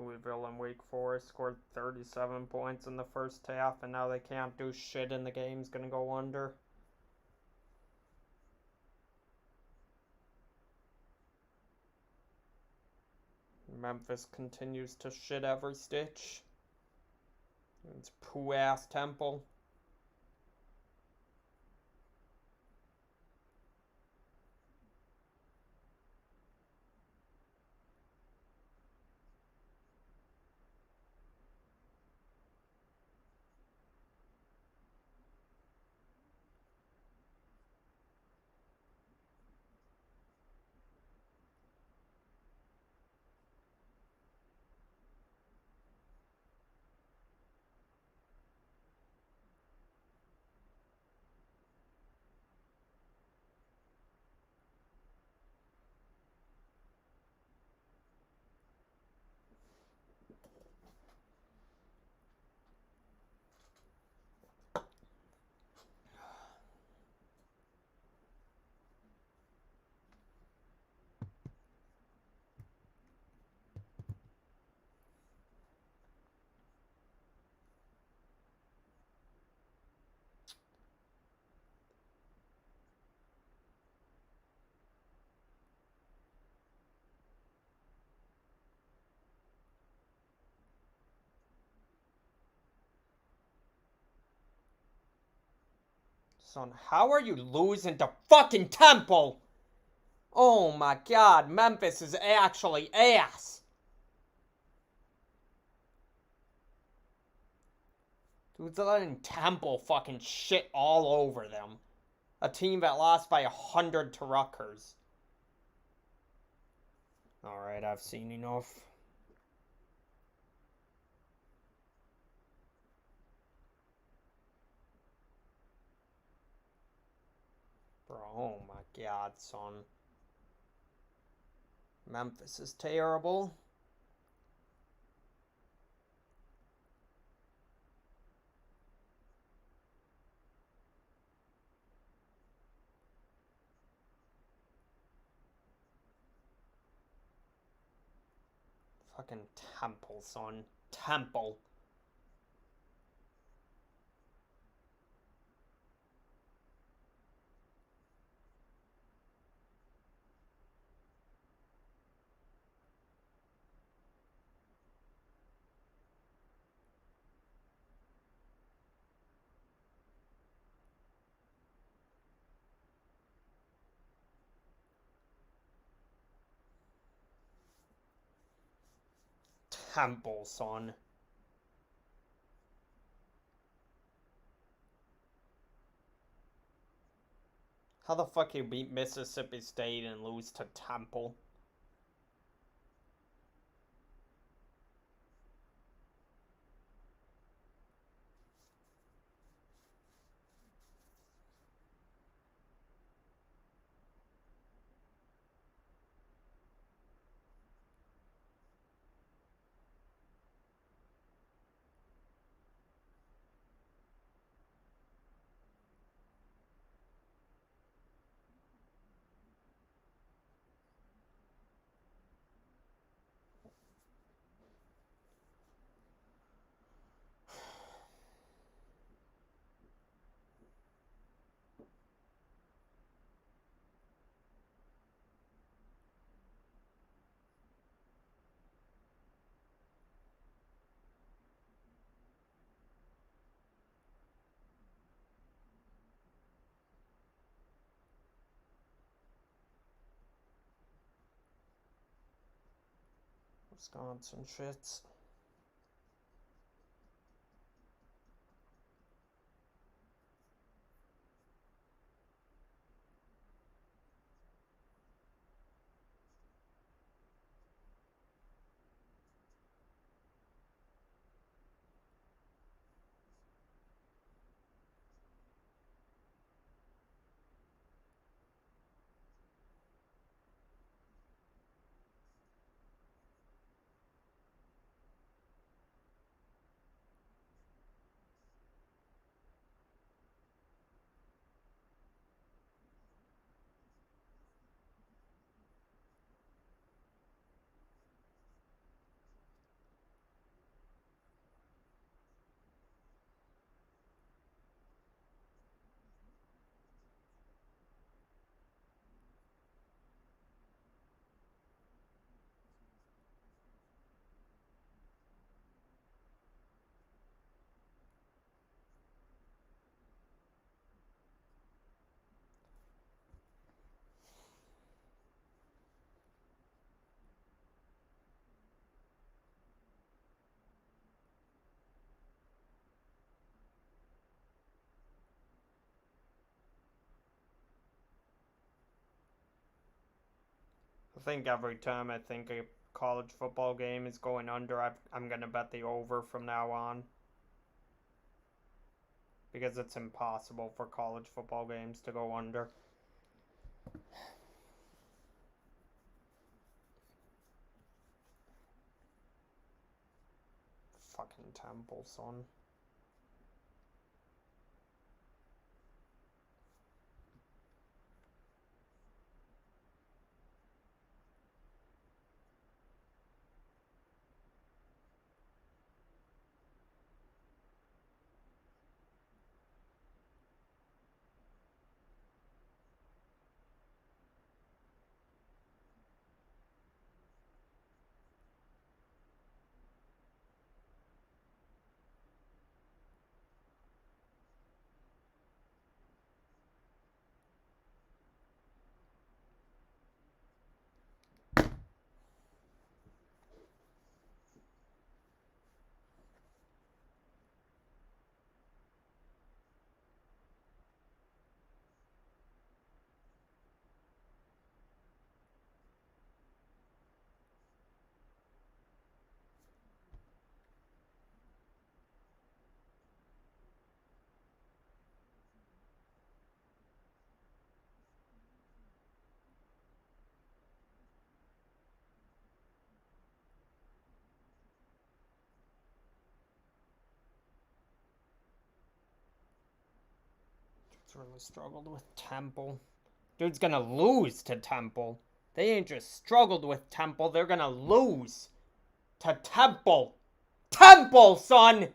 Louisville and Wake Forest scored 37 points in the first half, and now they can't do shit and the game's gonna go under. Memphis continues to shit every stitch. It's poo-ass Temple. Son, how are you losing to fucking Temple? Oh my god, Memphis is actually ass. Dude's letting Temple fucking shit all over them. A team that lost by 100 to Rutgers. Alright, I've seen enough. Bro, oh my god, son. Memphis is terrible. Fucking Temple, son. Temple. Temple, son. How the fuck you beat Mississippi State and lose to Temple? Wisconsin shits. I think every time I think a college football game is going under, I'm gonna bet the over from now on. Because it's impossible for college football games to go under. Fucking Temple, son. It's really struggled with Temple. Dude's gonna lose to Temple. They ain't just struggled with Temple, they're gonna lose to Temple. Temple, son!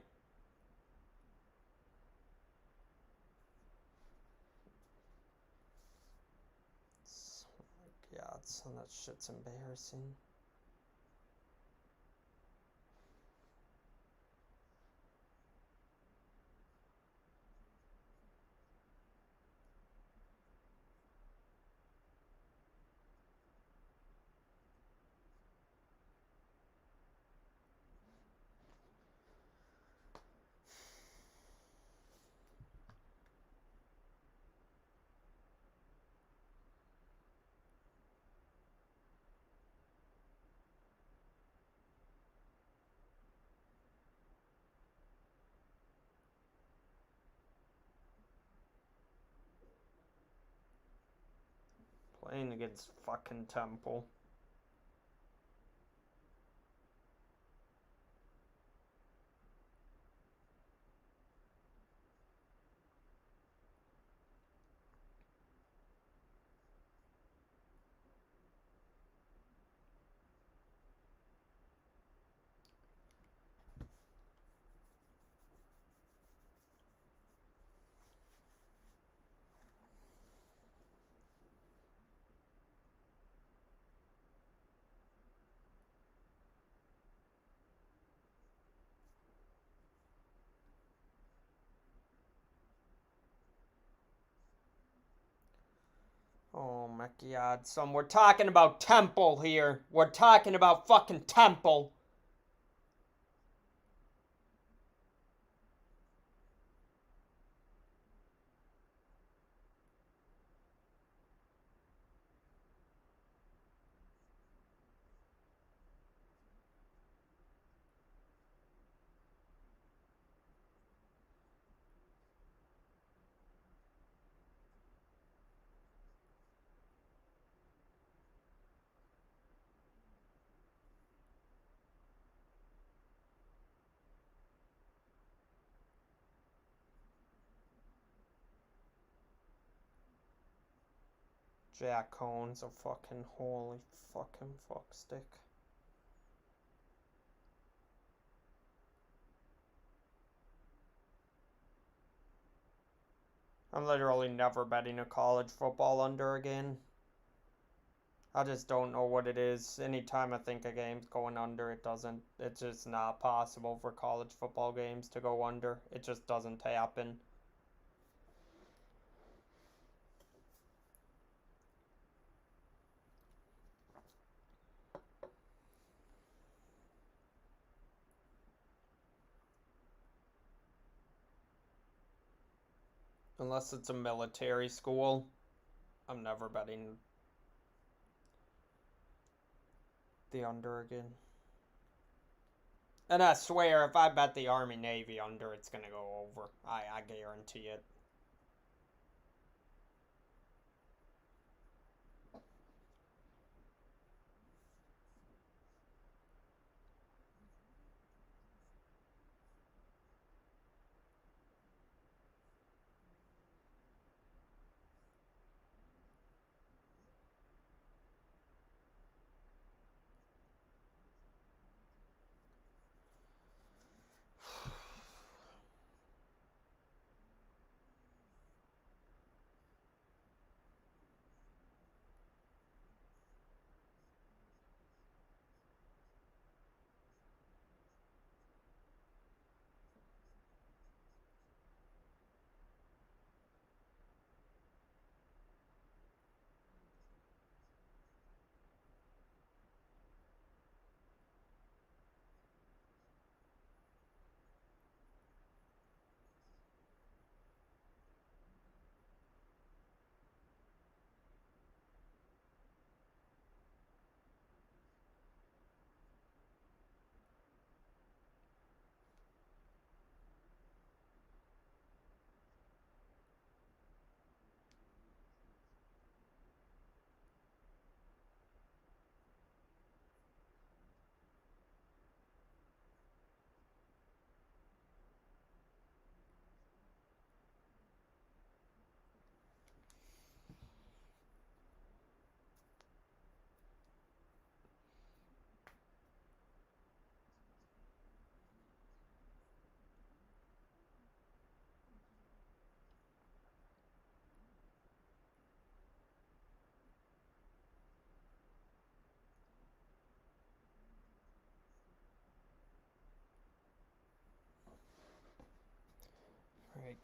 Oh my god, son, that shit's embarrassing. Playing against fucking Temple. Oh my god, son, we're talking about Temple here. We're talking about fucking Temple. Jack Cohn's a fucking holy fucking fuckstick. I'm literally never betting a college football under again. I just don't know what it is. Anytime I think a game's going under, it doesn't. It's just not possible for college football games to go under. It just doesn't happen. Unless it's a military school, I'm never betting the under again. And I swear, if I bet the Army Navy under, it's gonna go over. I guarantee it.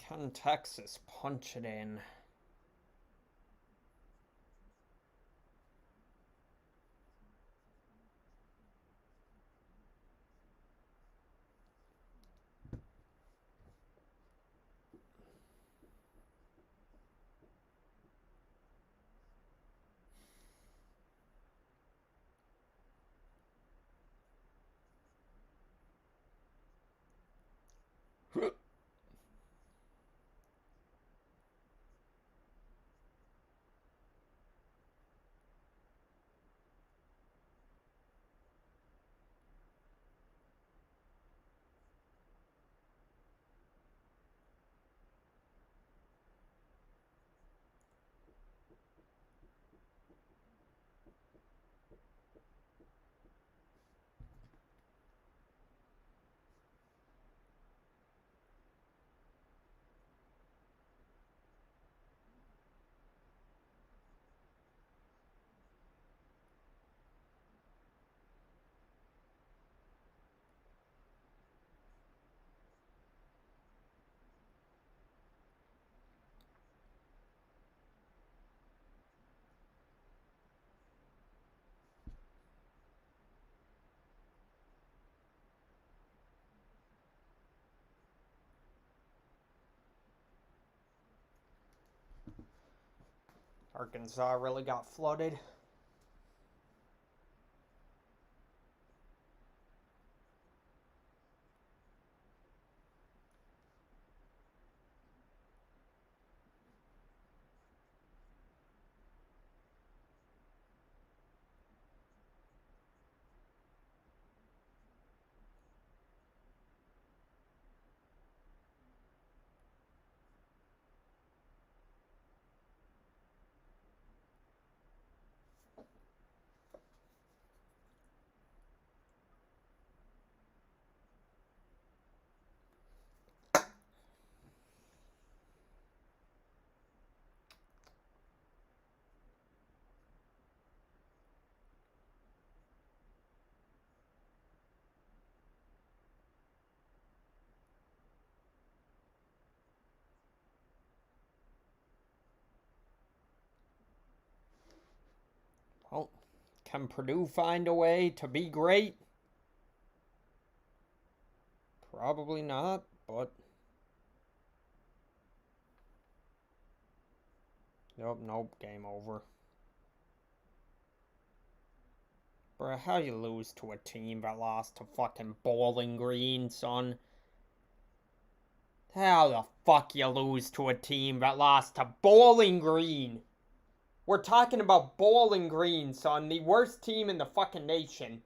Can Texas punch it in? Arkansas really got flooded. Well, can Purdue find a way to be great? Probably not, but... Nope, game over. Bruh, how you lose to a team that lost to fucking Bowling Green, son? How the fuck you lose to a team that lost to Bowling Green? We're talking about Bowling Green, son, the worst team in the fucking nation.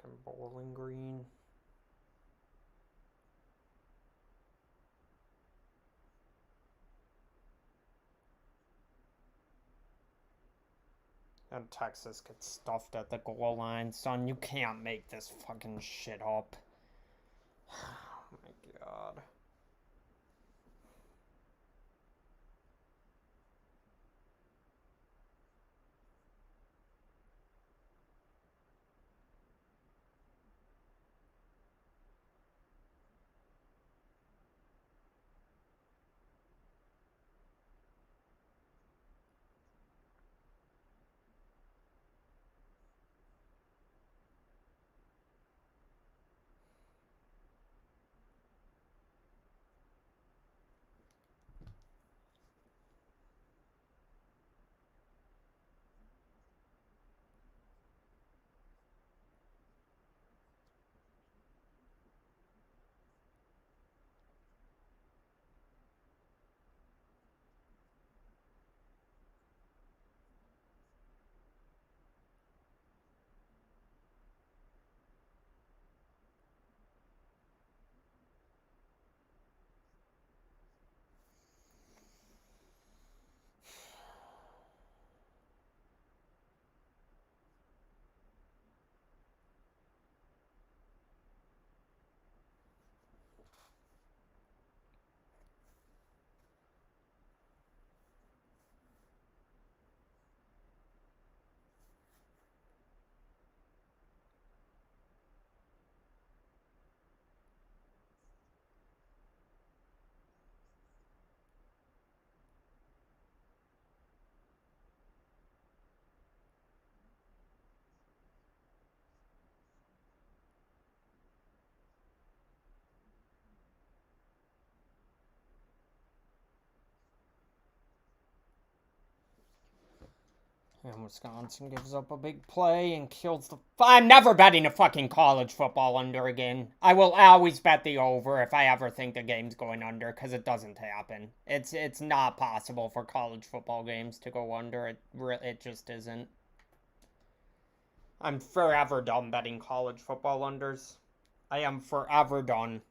Fucking Bowling Green. And Texas gets stuffed at the goal line. Son, you can't make this fucking shit up. Oh my god. And Wisconsin gives up a big play and kills the... I'm never betting a fucking college football under again. I will always bet the over if I ever think the game's going under, because it doesn't happen. It's not possible for college football games to go under. It just isn't. I'm forever done betting college football unders. I am forever done.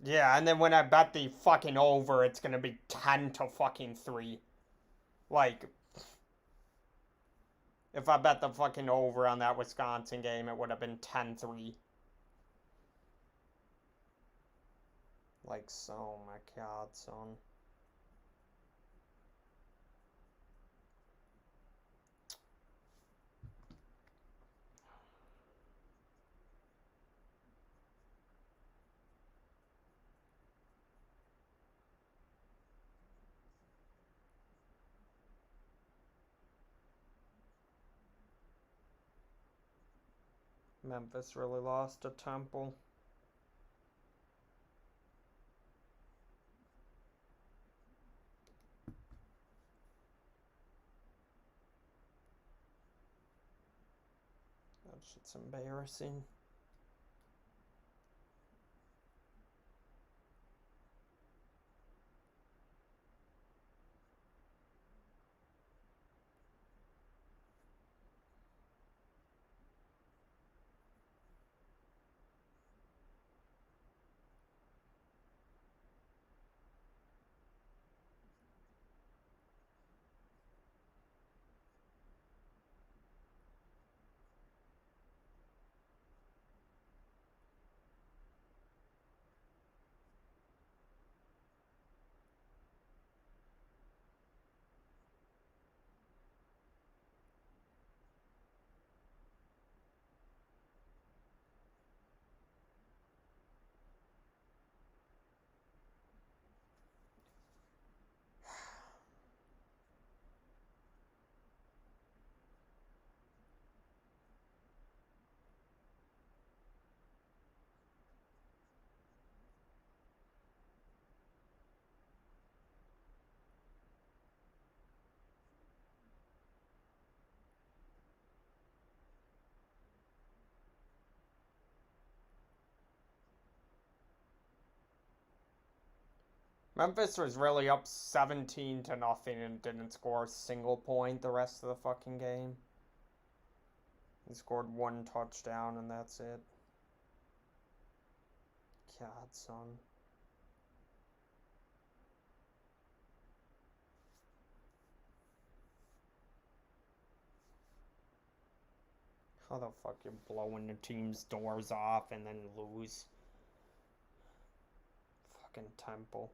Yeah, and then when I bet the fucking over, it's gonna be 10 to fucking 3. Like, if I bet the fucking over on that Wisconsin game, it would have been 10-3. Like, so, my god, son. Memphis really lost to Temple. That shit's embarrassing. Memphis was really up 17 to nothing and didn't score a single point the rest of the fucking game. He scored one touchdown and that's it. God, son. How the fuck you blowing the team's doors off and then lose? Fucking Temple.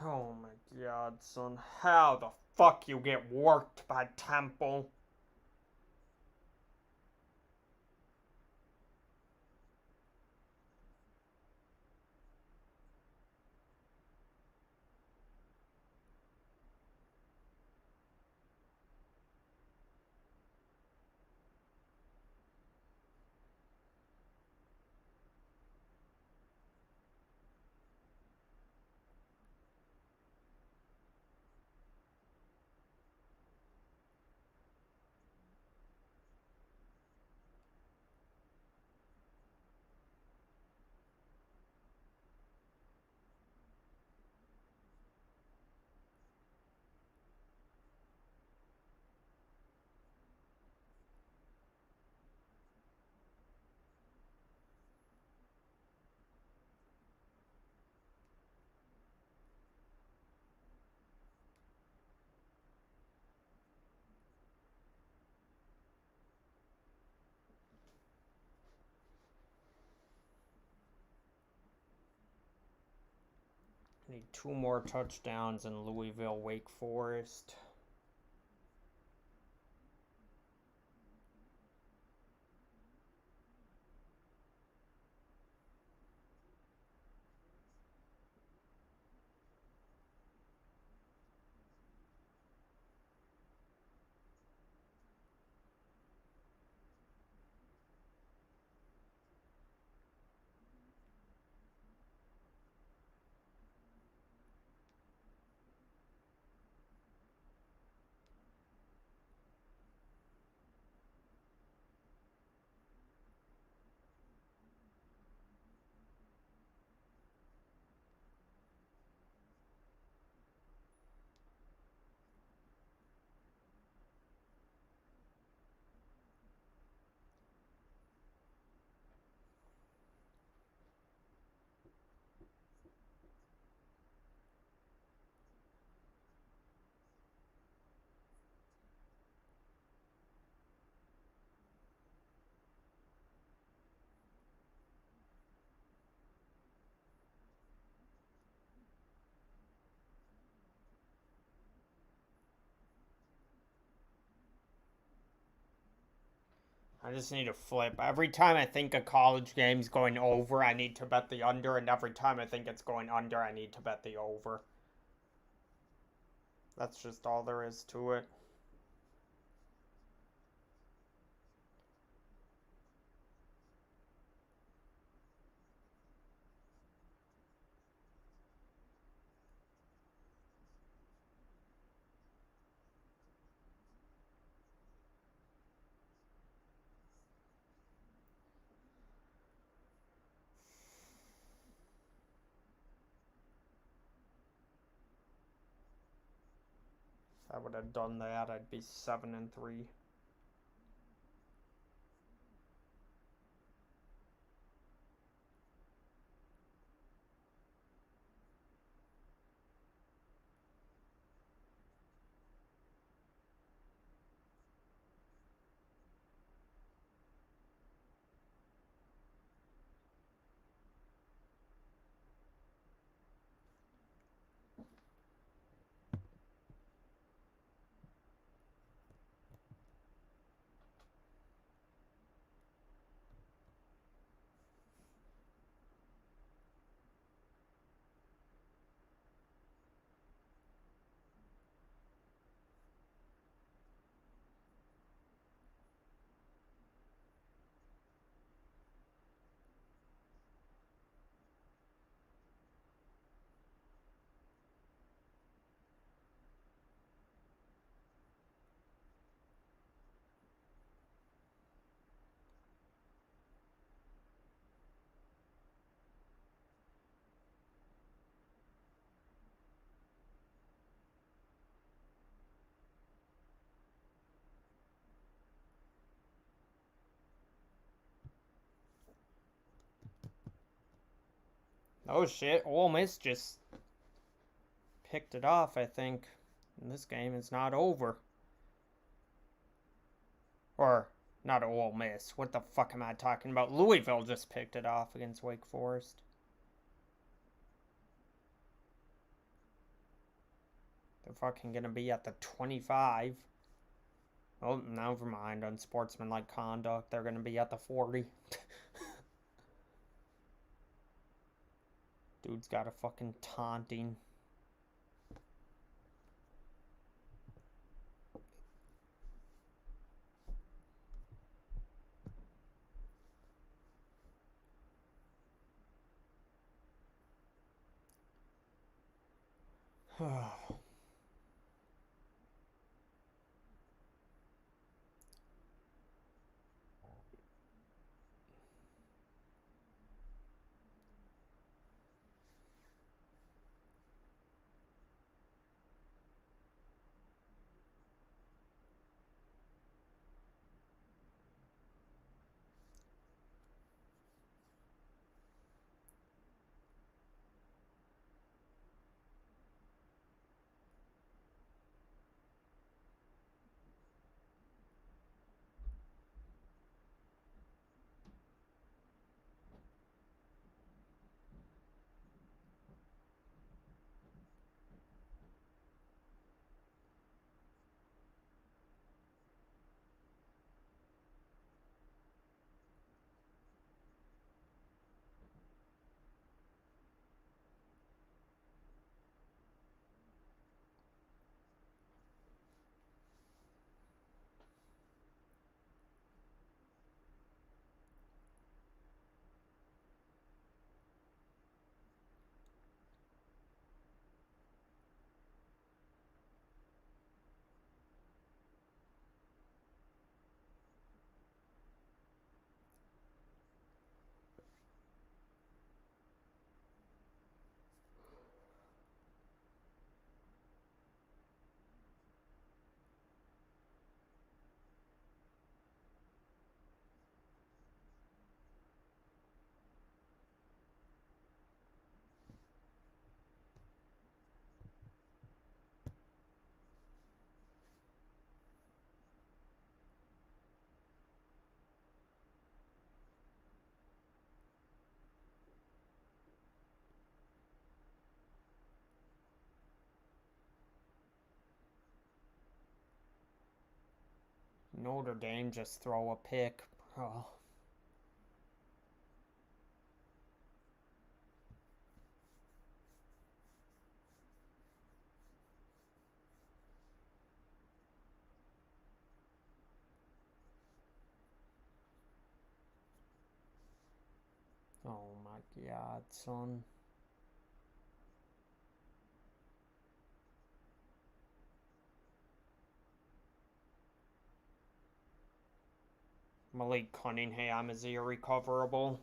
Oh my god, son. How the fuck you get worked by Temple? Need 2 more touchdowns in Louisville, Wake Forest. I just need to flip. Every time I think a college game's going over, I need to bet the under, and every time I think it's going under, I need to bet the over. That's just all there is to it. If I would have done that, I'd be 7-3. Oh shit, Ole Miss just picked it off, I think. And this game is not over. Or, not Ole Miss. What the fuck am I talking about? Louisville just picked it off against Wake Forest. They're fucking gonna be at the 25. Oh, never mind. Unsportsmanlike conduct. They're gonna be at the 40. Dude's got a fucking taunting. Notre Dame just throw a pick. Oh. Oh my god, son. Malik Cunningham is irrecoverable.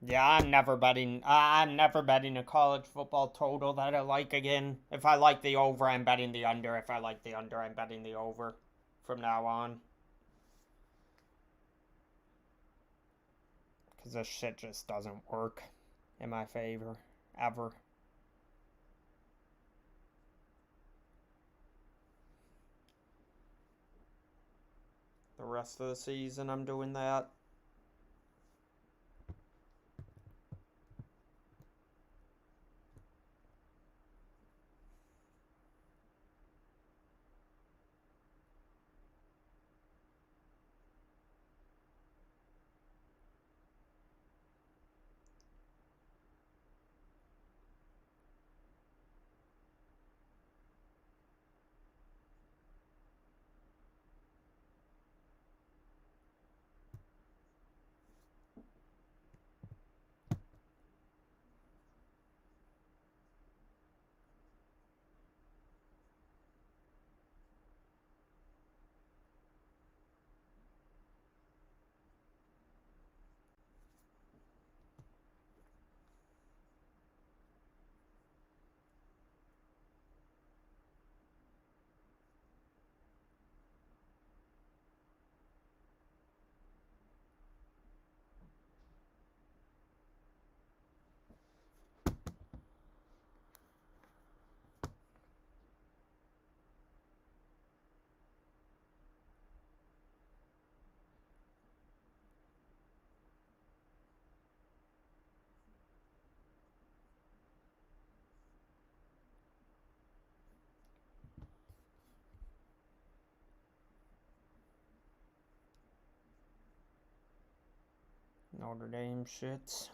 Yeah, I'm never betting. I'm never betting a college football total that I like again. If I like the over, I'm betting the under. If I like the under, I'm betting the over from now on. Because this shit just doesn't work in my favor. Ever. The rest of the season, I'm doing that. Notre Dame shit.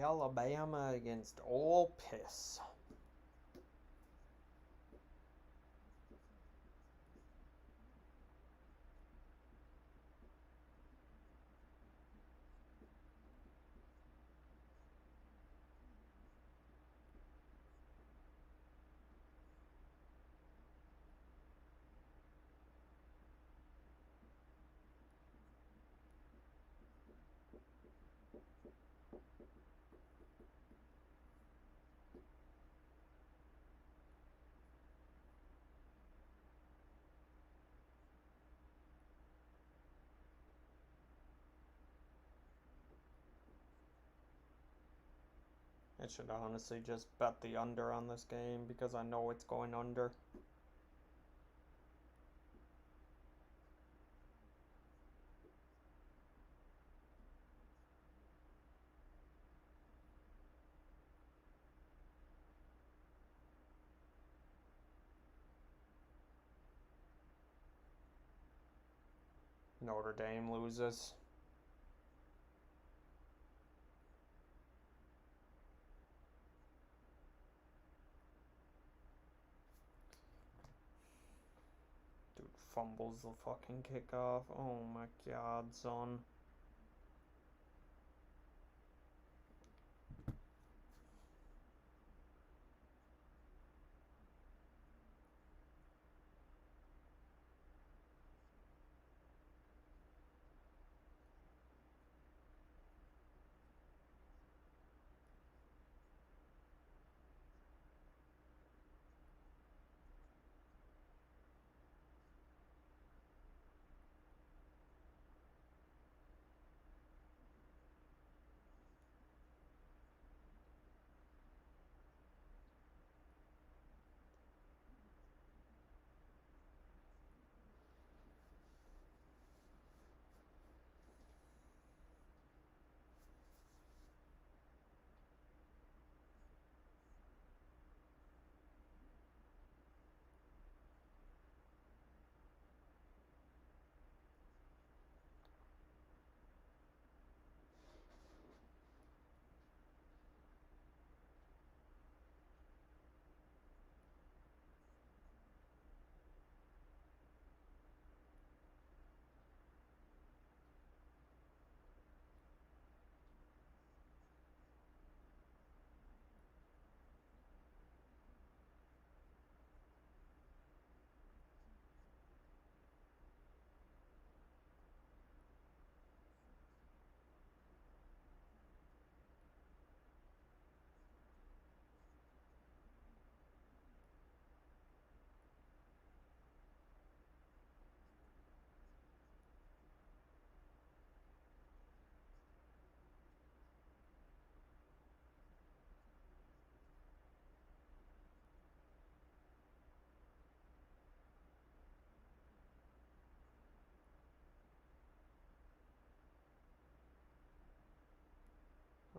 Alabama against Ole Piss. I should honestly just bet the under on this game because I know it's going under. Notre Dame loses. Dude fumbles the fucking kickoff. Oh my god, son.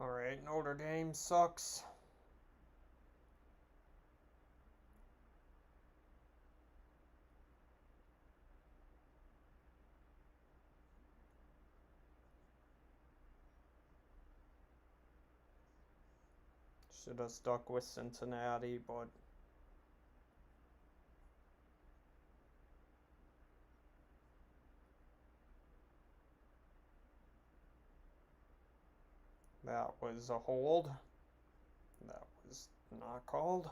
Alright, Notre Dame sucks. Should have stuck with Cincinnati, but that was a hold. That was not called.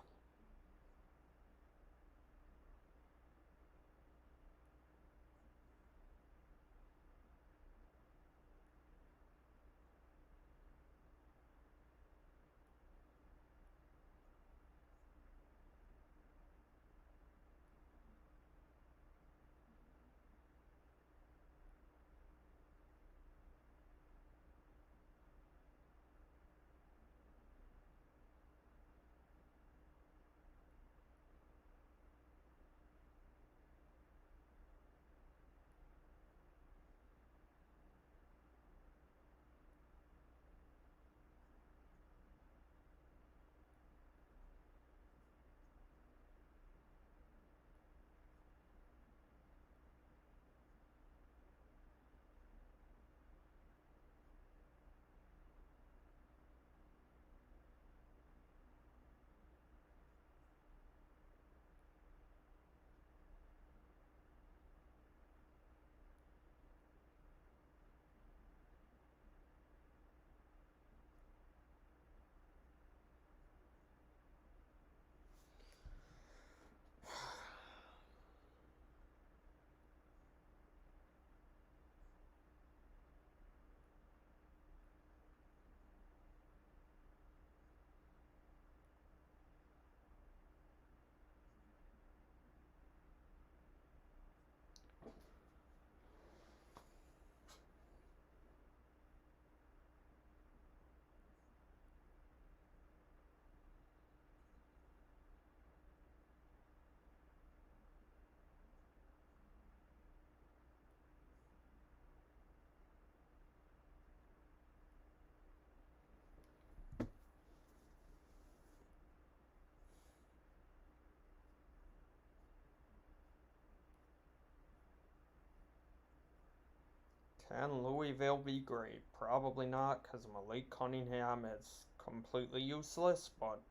Can Louisville be great? Probably not, because Malik Cunningham is completely useless, but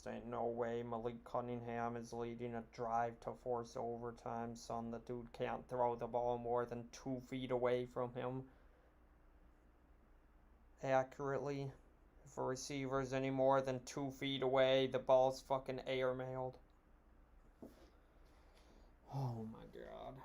there ain't no way Malik Cunningham is leading a drive to force overtime, son. The dude can't throw the ball more than 2 feet away from him accurately. If a receiver's any more than 2 feet away, the ball's fucking airmailed. Oh my god.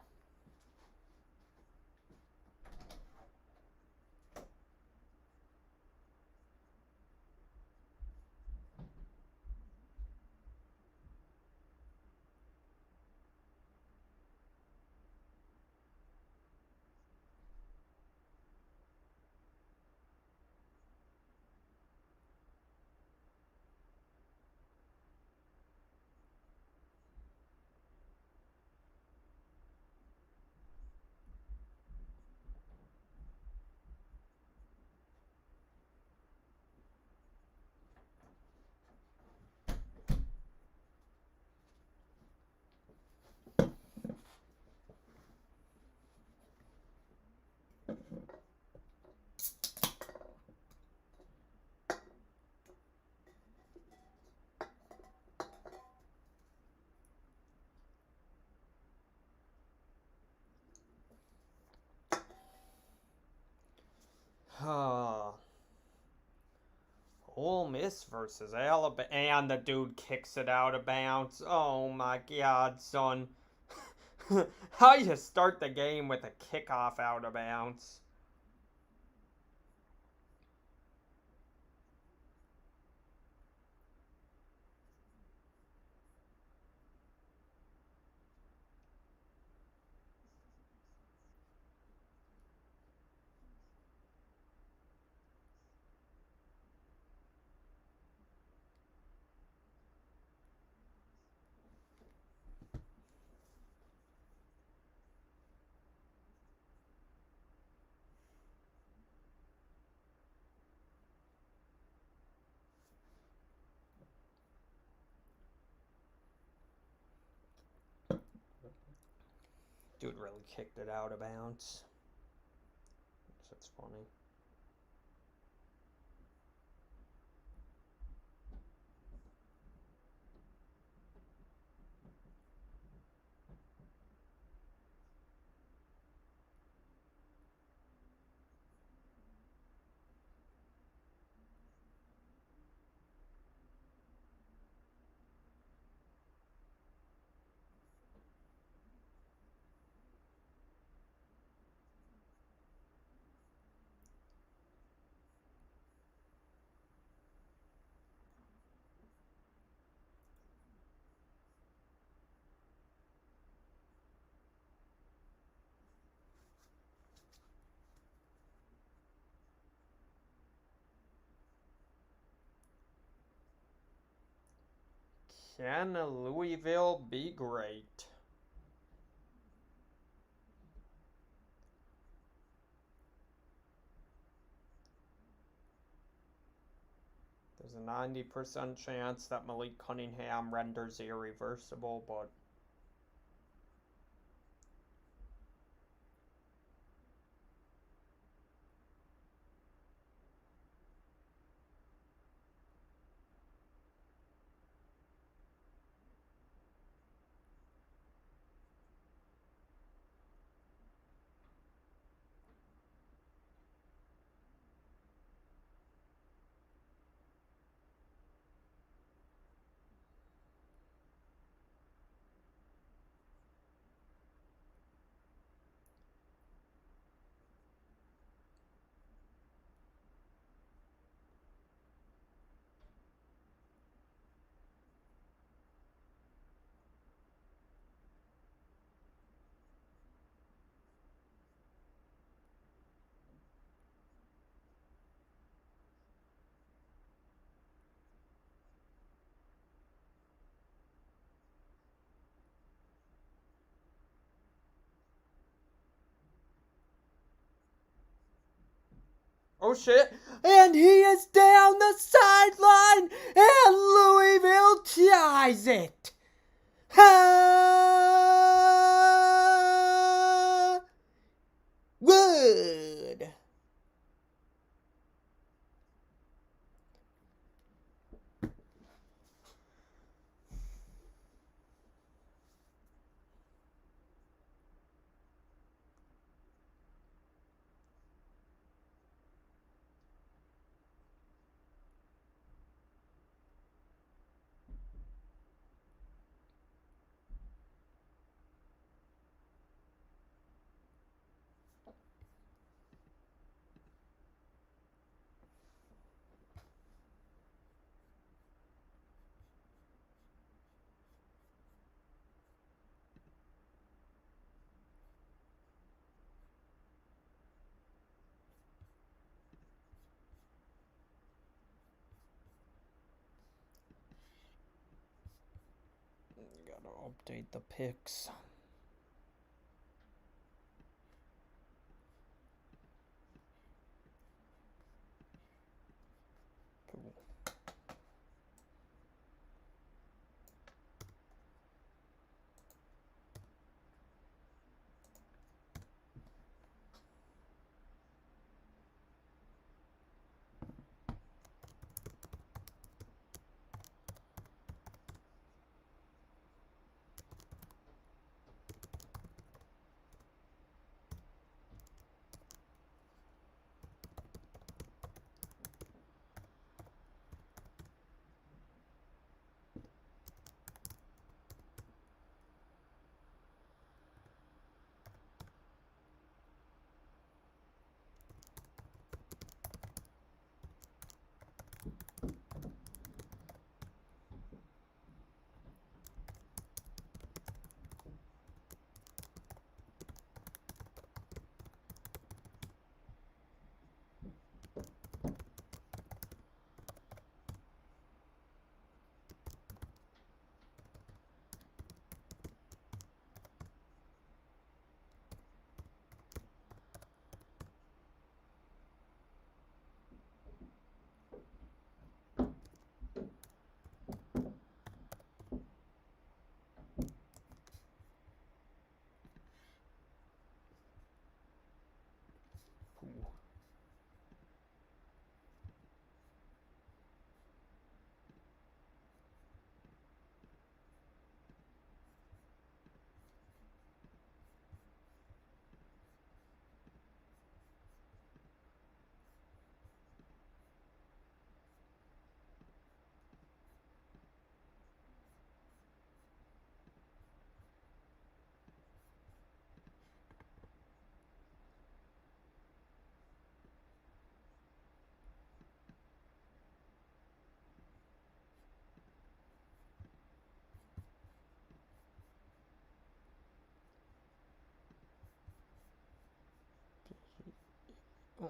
Ole Miss versus Alabama, and the dude kicks it out of bounds. Oh my god, son. How you start the game with a kickoff out of bounds? Dude really kicked it out of bounds. That's funny. Can Louisville be great? There's a 90% chance that Malik Cunningham renders irreversible, but oh shit! And he is down the sideline, and Louisville ties it. Good. Gotta update the picks. Cool. Ooh.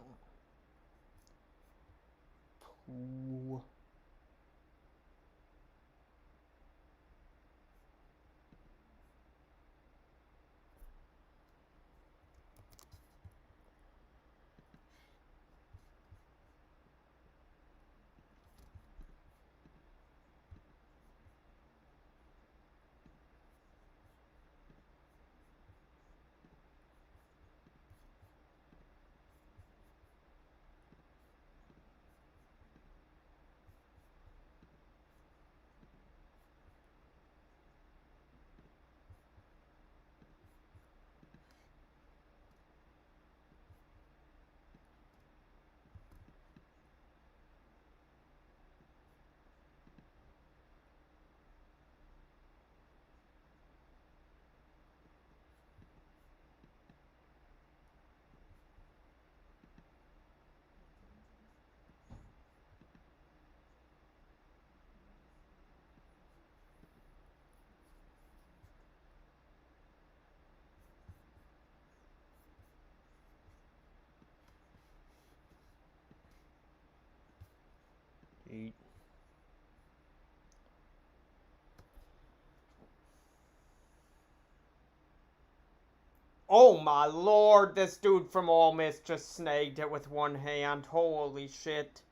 Eight. Oh my lord, this dude from Ole Miss just snagged it with one hand. Holy shit.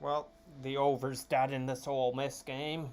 Well, the over's dead in this Ole Miss game.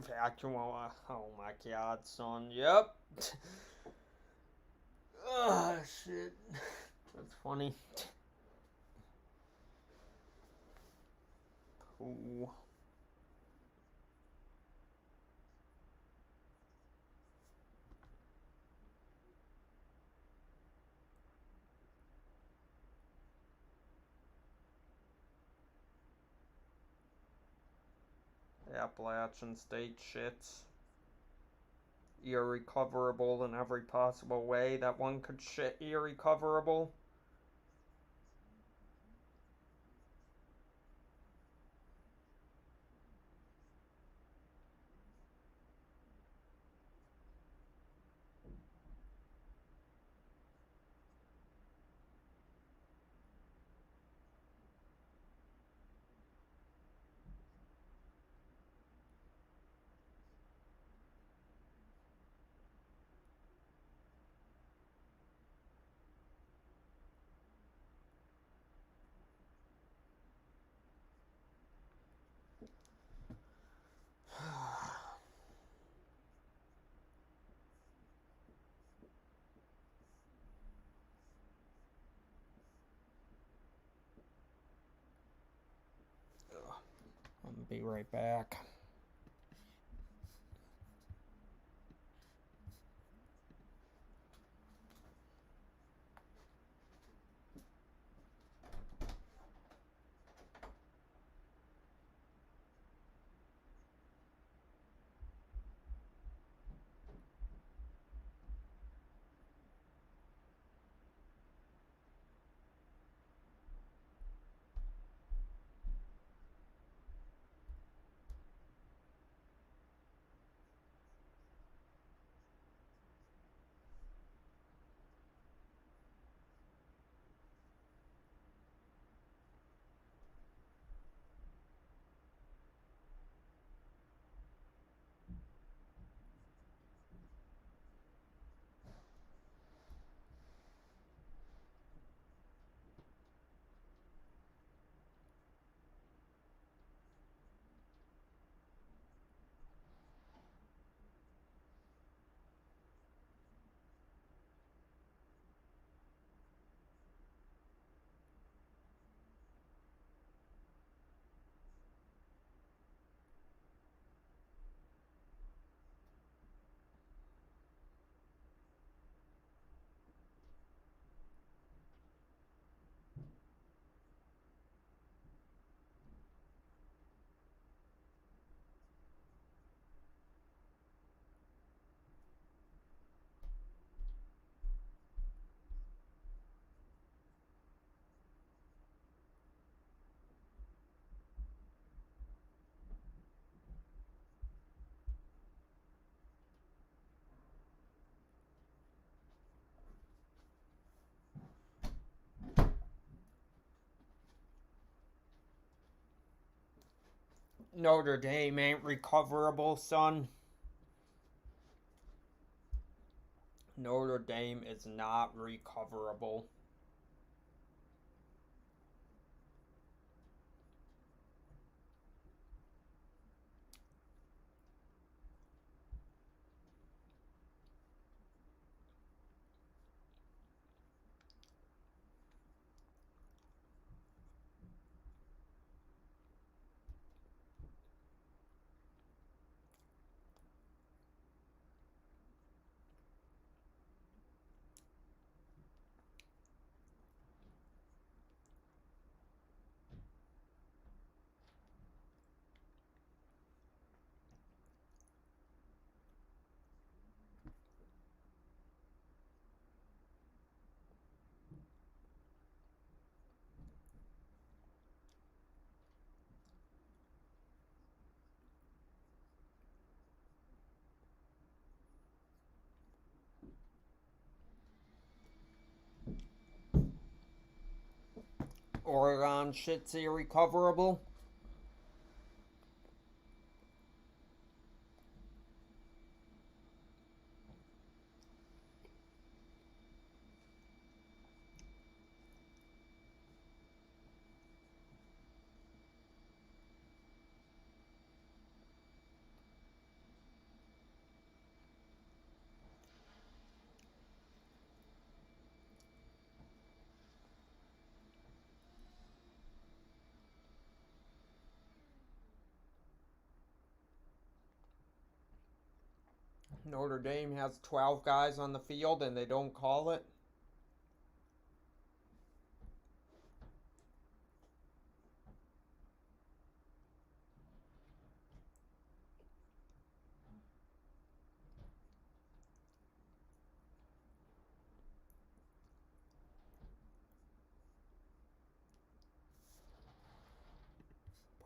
Vacuum. Oh my god, son. Yep. Oh, shit. That's funny. Ooh. Appalachian State shits. Irrecoverable in every possible way that one could shit irrecoverable. I'll be right back. Notre Dame ain't recoverable, son. Notre Dame is not recoverable. Oregon shit's irrecoverable. Notre Dame has 12 guys on the field and they don't call it.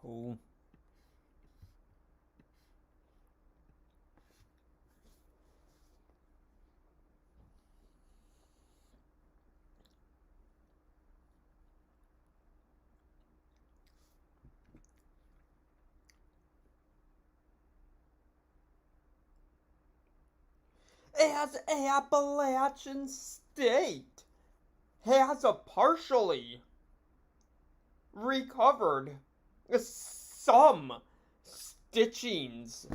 Pooh. As Appalachian State has a partially recovered some stitchings.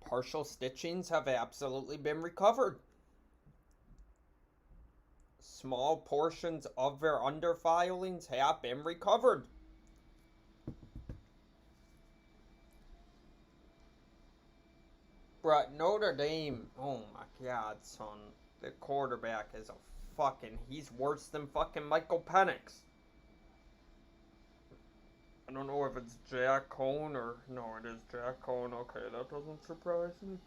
Partial stitchings have absolutely been recovered. Small portions of their underfilings have been recovered. But Notre Dame, oh my god, son. The quarterback is a he's worse than fucking Michael Penix. I don't know if it's Jack Cohn or, no, it is Jack Cohn. Okay, that doesn't surprise me.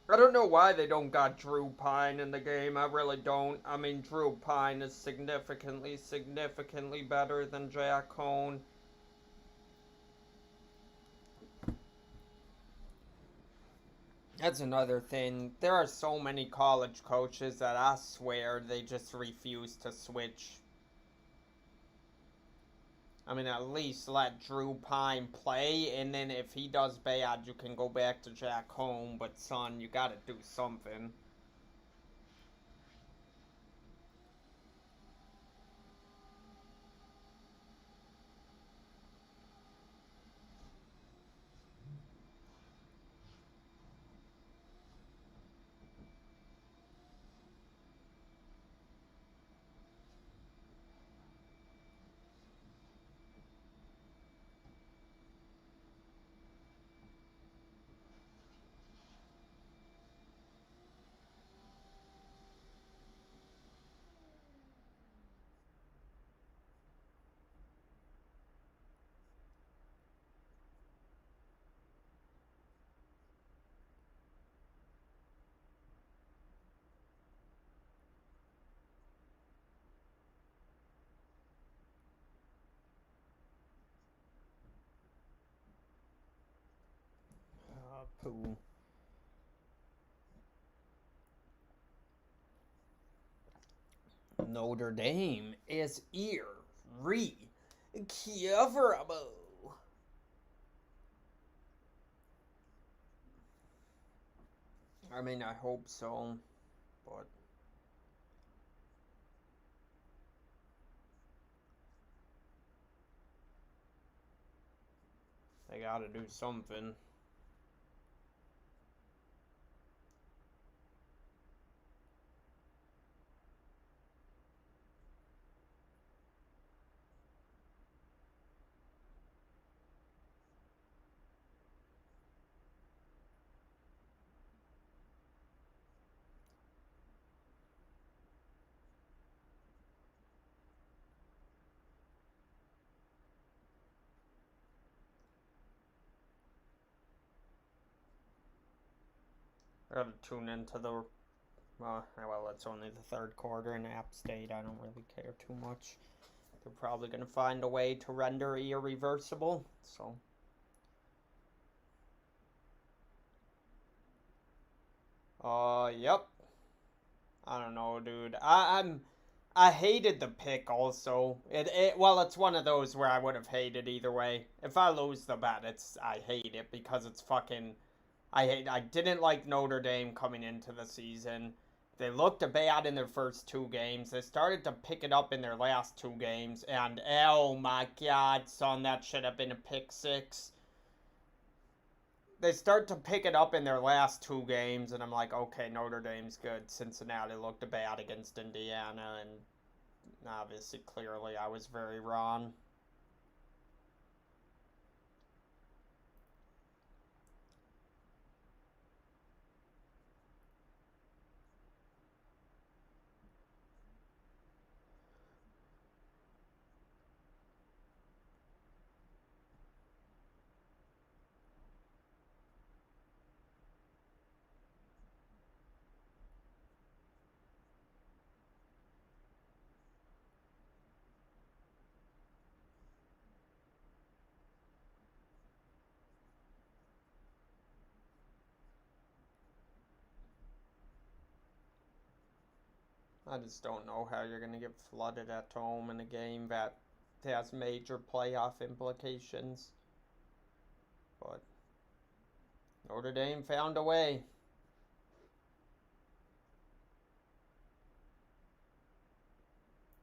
I don't know why they don't got Drew Pine in the game. I really don't. I mean, Drew Pine is significantly better than Jack Cohn. That's another thing. There are so many college coaches that I swear they just refuse to switch. I mean, at least let Drew Pine play, and then if he does bad, you can go back to Jack Cohn. But, son, you gotta do something. Pooh. Notre Dame is irrecoverable. I mean, I hope so, but they gotta do something. I gotta tune into the. Well, it's only the third quarter in App State. I don't really care too much. They're probably gonna find a way to render irreversible. So. Yep. I don't know, dude. I hated the pick also. Well, it's one of those where I would have hated either way. If I lose the bet, I hate it because it's fucking. I didn't like Notre Dame coming into the season. They looked bad in their first two games. They started to pick it up in their last two games, and oh my god, son, that should have been a pick six. They start to pick it up in their last two games, and I'm like, okay, Notre Dame's good. Cincinnati looked bad against Indiana, and obviously, clearly, I was very wrong. I just don't know how you're going to get flooded at home in a game that has major playoff implications. But Notre Dame found a way.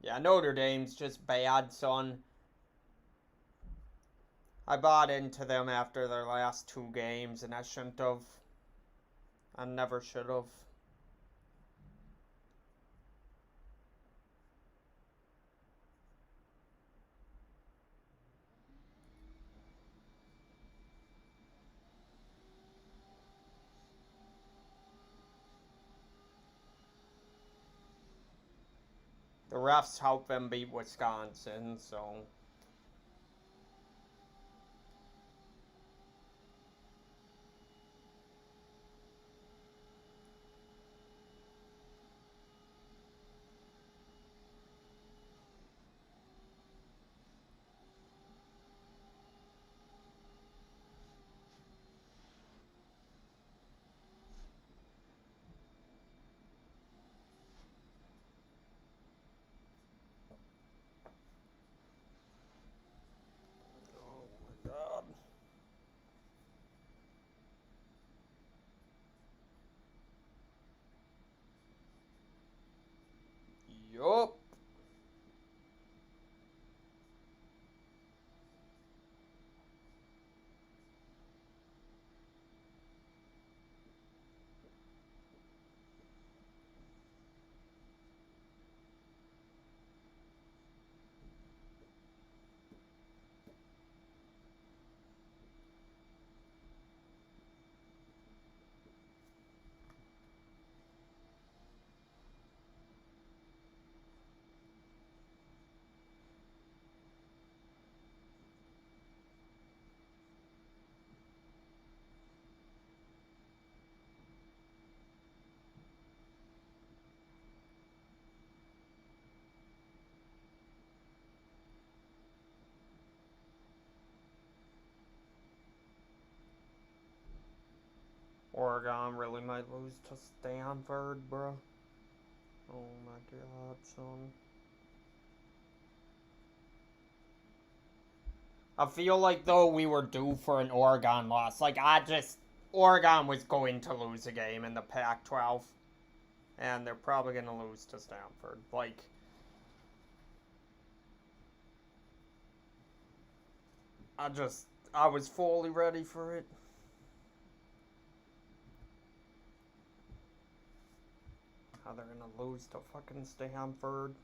Yeah, Notre Dame's just bad, son. I bought into them after their last 2 games, and I shouldn't have. I never should have. The refs helped them beat Wisconsin, so. Oh my god. Yup. Oregon really might lose to Stanford, bro. Oh my god, son. I feel like though we were due for an Oregon loss. Oregon was going to lose a game in the Pac-12, and they're probably going to lose to Stanford. I was fully ready for it. How they're going to lose to fucking Stanford.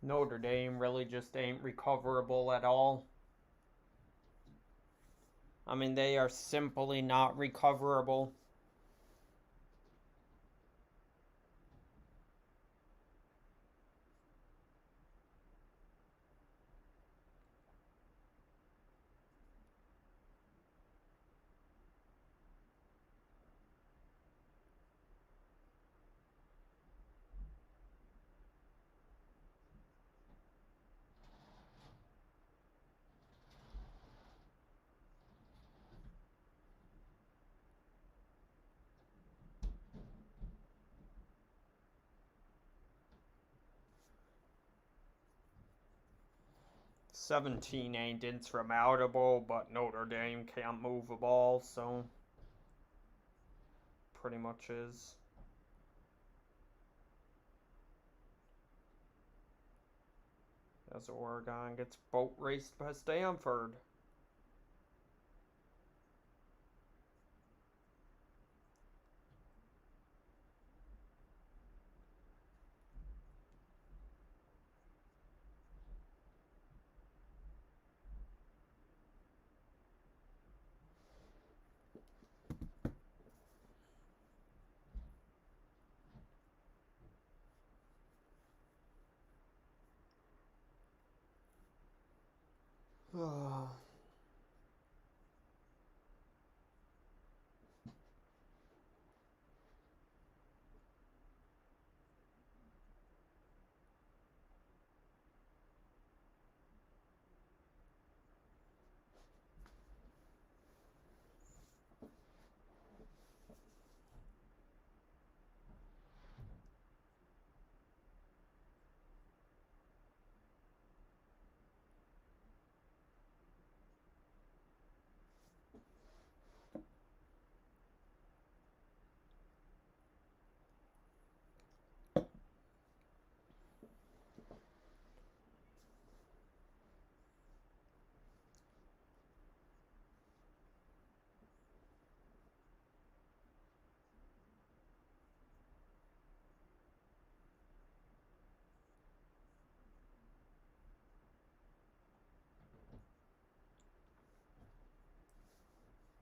Notre Dame really just ain't recoverable at all. I mean, they are simply not recoverable. 17 ain't insurmountable, but Notre Dame can't move a ball, so pretty much is. As Oregon gets boat raced by Stanford.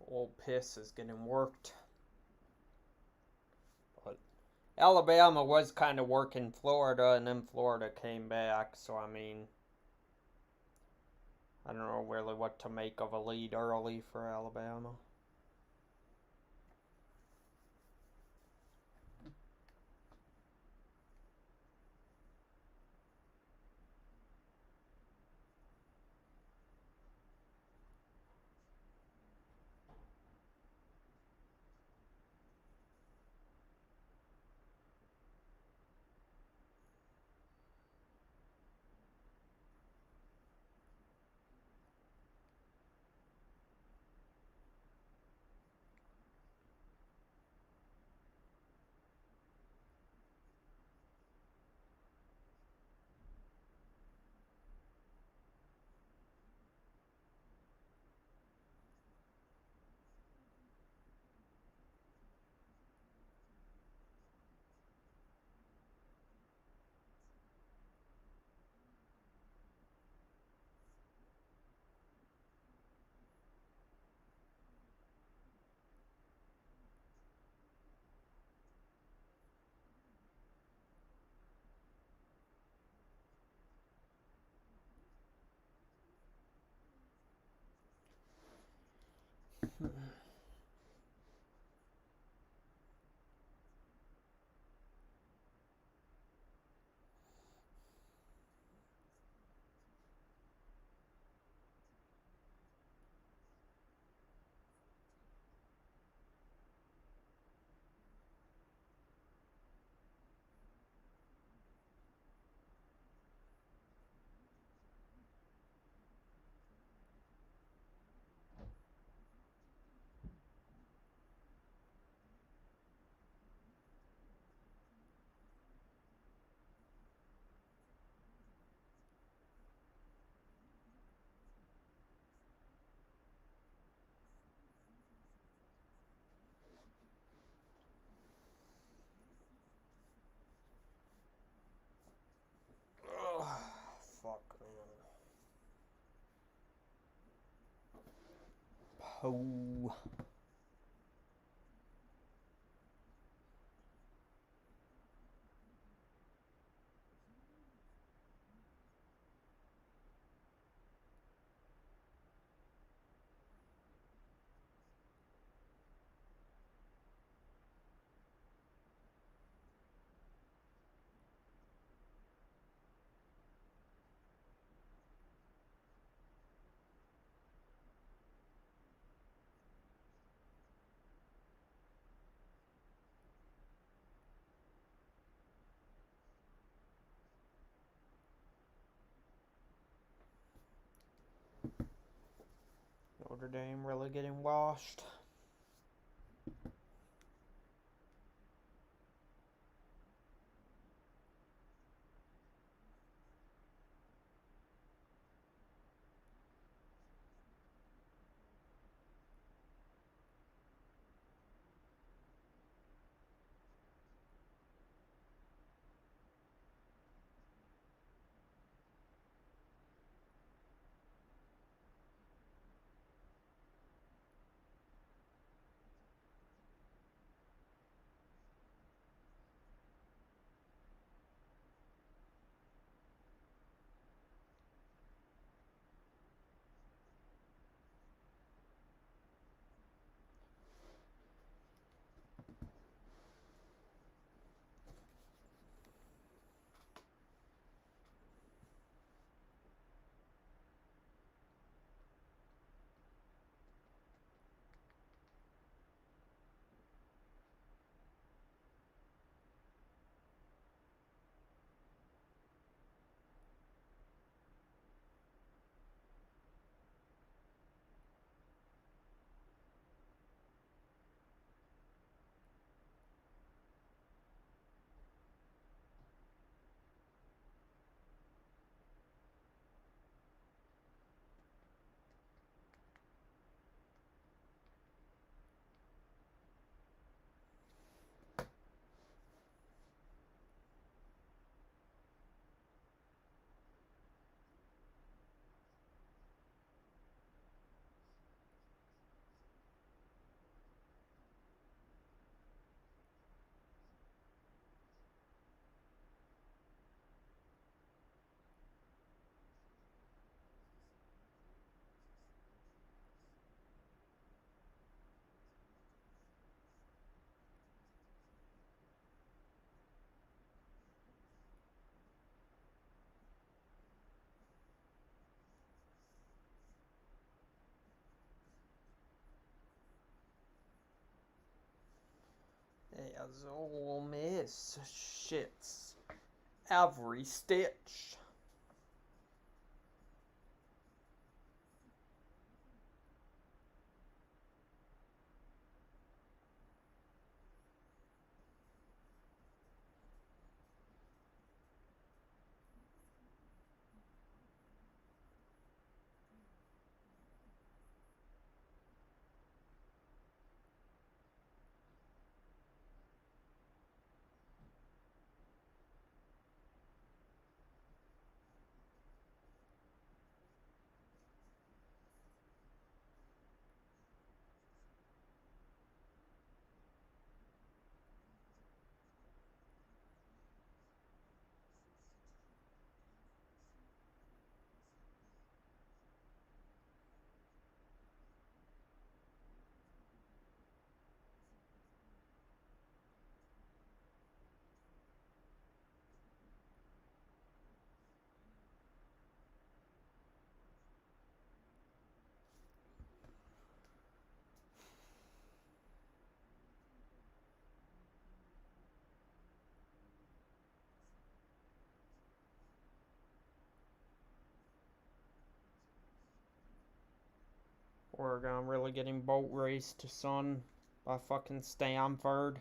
Old Piss is getting worked. But Alabama was kind of working Florida, and then Florida came back, so I mean, I don't know really what to make of a lead early for Alabama. Ugh, fuck, man. Poe. Notre Dame really getting washed. As Ole Miss shits every stitch. Oregon really getting boat raced, son, by fucking Stanford.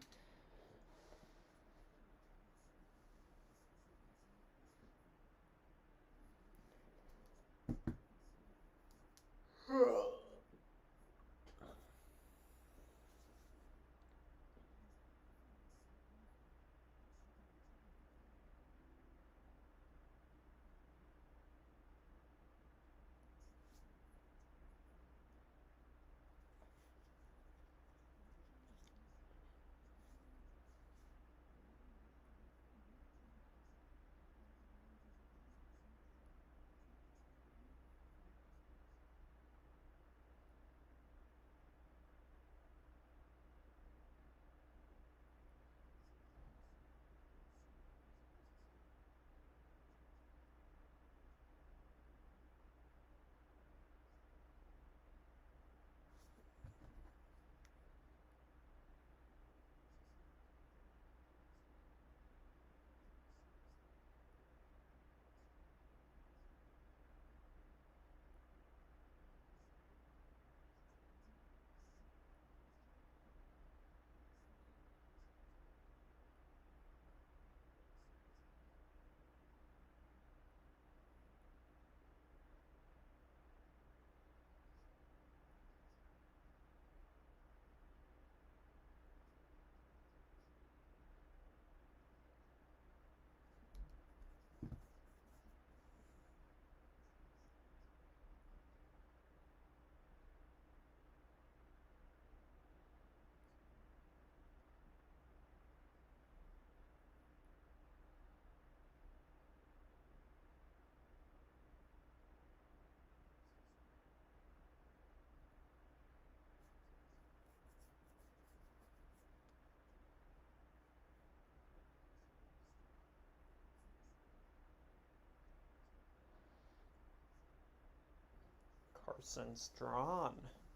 Parsons drawn.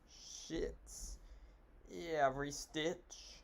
Shits. Every stitch.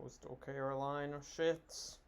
Coastal Carolina shits.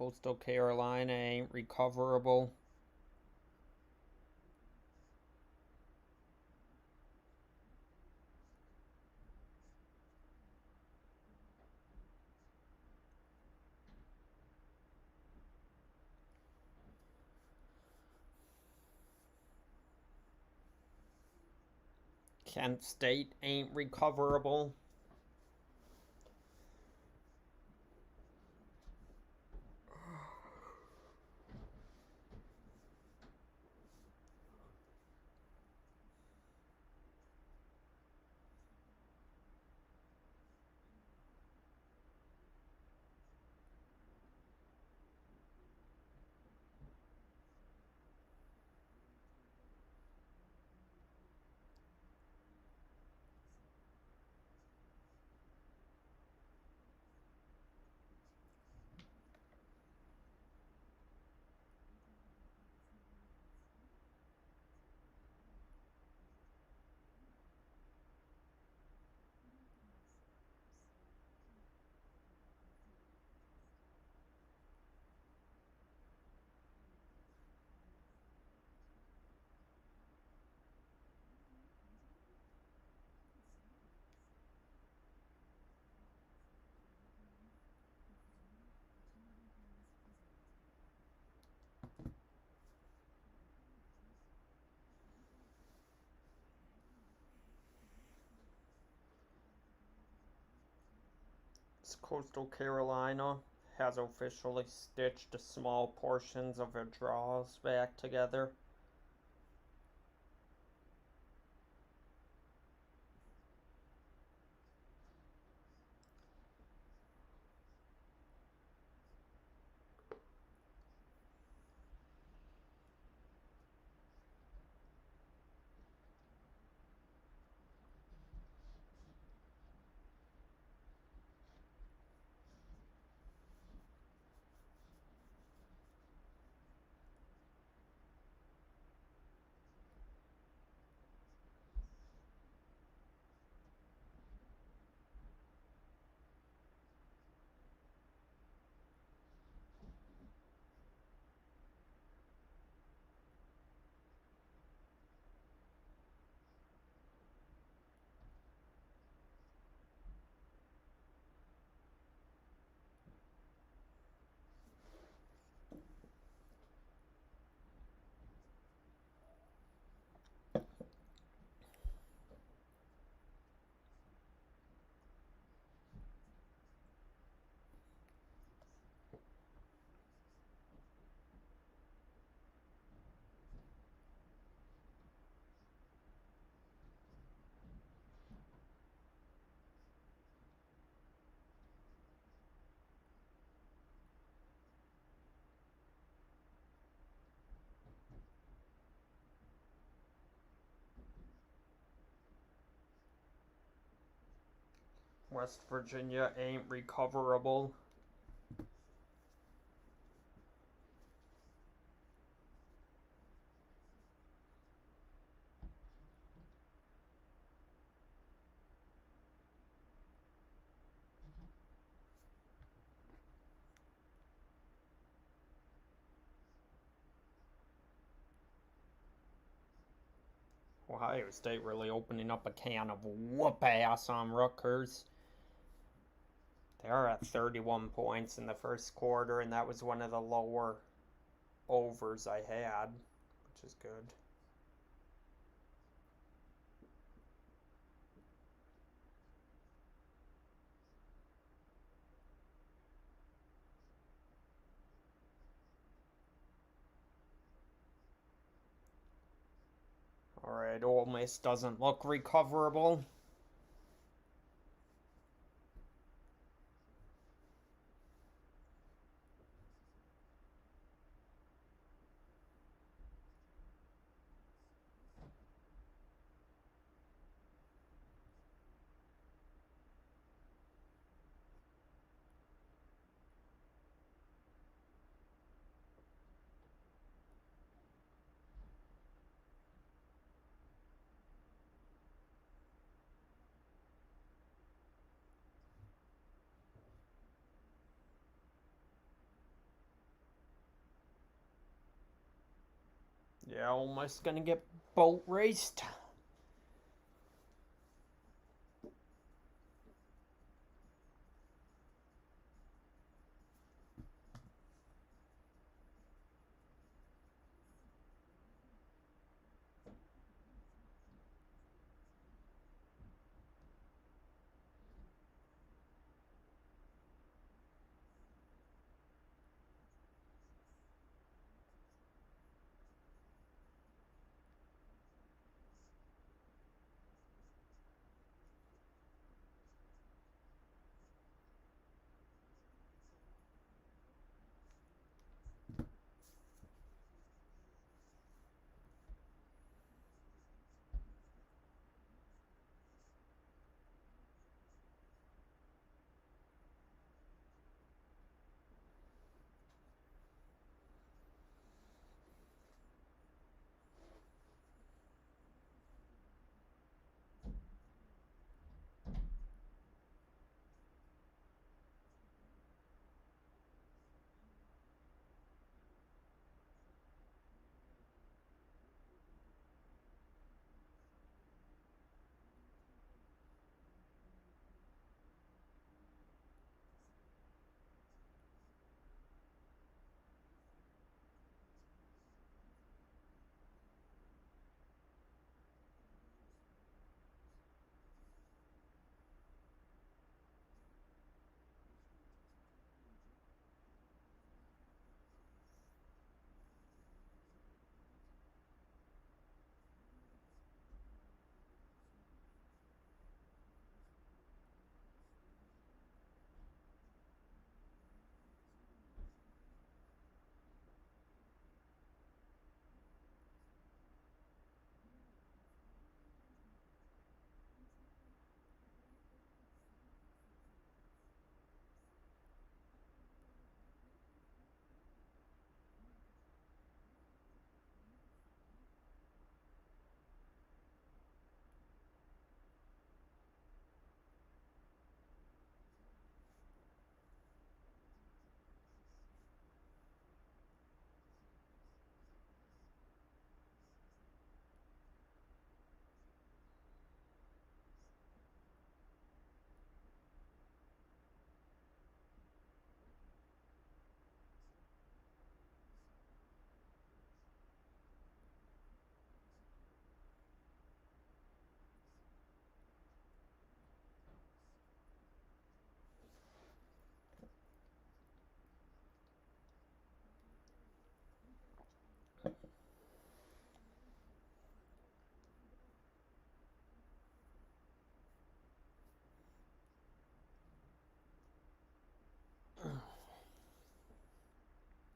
Coastal Carolina ain't recoverable. Kent State ain't recoverable. Coastal Carolina has officially stitched small portions of their draws back together. West Virginia ain't recoverable. Ohio State really opening up a can of whoop ass on Rutgers. They are at 31 points in the first quarter, and that was one of the lower overs I had, which is good. Alright, Ole Miss doesn't look recoverable. Yeah, Ole Miss gonna get boat raced.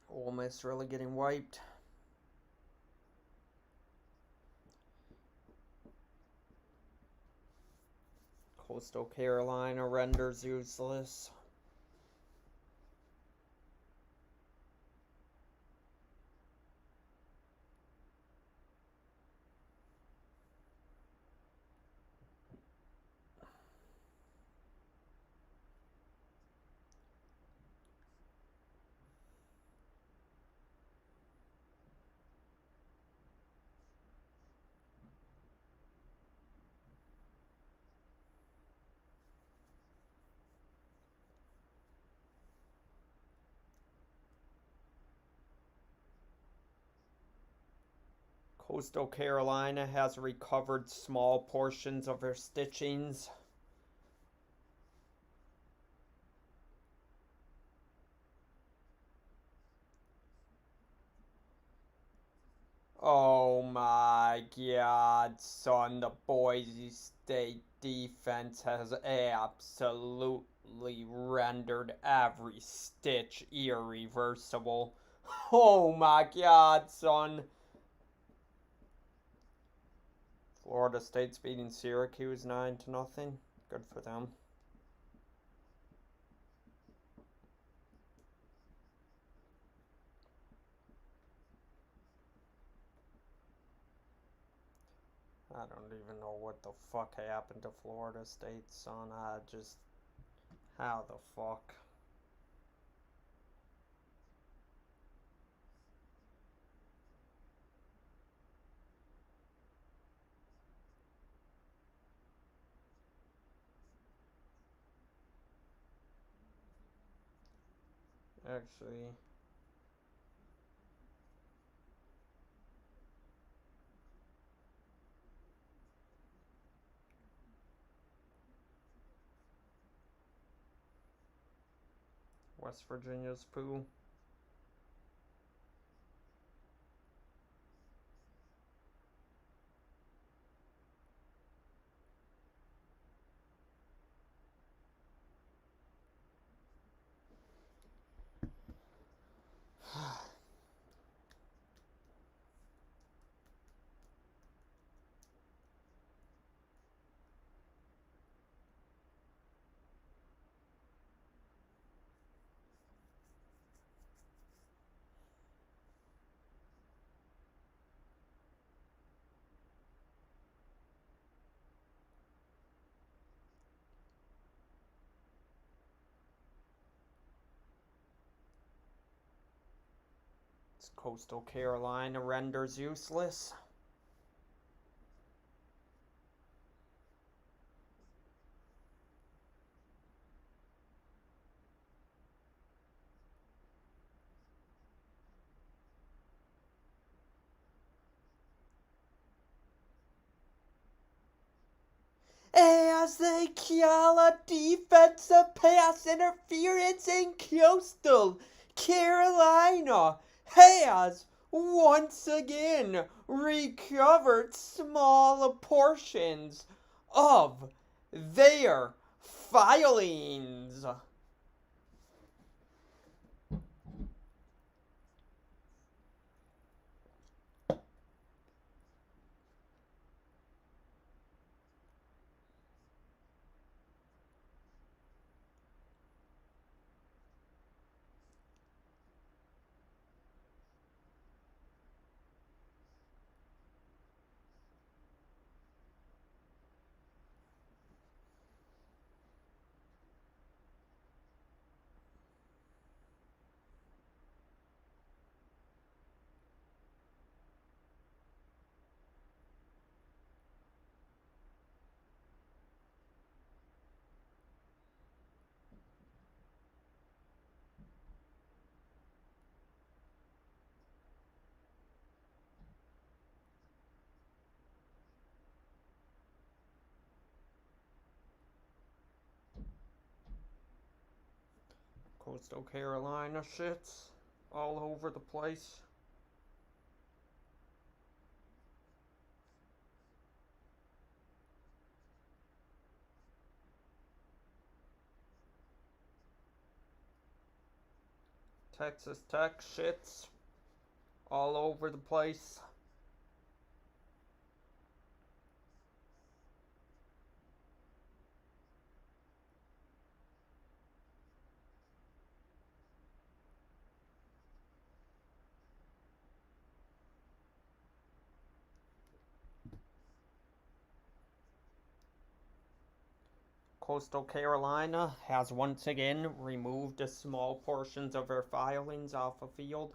Ole Miss really getting wiped. Coastal Carolina renders useless. Coastal Carolina has recovered small portions of her stitchings. Oh my god, son, the Boise State defense has absolutely rendered every stitch irreversible. Oh my god, son. Florida State's beating Syracuse 9-0. Good for them. I don't even know what the fuck happened to Florida State, son. How the fuck? Actually, West Virginia's poo. Coastal Carolina renders useless. As they call a defensive pass interference, in Coastal Carolina has once again recovered small portions of their filings. Coastal Carolina shits all over the place. Texas Tech shits all over the place. Coastal Carolina has once again removed small portions of her filings off a field.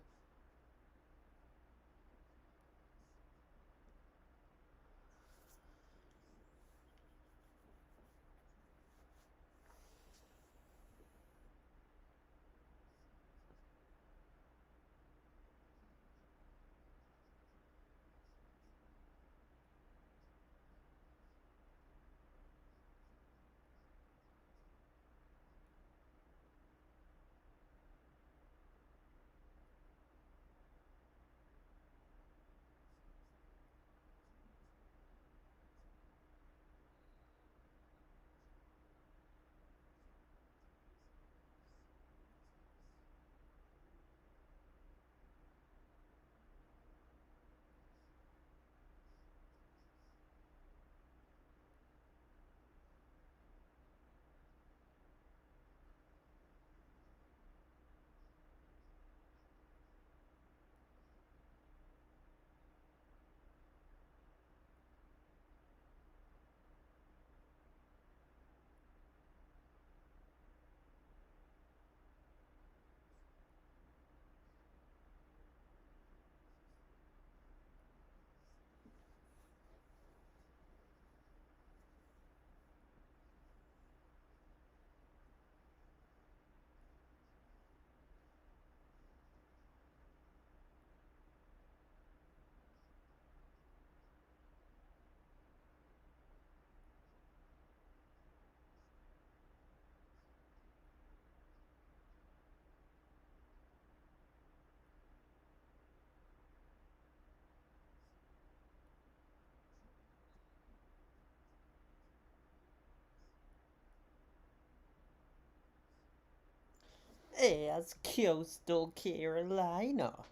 As Coastal Carolina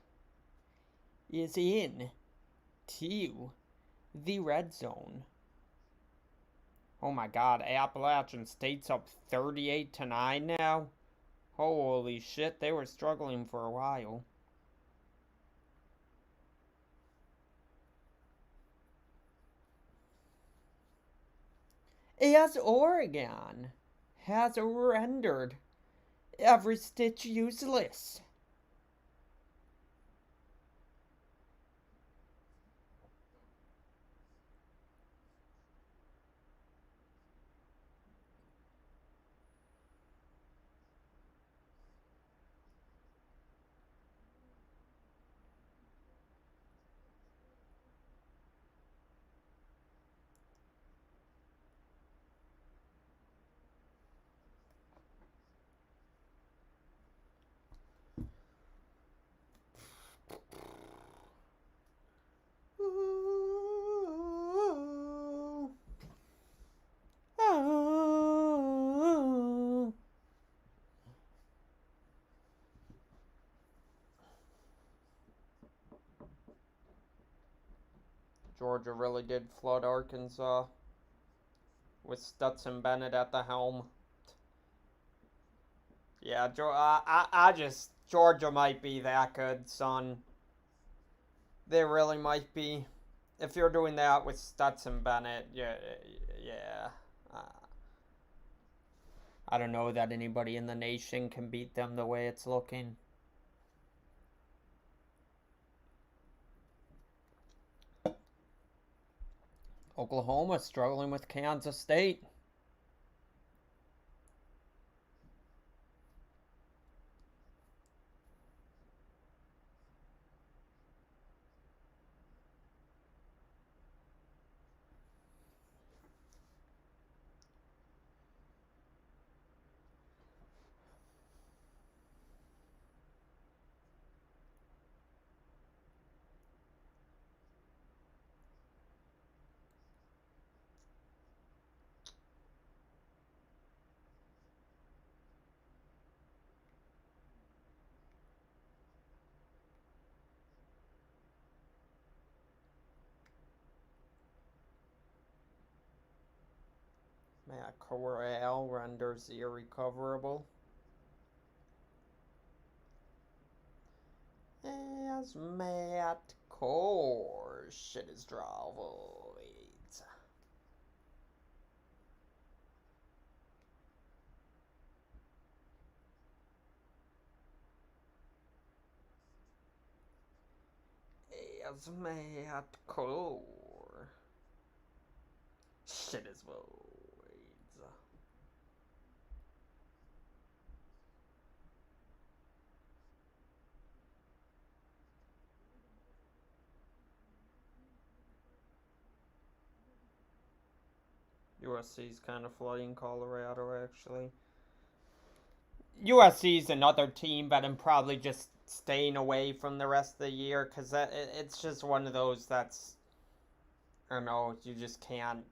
is in to the red zone. Oh my god, Appalachian State's up 38-9 now. Holy shit, they were struggling for a while. As Oregon has rendered every stitch useless. Georgia really did flood Arkansas with Stetson Bennett at the helm. Yeah, Georgia might be that good, son. They really might be. If you're doing that with Stetson Bennett, yeah. Uh, I don't know that anybody in the nation can beat them the way it's looking. Oklahoma struggling with Kansas State. Matt Corral renders irrecoverable. As Matt Core shit is draw voids. Where's Matt Core? Shit is voids. USC's kind of flooding Colorado, actually. USC's another team that I'm probably just staying away from the rest of the year because it's just one of those that's, I don't know, you can't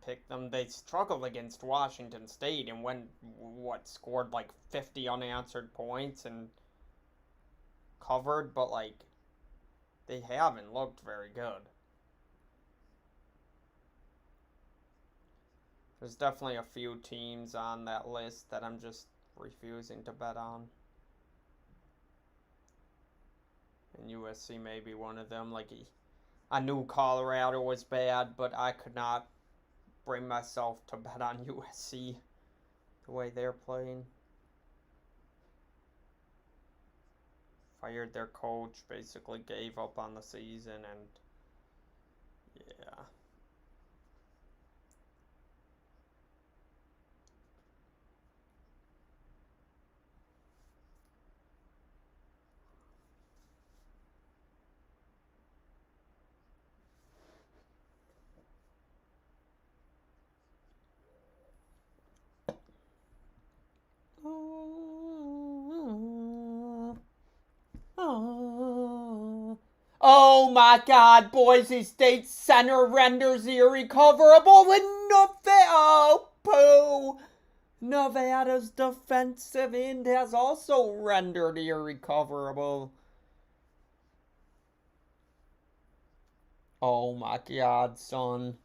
pick them. They struggled against Washington State and scored like 50 unanswered points and covered, but like they haven't looked very good. There's definitely a few teams on that list that I'm just refusing to bet on. And USC may be one of them. Like, I knew Colorado was bad, but I could not bring myself to bet on USC the way they're playing. Fired their coach, basically gave up on the season, and yeah. Oh my God, Boise State center renders irrecoverable with Nevada's defensive end has also rendered irrecoverable. Oh my God, son.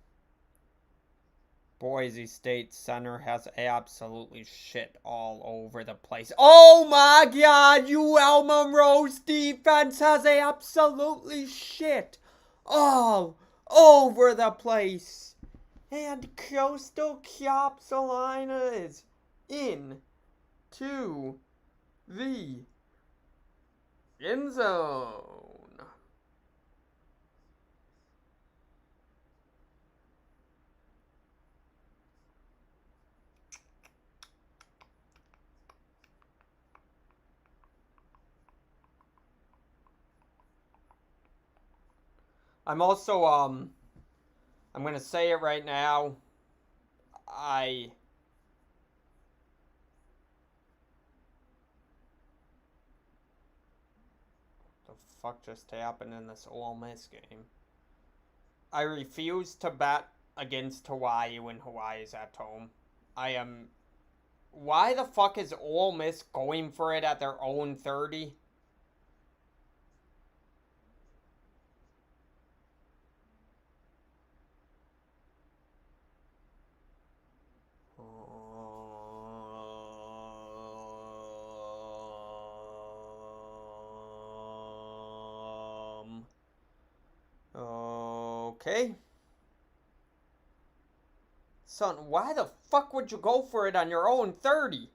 Boise State center has absolutely shit all over the place. Oh my God, UL Monroe's defense has absolutely shit all over the place. And Coastal Carolina is into the end zone. I'm also, I'm gonna say it right now. The fuck just happened in this Ole Miss game? I refuse to bet against Hawaii when Hawaii is at home. Why the fuck is Ole Miss going for it at their own 30? Okay. Son, why the fuck would you go for it on your own 30?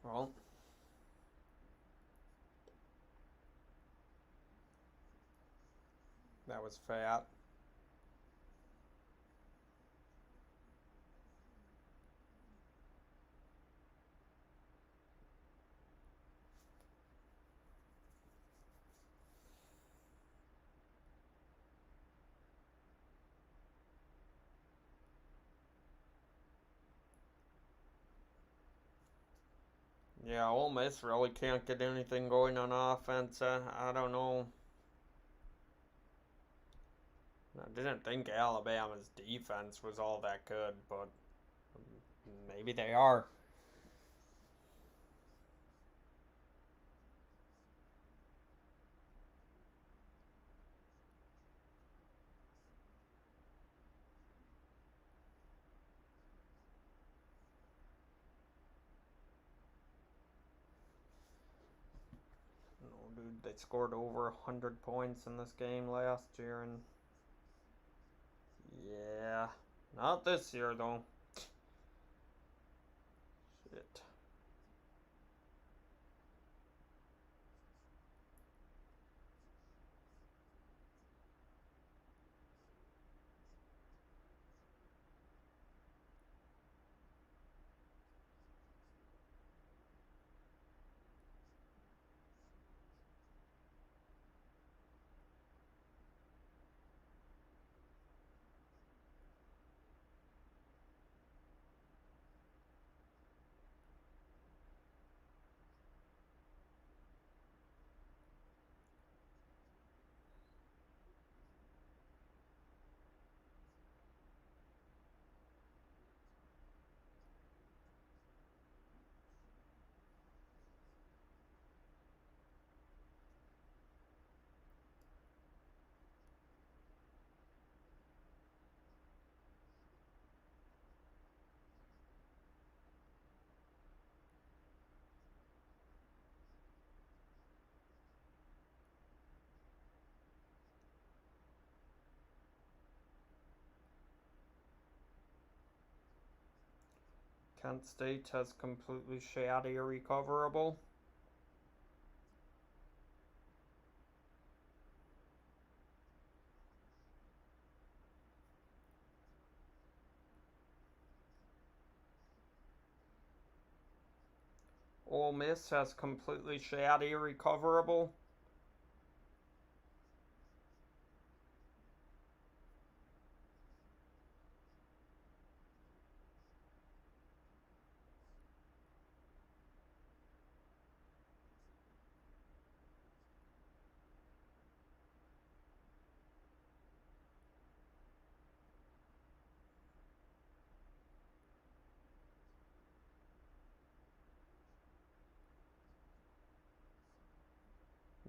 Well, that was fat. Yeah, Ole Miss really can't get anything going on offense. I don't know. I didn't think Alabama's defense was all that good, but maybe they are. They scored over 100 points in this game last year, and yeah, not this year though. Shit. Kent State has completely shot irrecoverable. Ole Miss has completely shot irrecoverable.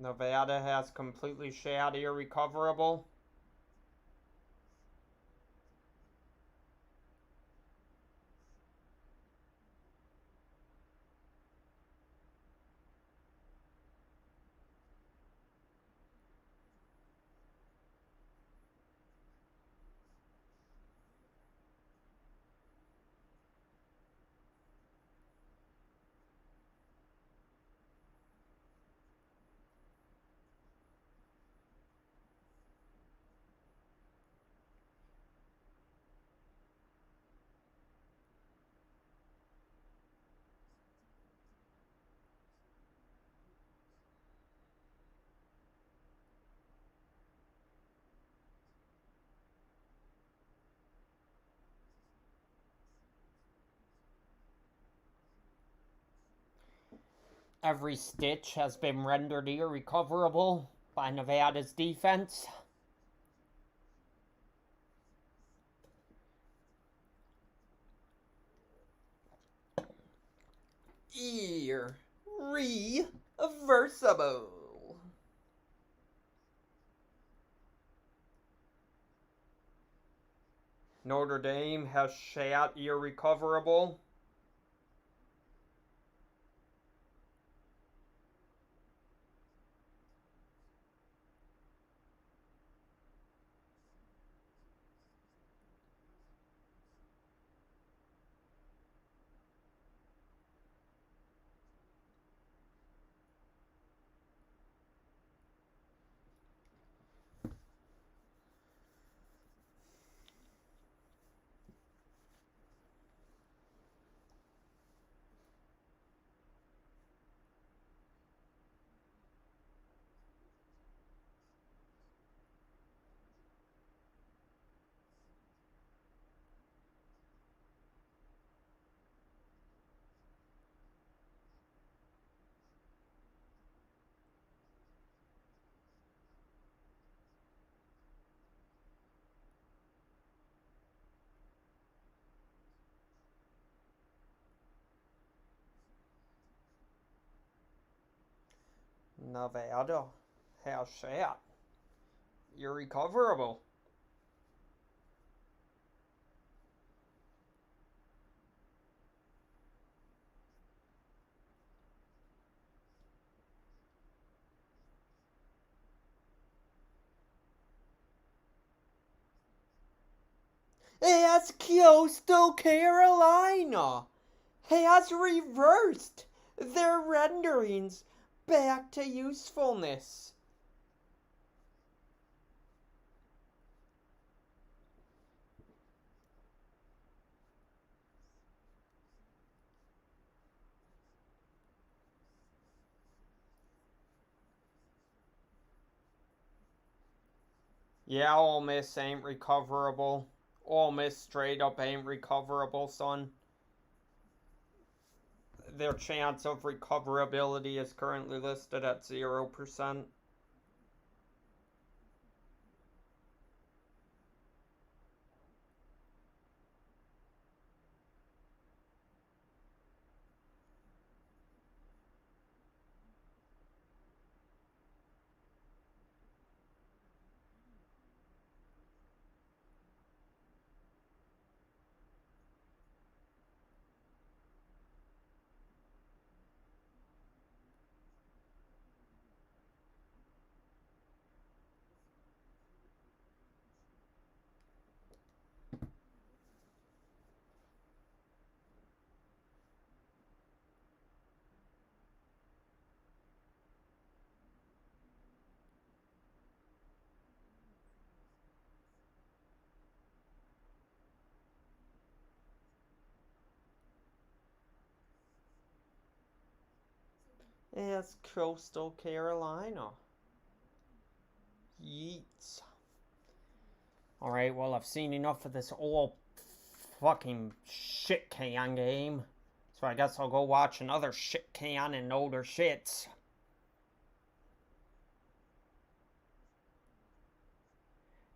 Nevada has completely shot irrecoverable. Every stitch has been rendered irrecoverable by Nevada's defense. Irreversible. Notre Dame has shot irrecoverable. Nevada has shot irrecoverable. as Coastal Carolina has reversed their renderings back to usefulness. Yeah, Ole Miss ain't recoverable. Ole Miss straight up ain't recoverable, son. Their chance of recoverability is currently listed at 0%. As Coastal Carolina. Yeets. Alright, well, I've seen enough of this old fucking shit can game. So I guess I'll go watch another shit can and older shits.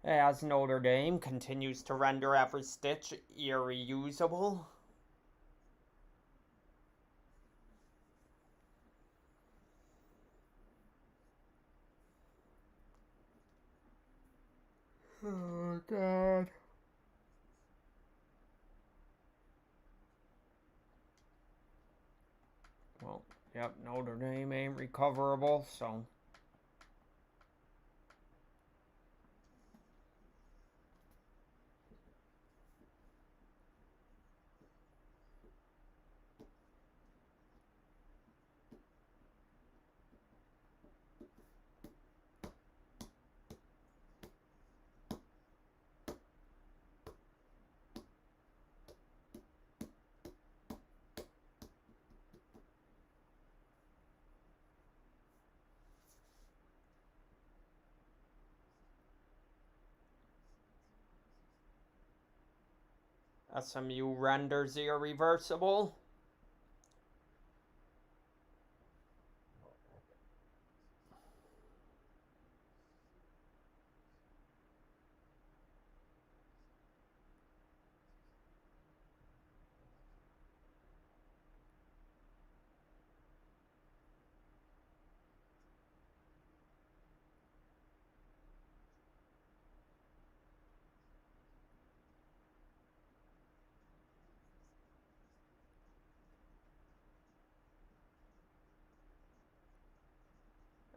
As Notre Dame continues to render every stitch irreusable. Oh, God. Well, yep, Notre Dame ain't recoverable, so... SMU renders irreversible.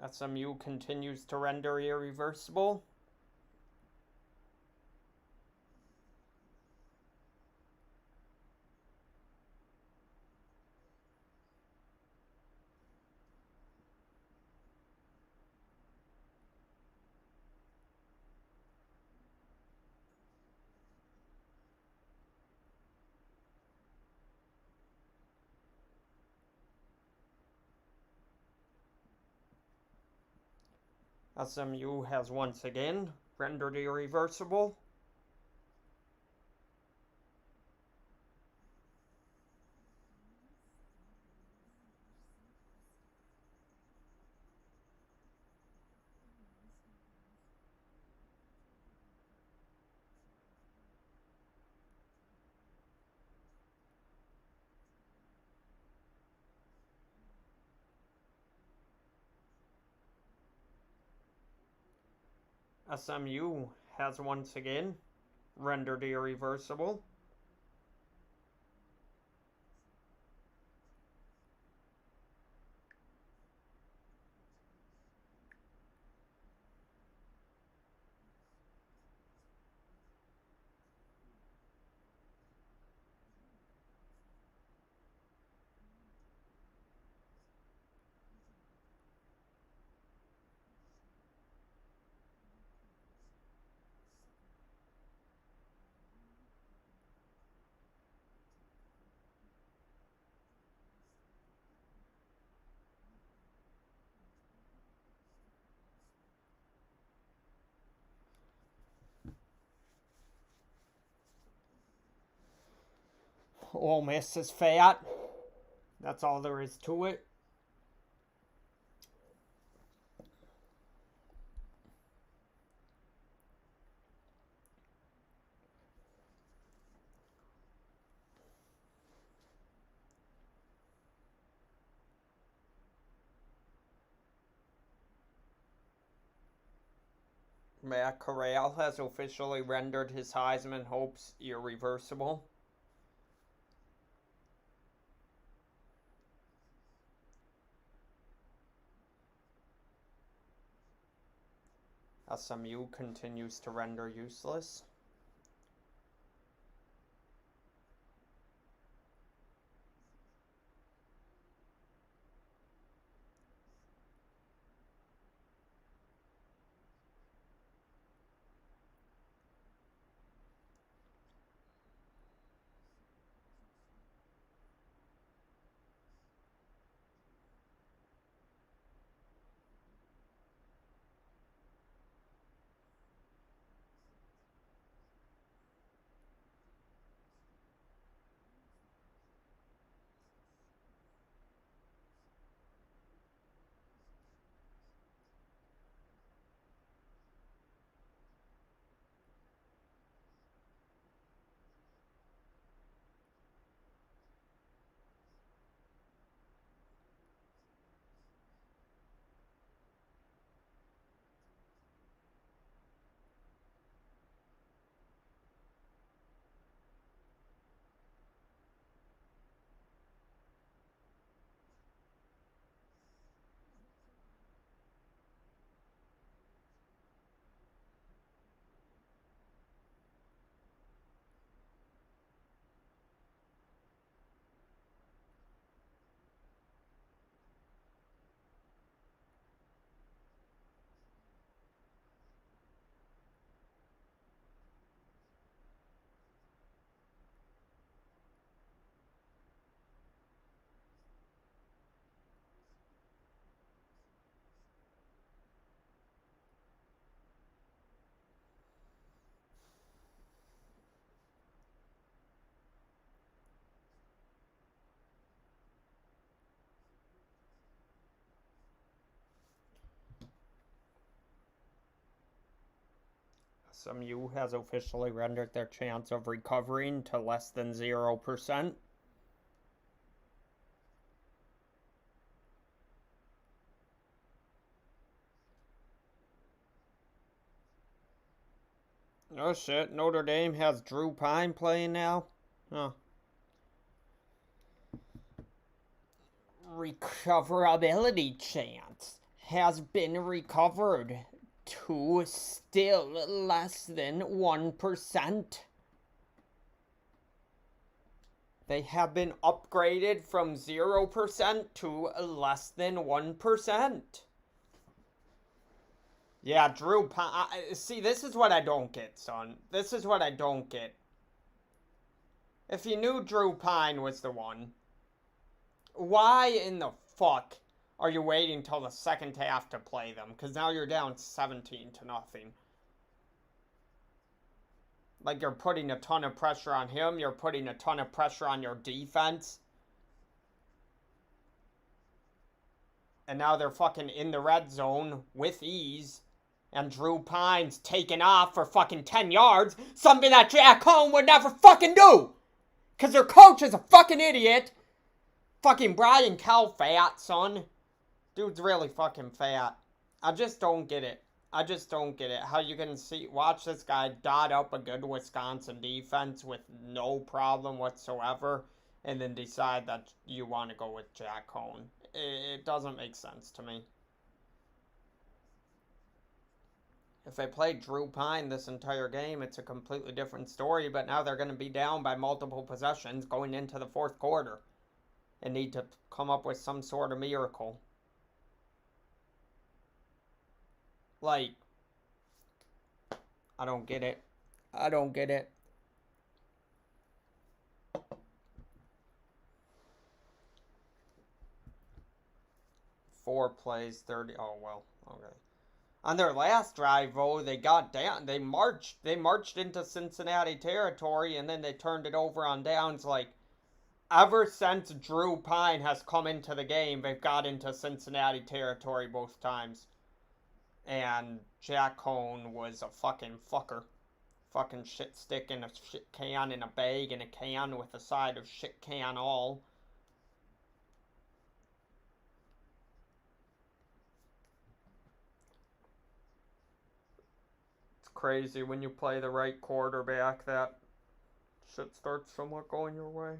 SMU continues to render irreversible. SMU has once again rendered irreversible. SMU has once again rendered irreversible. Ole Miss is fat. That's all there is to it. Matt Corral has officially rendered his Heisman hopes irreversible. SMU continues to render useless. SMU has officially rendered their chance of recovering to less than 0%. Oh shit, Notre Dame has Drew Pine playing now? Huh. Recoverability chance has been recovered to still less than 1%. They have been upgraded from 0% to less than 1%. Yeah, Drew Pine. See, this is what I don't get, son. This is what I don't get. If you knew Drew Pine was the one, why in the fuck are you waiting till the second half to play them? Because now you're down 17-0. Like, you're putting a ton of pressure on him. You're putting a ton of pressure on your defense. And now they're fucking in the red zone with ease. And Drew Pine's taking off for fucking 10 yards. Something that Jack Cohn would never fucking do. Because their coach is a fucking idiot. Fucking Brian Kell fat, son. Dude's really fucking fat. I just don't get it. I just don't get it. How you can watch this guy dot up a good Wisconsin defense with no problem whatsoever, and then decide that you want to go with Jack Cohn. It doesn't make sense to me. If they played Drew Pine this entire game, it's a completely different story, but now they're going to be down by multiple possessions going into the fourth quarter and need to come up with some sort of miracle. Like, I don't get it. I don't get it. Four plays, 30. Oh, well, okay. On their last drive, though, they got down. They marched into Cincinnati territory, and then they turned it over on downs like ever since Drew Pine has come into the game, they've got into Cincinnati territory both times. And Jack Coan was a fucking fucker. Fucking shit stick in a shit can in a bag in a can with a side of shit can all. It's crazy when you play the right quarterback that shit starts somewhat going your way.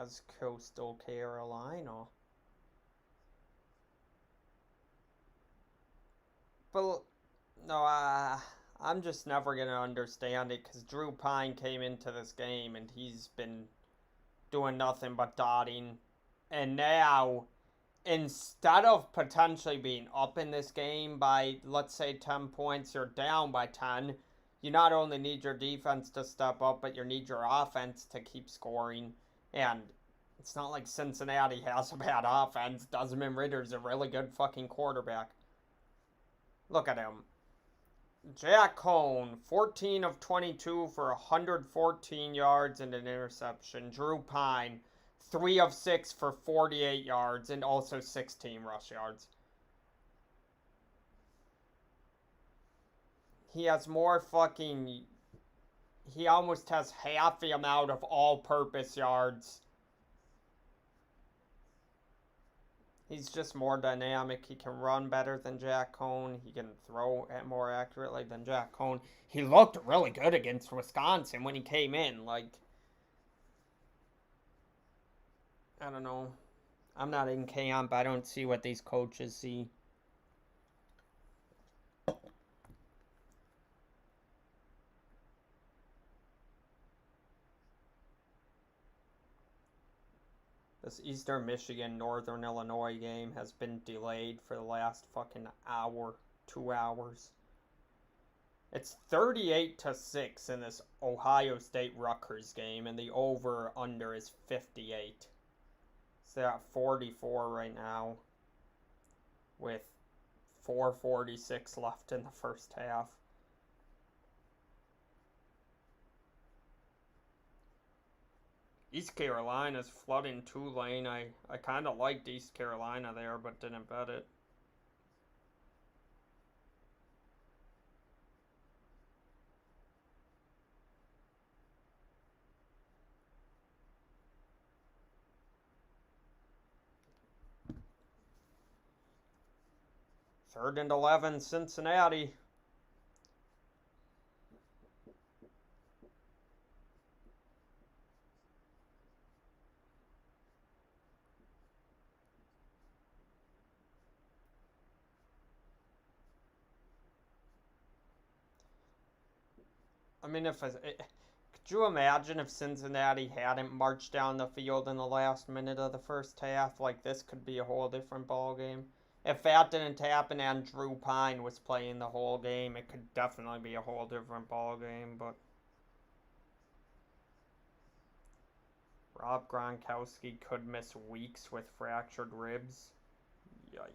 As Coastal Carolina. But no, I'm just never gonna understand it because Drew Pine came into this game and he's been doing nothing but dotting, and now instead of potentially being up in this game by, let's say, 10 points, you're down by 10. You not only need your defense to step up, but you need your offense to keep scoring. And it's not like Cincinnati has a bad offense. Desmond Ridder's a really good fucking quarterback. Look at him. Jack Coan, 14 of 22 for 114 yards and an interception. Drew Pine, 3 of 6 for 48 yards and also 16 rush yards. He has more fucking. He almost has half the amount of all purpose yards. He's just more dynamic. He can run better than Jack Coan. He can throw it more accurately than Jack Coan. He looked really good against Wisconsin when he came in. Like, I don't know. I'm not in camp. I don't see what these coaches see. This Eastern Michigan Northern Illinois game has been delayed for the last fucking hour, 2 hours. It's 38-6 in this Ohio State Rutgers game, and the over under is 58. So they're at 44 right now, with 4:46 left in the first half. East Carolina's flooding Tulane. I kind of liked East Carolina there, but didn't bet it. Third and 11, Cincinnati. I mean, could you imagine if Cincinnati hadn't marched down the field in the last minute of the first half? Like, this could be a whole different ball game. If that didn't happen and Drew Pine was playing the whole game, it could definitely be a whole different ball game. But Rob Gronkowski could miss weeks with fractured ribs. Yikes.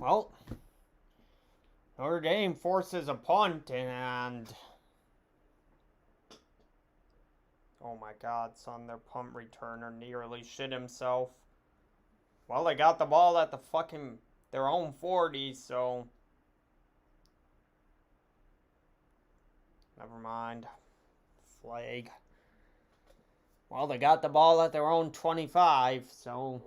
Well, Notre Dame forces a punt and... Oh my god, son, their punt returner nearly shit himself. Well, they got the ball at the fucking their own 40, so... Never mind. Flag. Well, they got the ball at their own 25, so...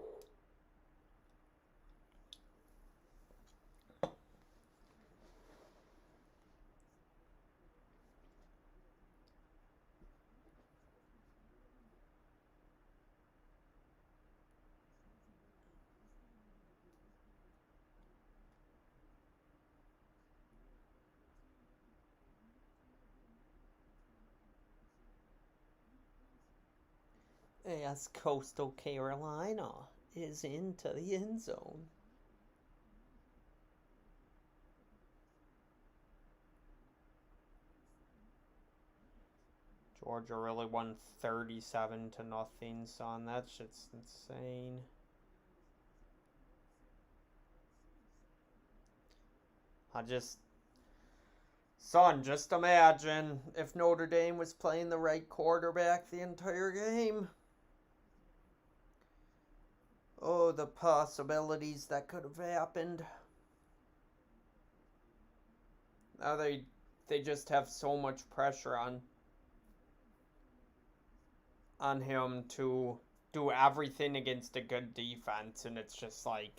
As Coastal Carolina is into the end zone. Georgia really won 37-0, son. That shit's insane. Son, just imagine if Notre Dame was playing the right quarterback the entire game. Oh, the possibilities that could have happened. Now they just have so much pressure on him to do everything against a good defense, and it's just like...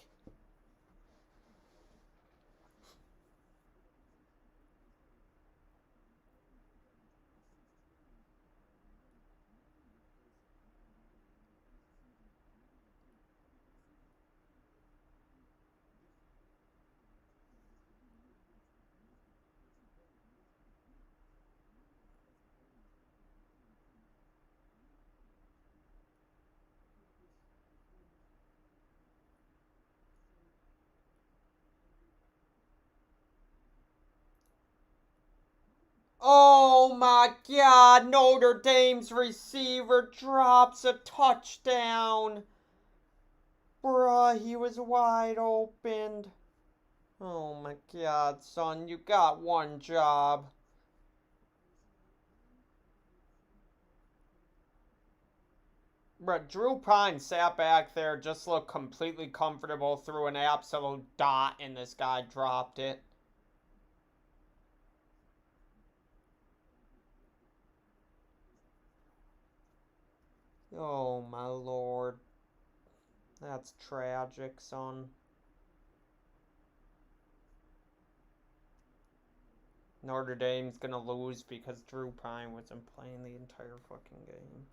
Oh my god, Notre Dame's receiver drops a touchdown. Bruh, he was wide open. Oh my god, son, you got one job. Bruh, Drew Pine sat back there, just looked completely comfortable, threw an absolute dot, and this guy dropped it. Oh my lord. That's tragic, son. Notre Dame's gonna lose because Drew Pine wasn't playing the entire fucking game.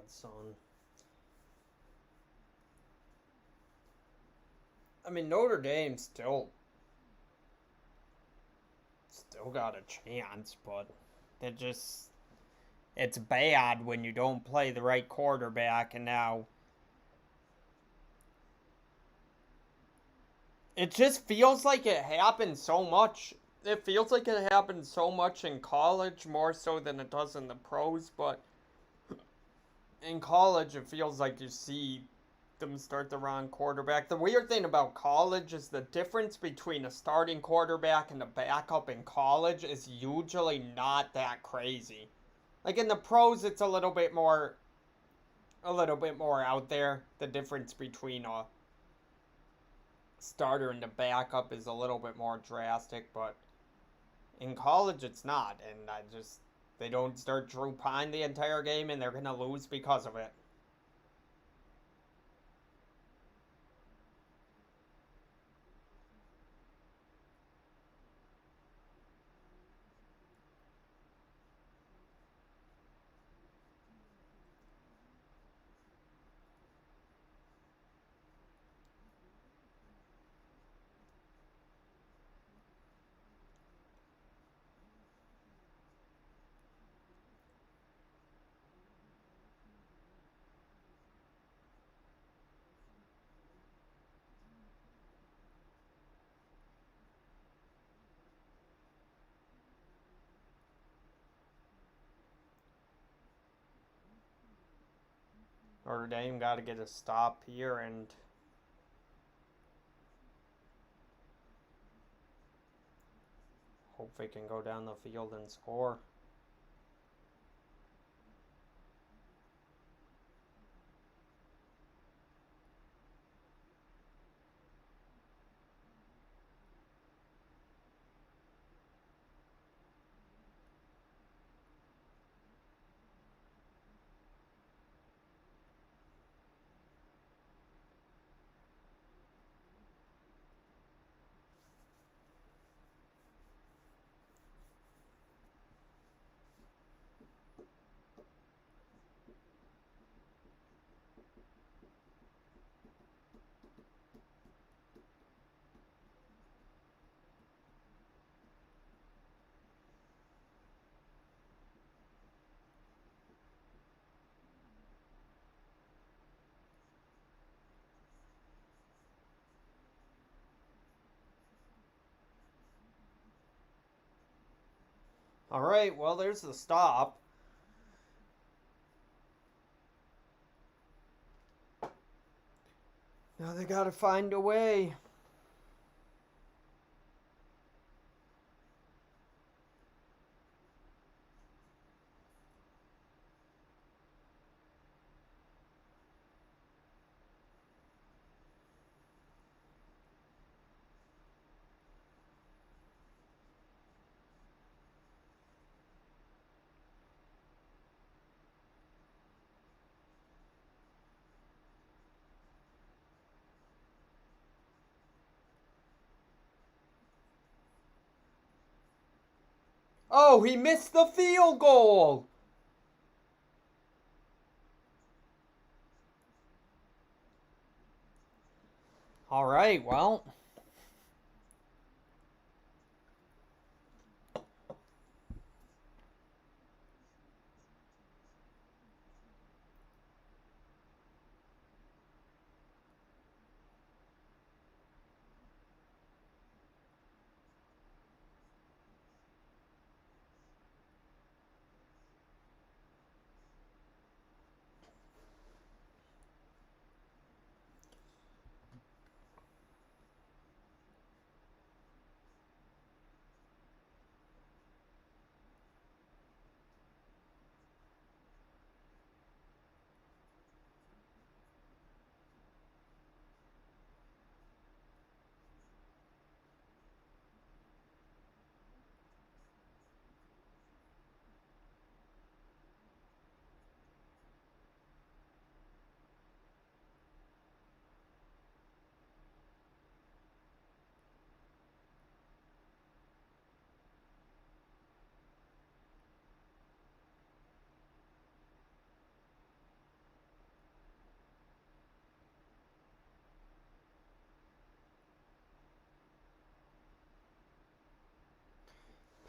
God, son. I mean, Notre Dame still got a chance, but it just, it's bad when you don't play the right quarterback, and now it just feels like it happens so much. It feels like it happens so much in college, more so than it does in the pros, but in college it feels like you see them start the wrong quarterback. The weird thing about college is the difference between a starting quarterback and a backup in college is usually not that crazy. Like in the pros it's a little bit more out there. The difference between a starter and a backup is a little bit more drastic, but in college it's not, and they don't start Drew Pine the entire game and they're going to lose because of it. Notre Dame got to get a stop here and hope they can go down the field and score. All right, well, there's the stop. Now they got to find a way. Oh, he missed the field goal. All right, well.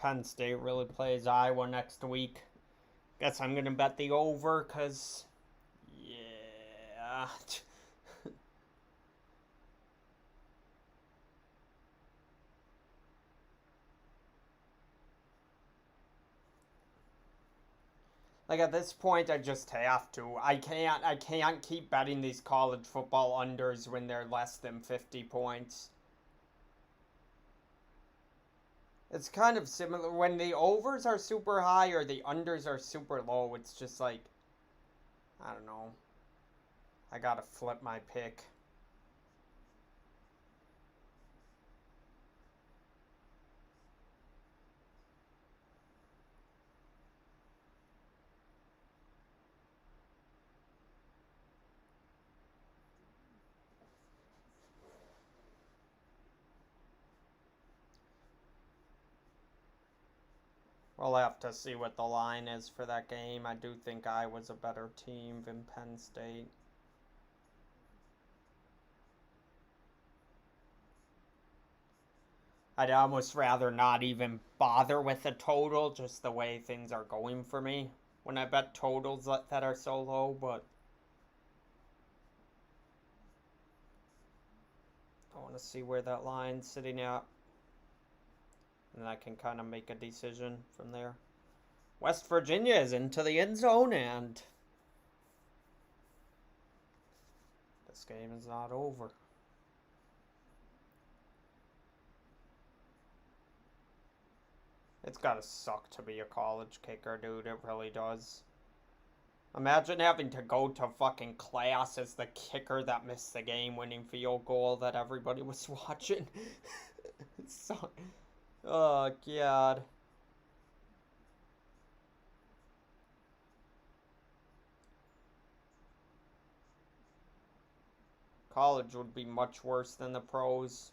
Penn State really plays Iowa next week. Guess I'm gonna bet the over, cause yeah. Like at this point, I just have to. I can't keep betting these college football unders when they're less than 50 points. It's kind of similar when the overs are super high or the unders are super low. It's just like, I don't know. I gotta flip my pick. We'll have to see what the line is for that game. I do think I was a better team than Penn State. I'd almost rather not even bother with a total, just the way things are going for me when I bet totals that are so low, but I want to see where that line's sitting at, and I can kind of make a decision from there. West Virginia is into the end zone, and this game is not over. It's gotta suck to be a college kicker, dude. It really does. Imagine having to go to fucking class as the kicker that missed the game-winning field goal that everybody was watching. So, oh, God. College would be much worse than the pros.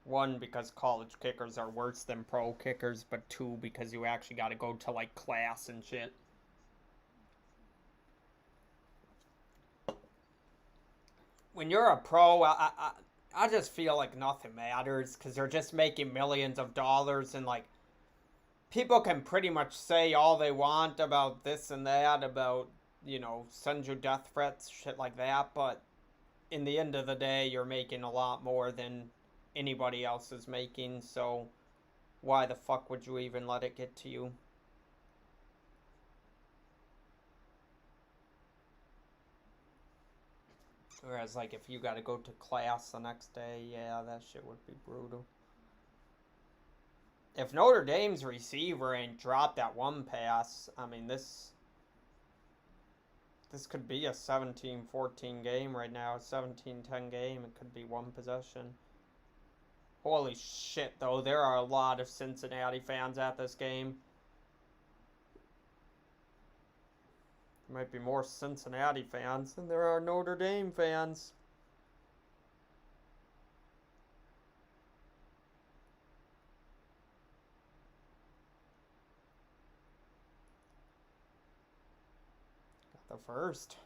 One, because college kickers are worse than pro kickers, but two, because you actually gotta go to, like, class and shit. When you're a pro, I just feel like nothing matters, because they're just making millions of dollars, and, like, people can pretty much say all they want about this and that, about, send you death threats, shit like that, but in the end of the day, you're making a lot more than anybody else is making, so why the fuck would you even let it get to you? Whereas, like, if you gotta go to class the next day, yeah, that shit would be brutal. If Notre Dame's receiver ain't dropped that one pass, I mean, this could be a 17-14 game right now, a 17-10 game. It could be one possession. Holy shit, though, there are a lot of Cincinnati fans at this game. There might be more Cincinnati fans than there are Notre Dame fans. Got the first.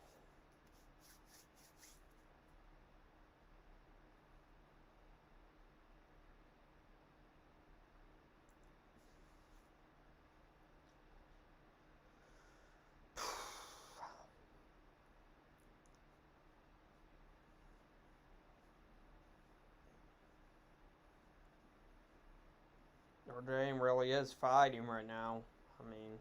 Notre Dame really is fighting right now. I mean,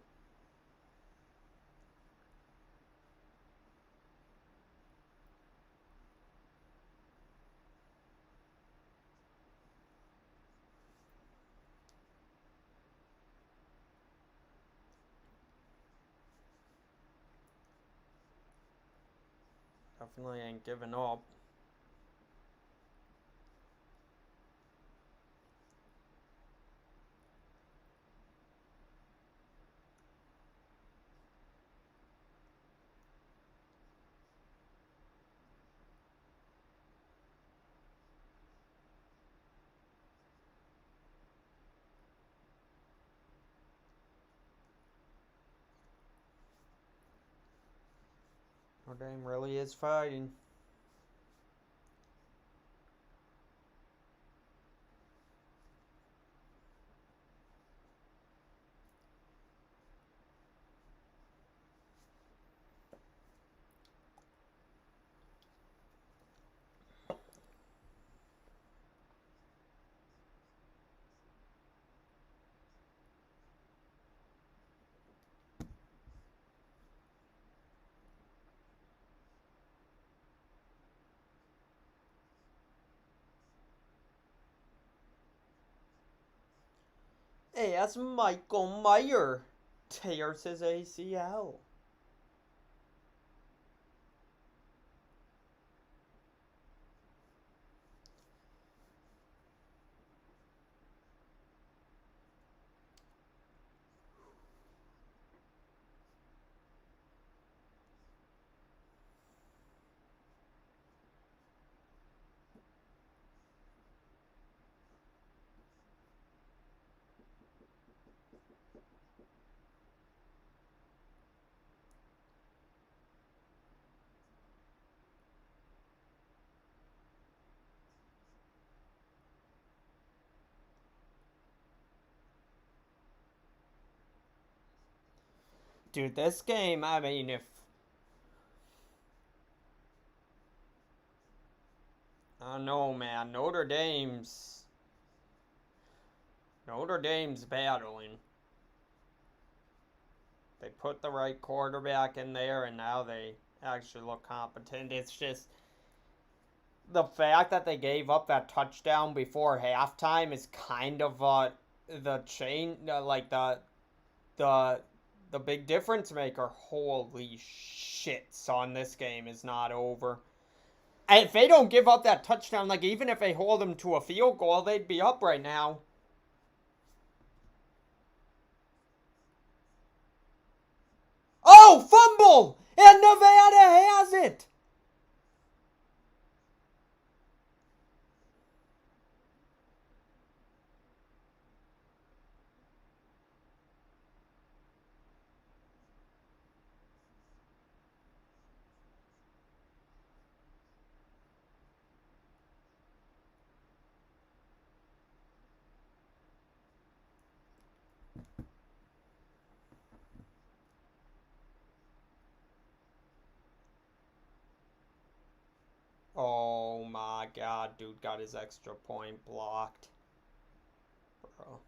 definitely ain't giving up. Notre Dame really is fighting. as Michael Mayer tears his ACL. Dude, this game, I mean, if... I don't know, man. Notre Dame's battling. They put the right quarterback in there, and now they actually look competent. It's just the fact that they gave up that touchdown before halftime is kind of the chain, like the the big difference maker. Holy shit, son! This game is not over. And if they don't give up that touchdown, like even if they hold them to a field goal, they'd be up right now. Oh, fumble! And Nevada has it! Oh my god, dude got his extra point blocked. Bro.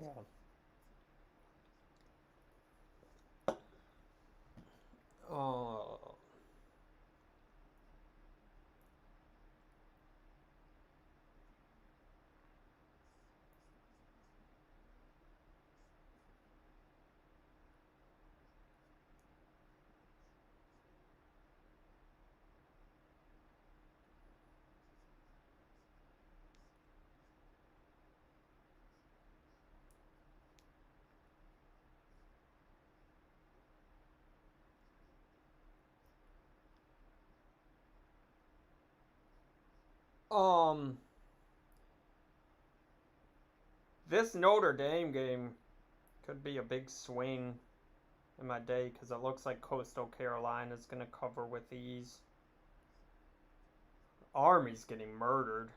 Yeah. Oh. Um, this Notre Dame game could be a big swing in my day because it looks like Coastal Carolina is going to cover with ease. Army's getting murdered.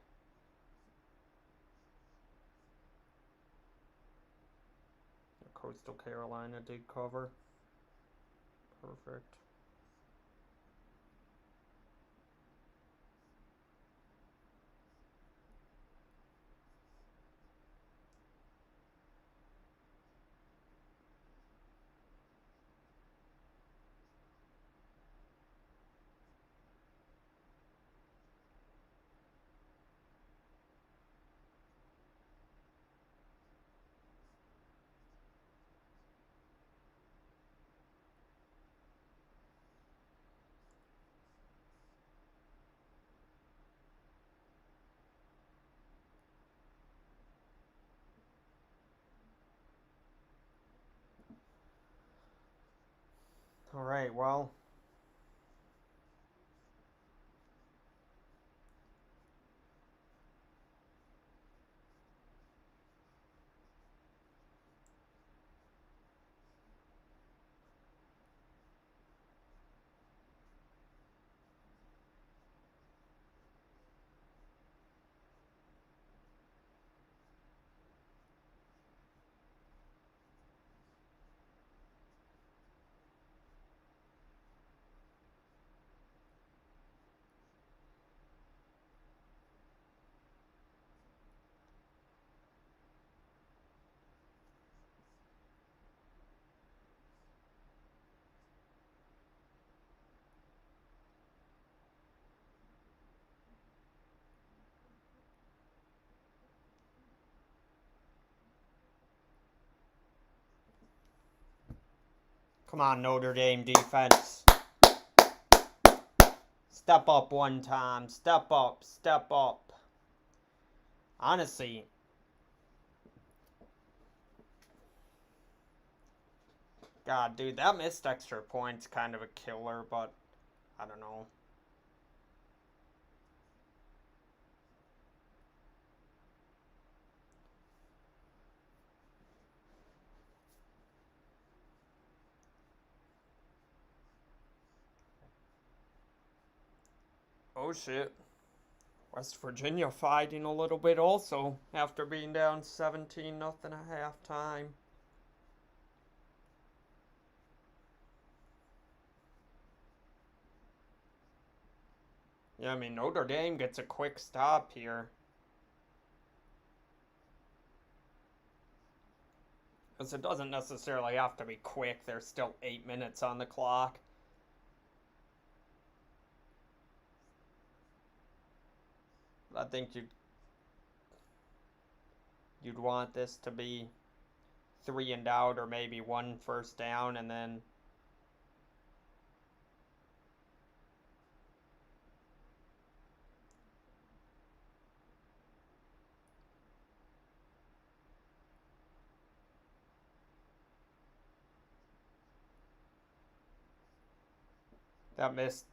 Coastal Carolina did cover. Perfect. All right, well, Come on, Notre Dame defense. Step up one time. Step up. Step up. Honestly, God, dude, that missed extra point's kind of a killer, but I don't know. Oh shit. West Virginia fighting a little bit also after being down 17-0 at halftime. Yeah, I mean, Notre Dame gets a quick stop here. Because it doesn't necessarily have to be quick. There's still 8 minutes on the clock. I think you'd want this to be 3 and out, or maybe 1 first down, and then that missed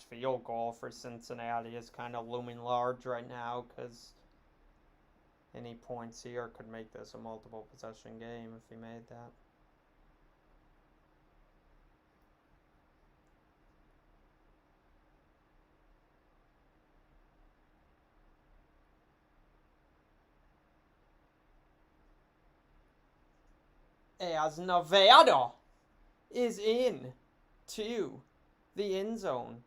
field goal for Cincinnati is kind of looming large right now, because any points here could make this a multiple possession game if he made that. As Nevada is in to the end zone.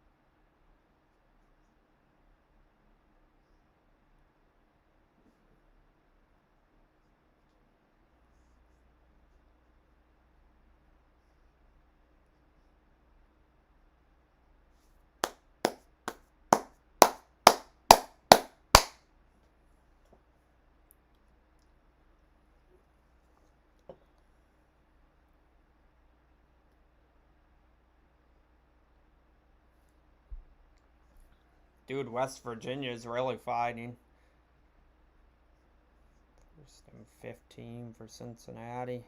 Dude, West Virginia is really fighting. First and 15 for Cincinnati.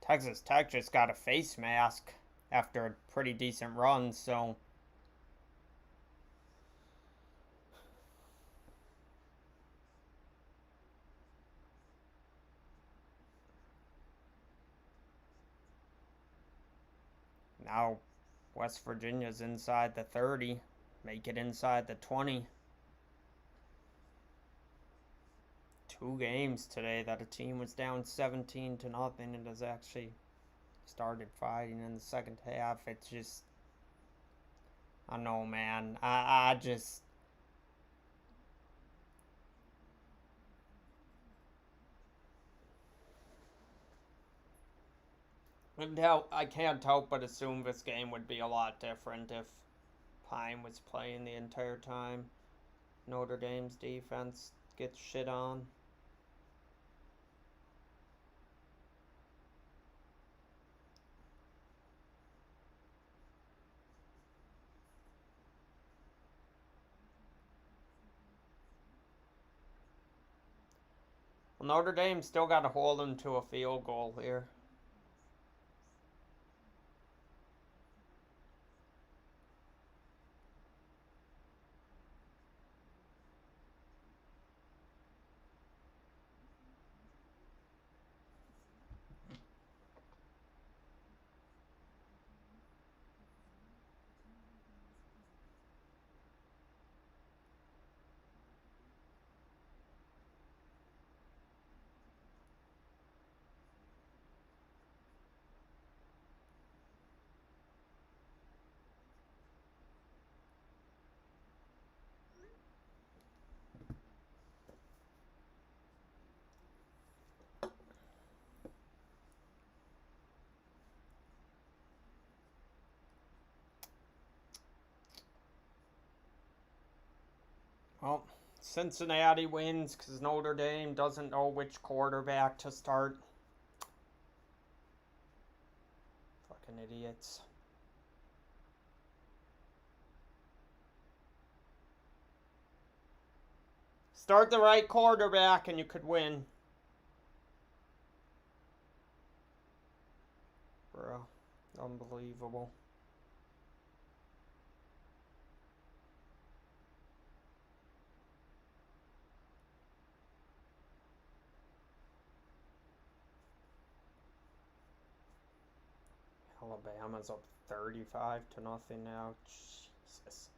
Texas Tech just got a face mask after a pretty decent run, so now West Virginia's inside the 30. Make it inside the 20. 2 games today that a team was down 17-0 and has actually started fighting in the second half. It's just, I don't know, man. I just, I can't help but assume this game would be a lot different if Pine was playing the entire time. Notre Dame's defense gets shit on. Well, Notre Dame still got to hold them to a field goal here. Well, Cincinnati wins because Notre Dame doesn't know which quarterback to start. Fucking idiots. Start the right quarterback and you could win. Bro, unbelievable. Alabama's up 35-0 now. Jesus.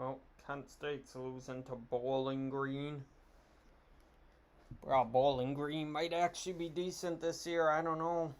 Well, Kent State's losing to Bowling Green. Well, Bowling Green might actually be decent this year. I don't know.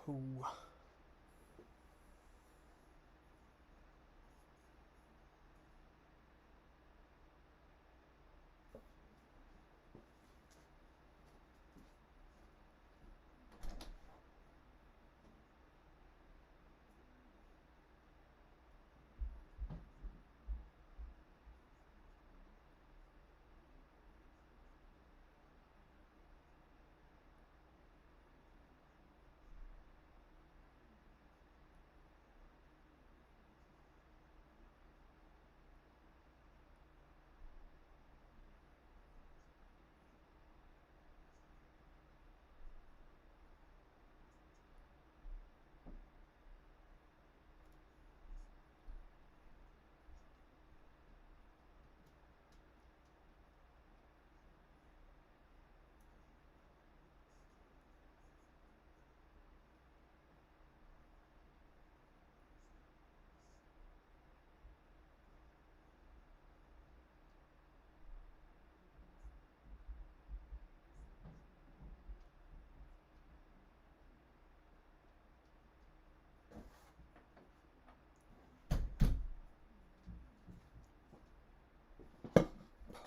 Ooh.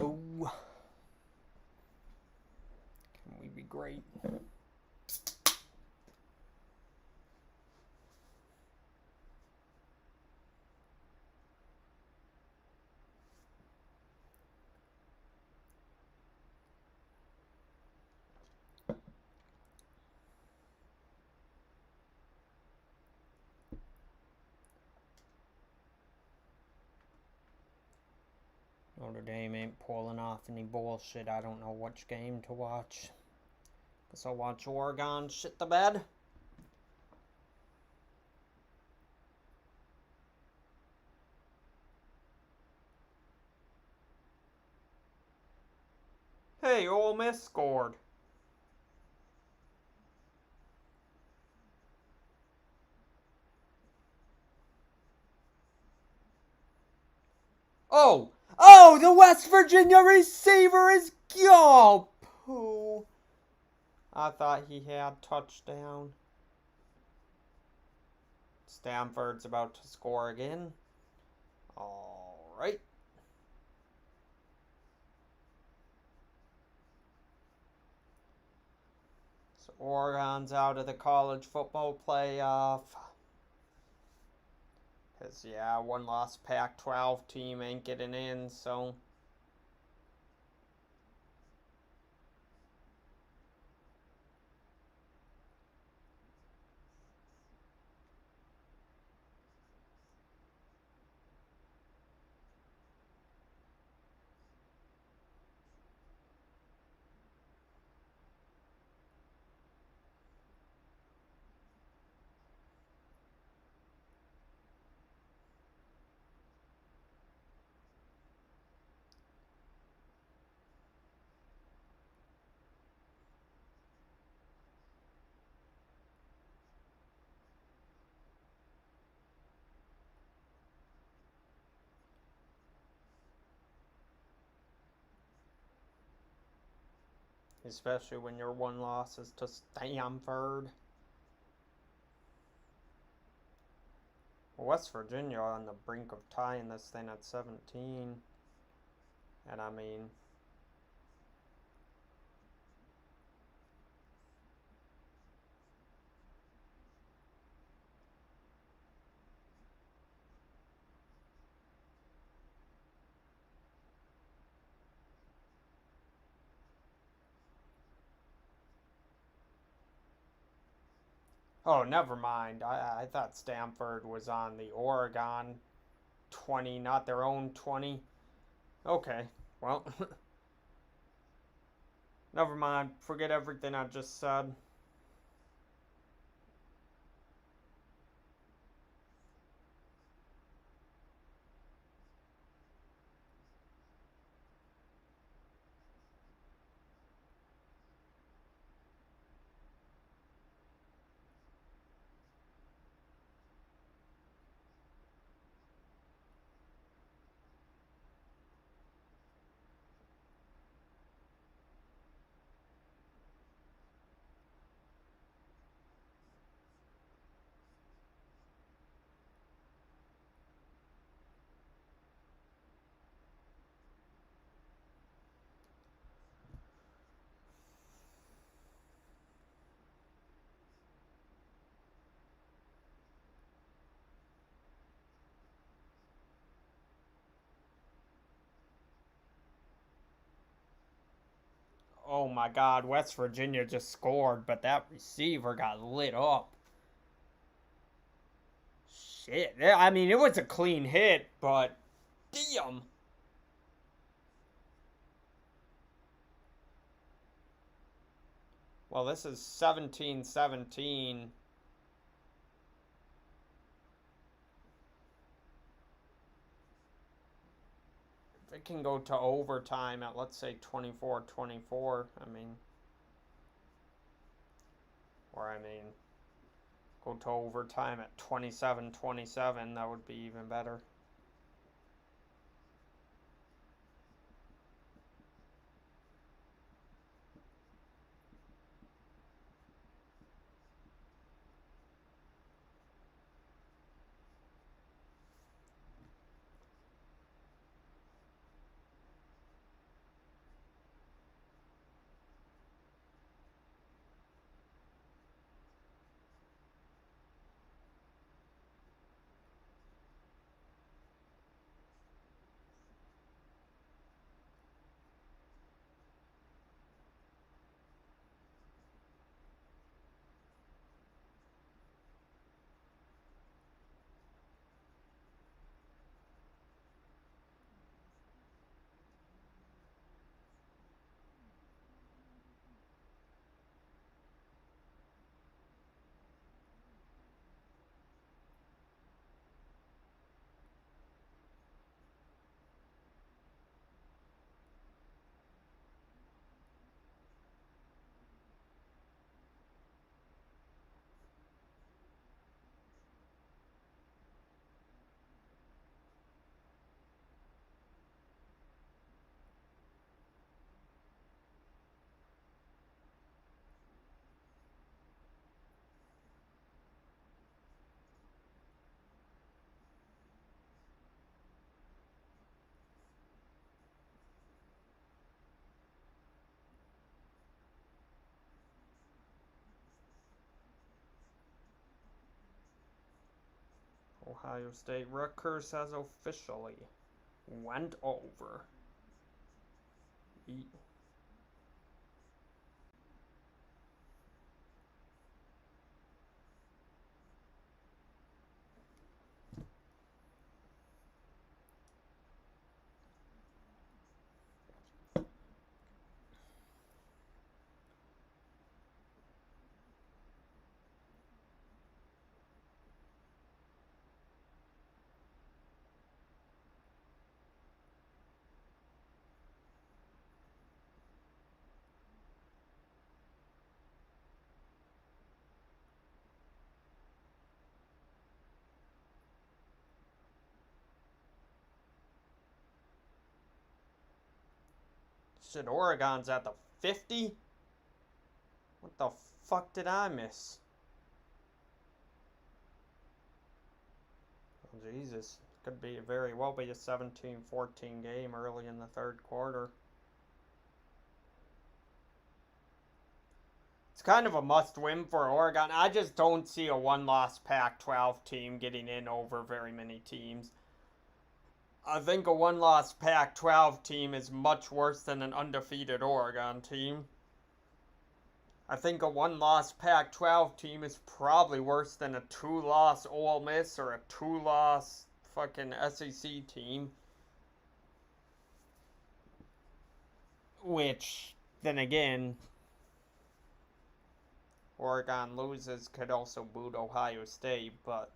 Oh. Can we be great? Notre Dame ain't pulling off any bullshit. I don't know which game to watch. Guess I'll watch Oregon shit the bed. Hey, Ole Miss scored. Oh! Oh, the West Virginia receiver is gone. Pooh. I thought he had touchdown. Stanford's about to score again. All right. So Oregon's out of the college football playoff. Because, yeah, one lost Pac 12 team ain't getting in, so. Especially when your one loss is to Stanford. West Virginia on the brink of tying this thing at 17. And I mean, oh, never mind. I thought Stanford was on the Oregon 20, not their own 20. Okay, well, never mind. Forget everything I just said. Oh my God, West Virginia just scored, but that receiver got lit up. Shit. I mean, it was a clean hit, but damn. Well, this is 17-17. If it can go to overtime at, let's say, 24-24, I mean, or I mean, go to overtime at 27-27, that would be even better. Ohio State Rutgers has officially went over. Shit, Oregon's at the 50? What the fuck did I miss? Oh, Jesus. could be very well be a 17-14 game early in the third quarter. It's kind of a must-win for Oregon. I just don't see a one-loss Pac-12 team getting in over very many teams. I think a one-loss Pac-12 team is much worse than an undefeated Oregon team. I think a one-loss Pac-12 team is probably worse than a two-loss Ole Miss or a two-loss fucking SEC team. Which, then again, Oregon loses could also boot Ohio State, but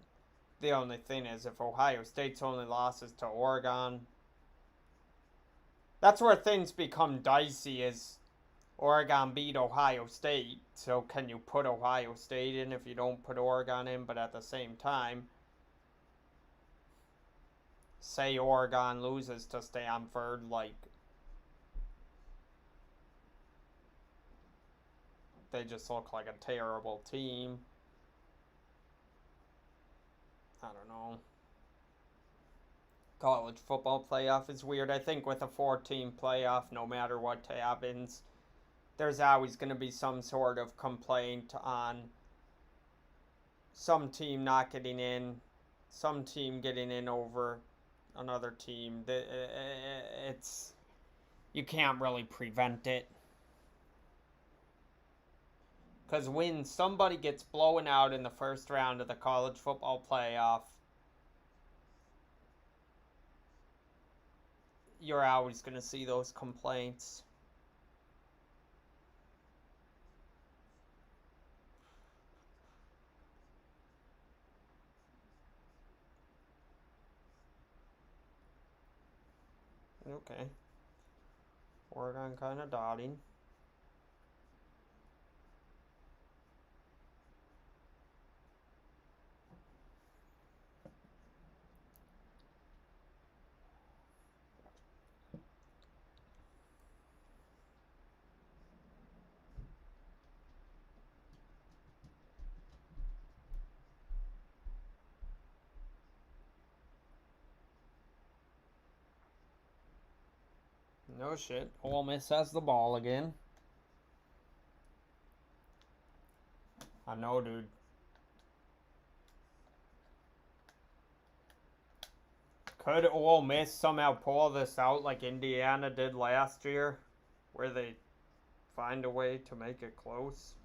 the only thing is if Ohio State's only losses to Oregon, that's where things become dicey is Oregon beat Ohio State, so can you put Ohio State in if you don't put Oregon in, but at the same time, say Oregon loses to Stanford, like, they just look like a terrible team. I don't know. College football playoff is weird. I think with a 4-team playoff, no matter what happens, there's always going to be some sort of complaint on some team not getting in, some team getting in over another team. It's, you can't really prevent it. Because when somebody gets blown out in the first round of the college football playoff, you're always going to see those complaints. Okay. Oregon kind of dotting. No shit. Ole Miss has the ball again. I know, dude. Could Ole Miss somehow pull this out like Indiana did last year, where they find a way to make it close?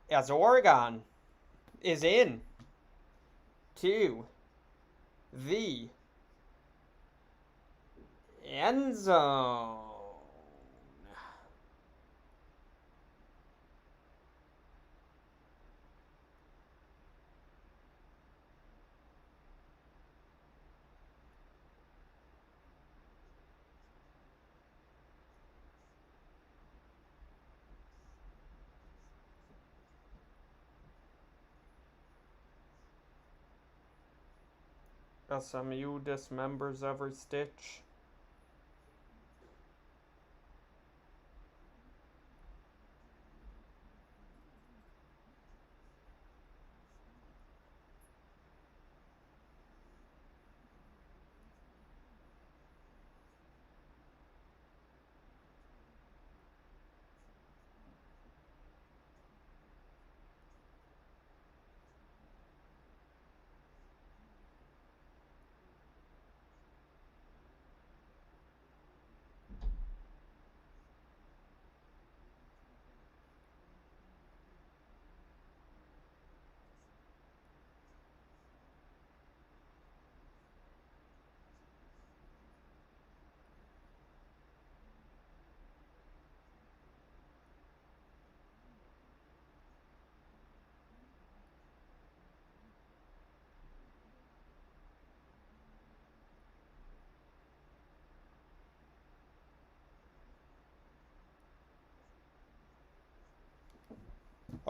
As Oregon is in to the end zone. SMU dismembers every stitch.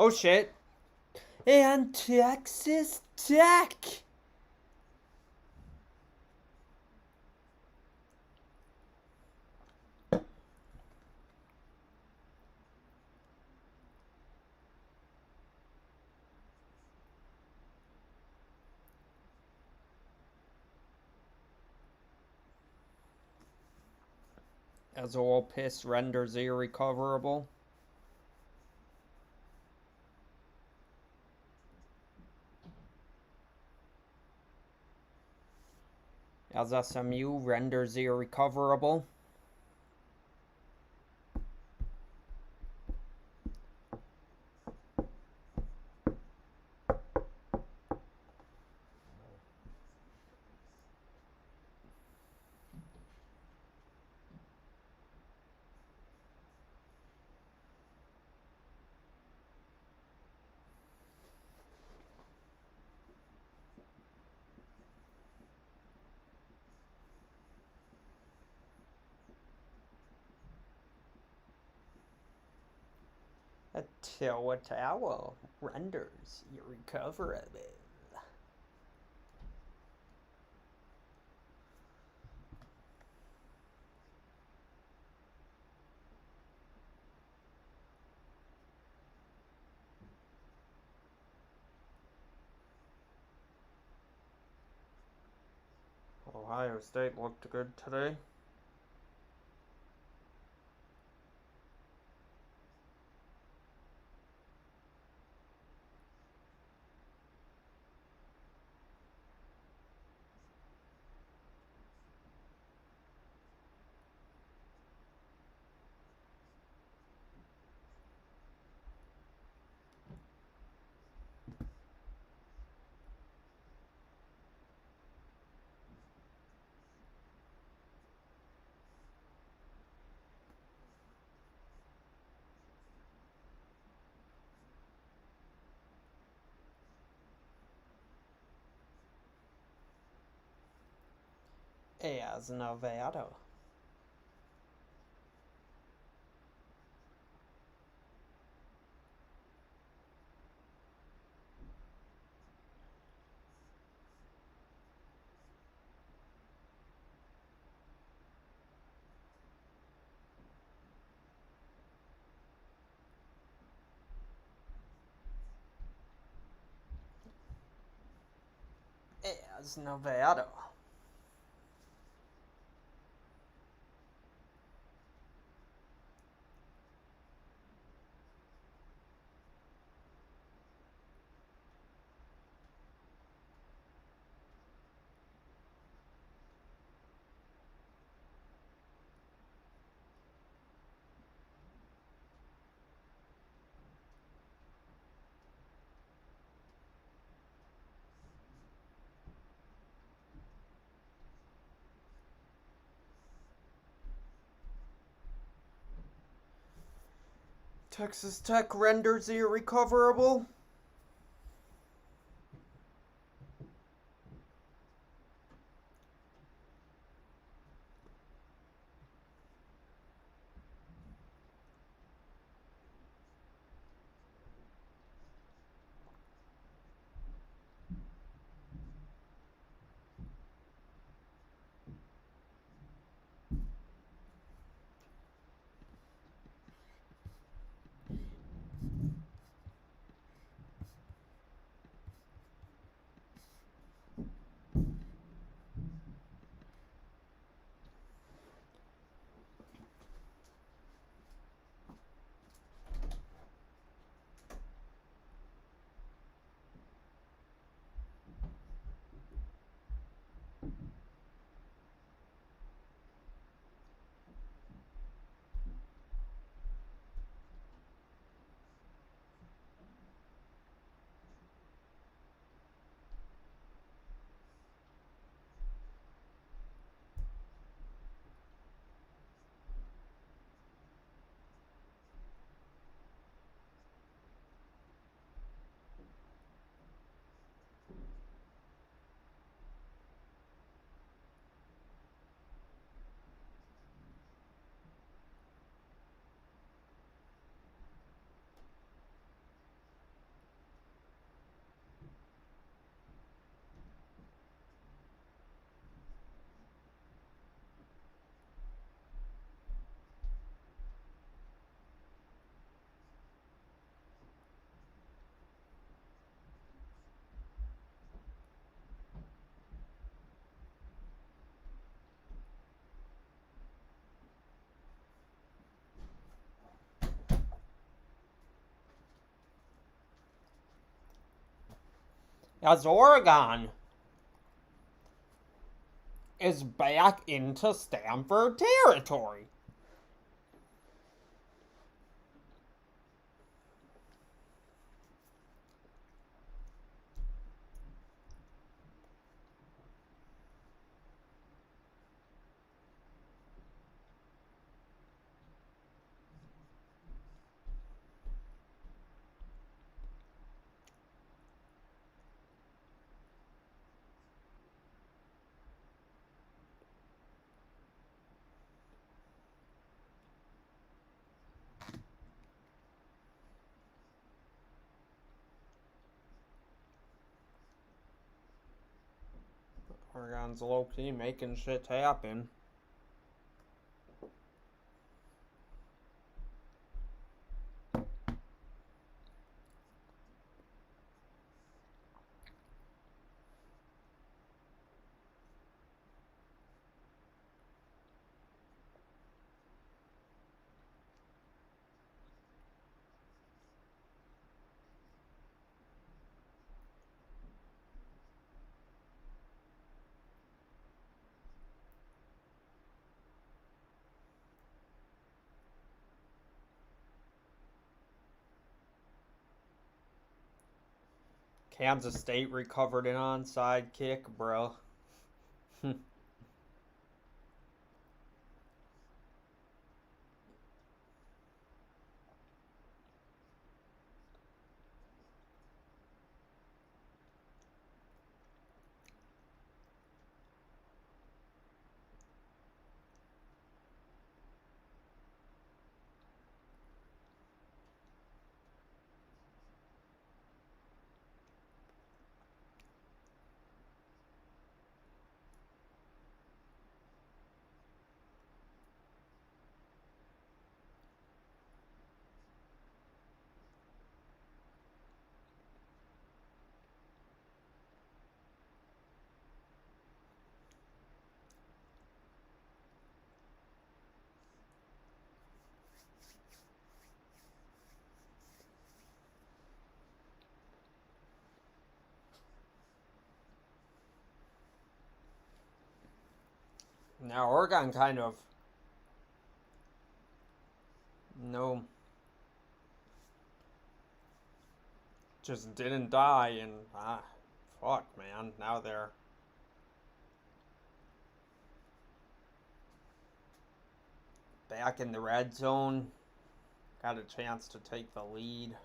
Oh shit. And Texas Tech. As all piss renders irrecoverable. As SMU renders irrecoverable. A Tower renders irrecoverable. Ohio State looked good today. As Nevada. As Nevada. Texas Tech renders irrecoverable. as Oregon is back into Stanford territory. Oregon's low-key making shit happen. Kansas State recovered an onside kick, bro. Now Oregon kind of no just didn't die and fuck man. Now they're back in the red zone. Got a chance to take the lead.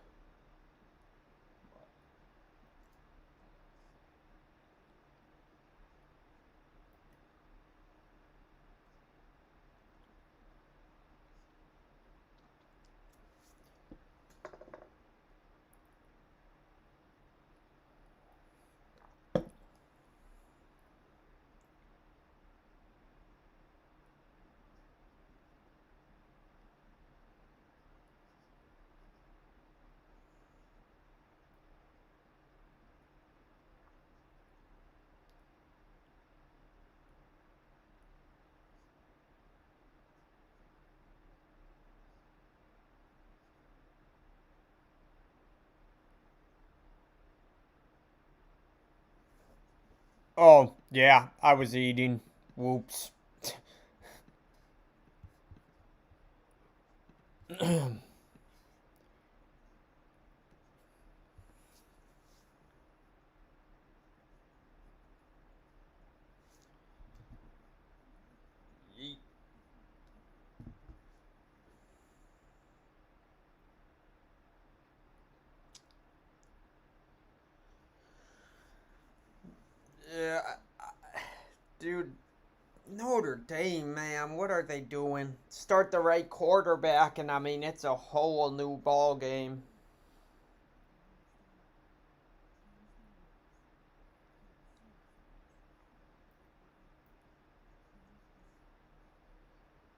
Oh, yeah, I was eating. Whoops. Yeah, dude, Notre Dame, man, what are they doing? Start the right quarterback, and I mean, it's a whole new ball game.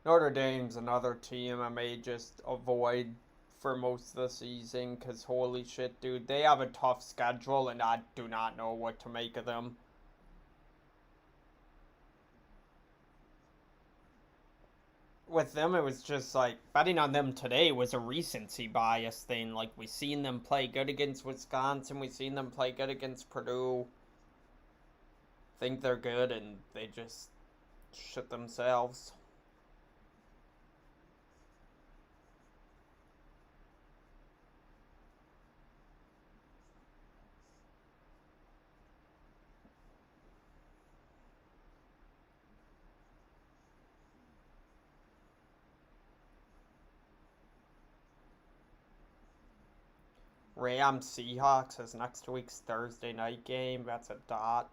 Notre Dame's another team I may just avoid for most of the season because holy shit, dude, they have a tough schedule, and I do not know what to make of them. with them, it was just like betting on them today was a recency bias thing. Like, we seen them play good against Wisconsin, we seen them play good against Purdue. Think they're good, and they just shit themselves. Rams Seahawks is next week's Thursday night game. That's a dot.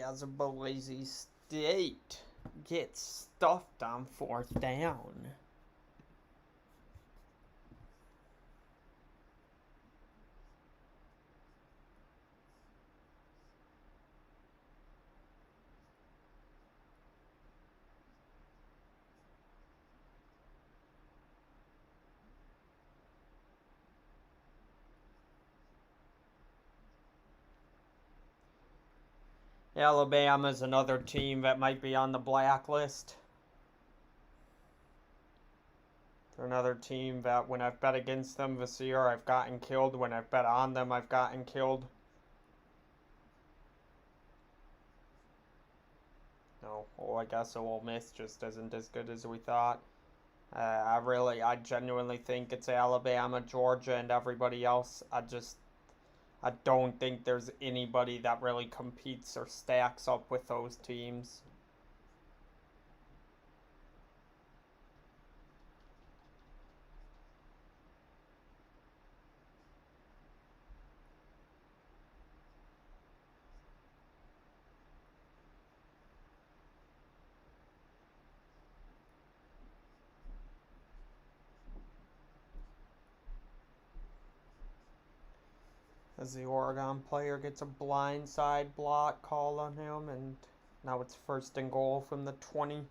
As a Boise State gets stuffed on fourth down. Alabama's another team that might be on the blacklist. They're another team that when I've bet against them this year, I've gotten killed. When I've bet on them, I've gotten killed. No, I guess Ole Miss just isn't as good as we thought. I genuinely think it's Alabama, Georgia, and everybody else. I don't think there's anybody that really competes or stacks up with those teams. As the Oregon player gets a blindside block call on him, and now it's first and goal from the 20.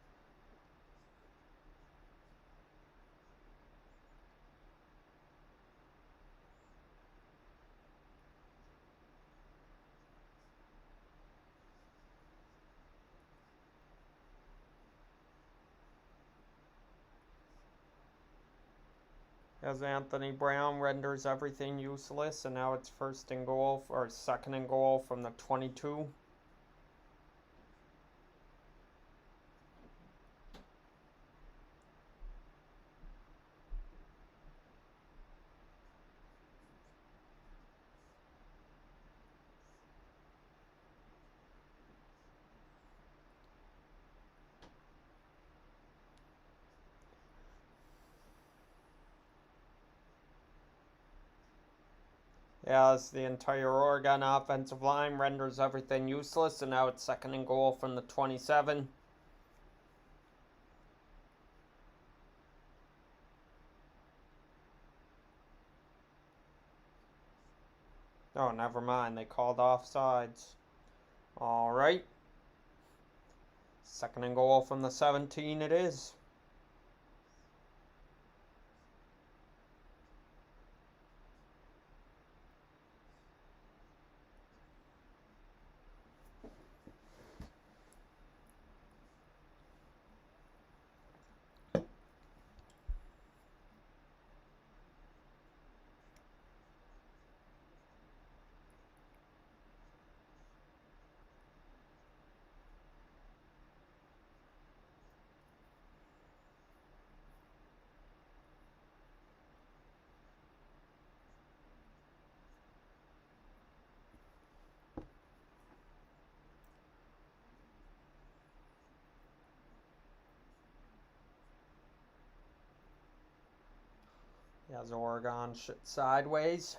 As Anthony Brown renders everything useless, and now it's first and goal, or second and goal from the 22. As the entire Oregon offensive line renders everything useless, and now it's 2nd and goal from the 27. Oh, never mind. They called offsides. All right. 2nd and goal from the 17 it is. As Oregon shit sideways.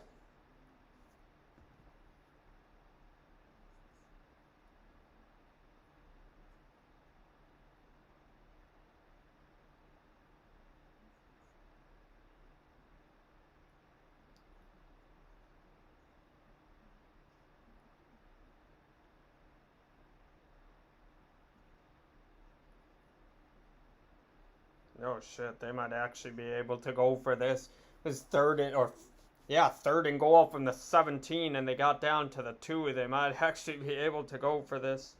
Oh shit, they might actually be able to go for this. It was 3rd and goal from the 17, and they got down to the 2. They might actually be able to go for this.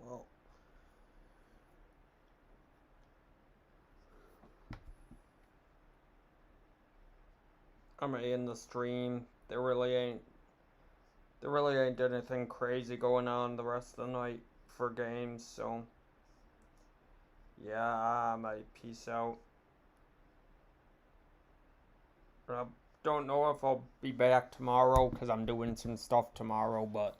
Well, I'm gonna end the stream. There really ain't anything crazy going on the rest of the night for games, so yeah, I might peace out. I don't know if I'll be back tomorrow because I'm doing some stuff tomorrow, but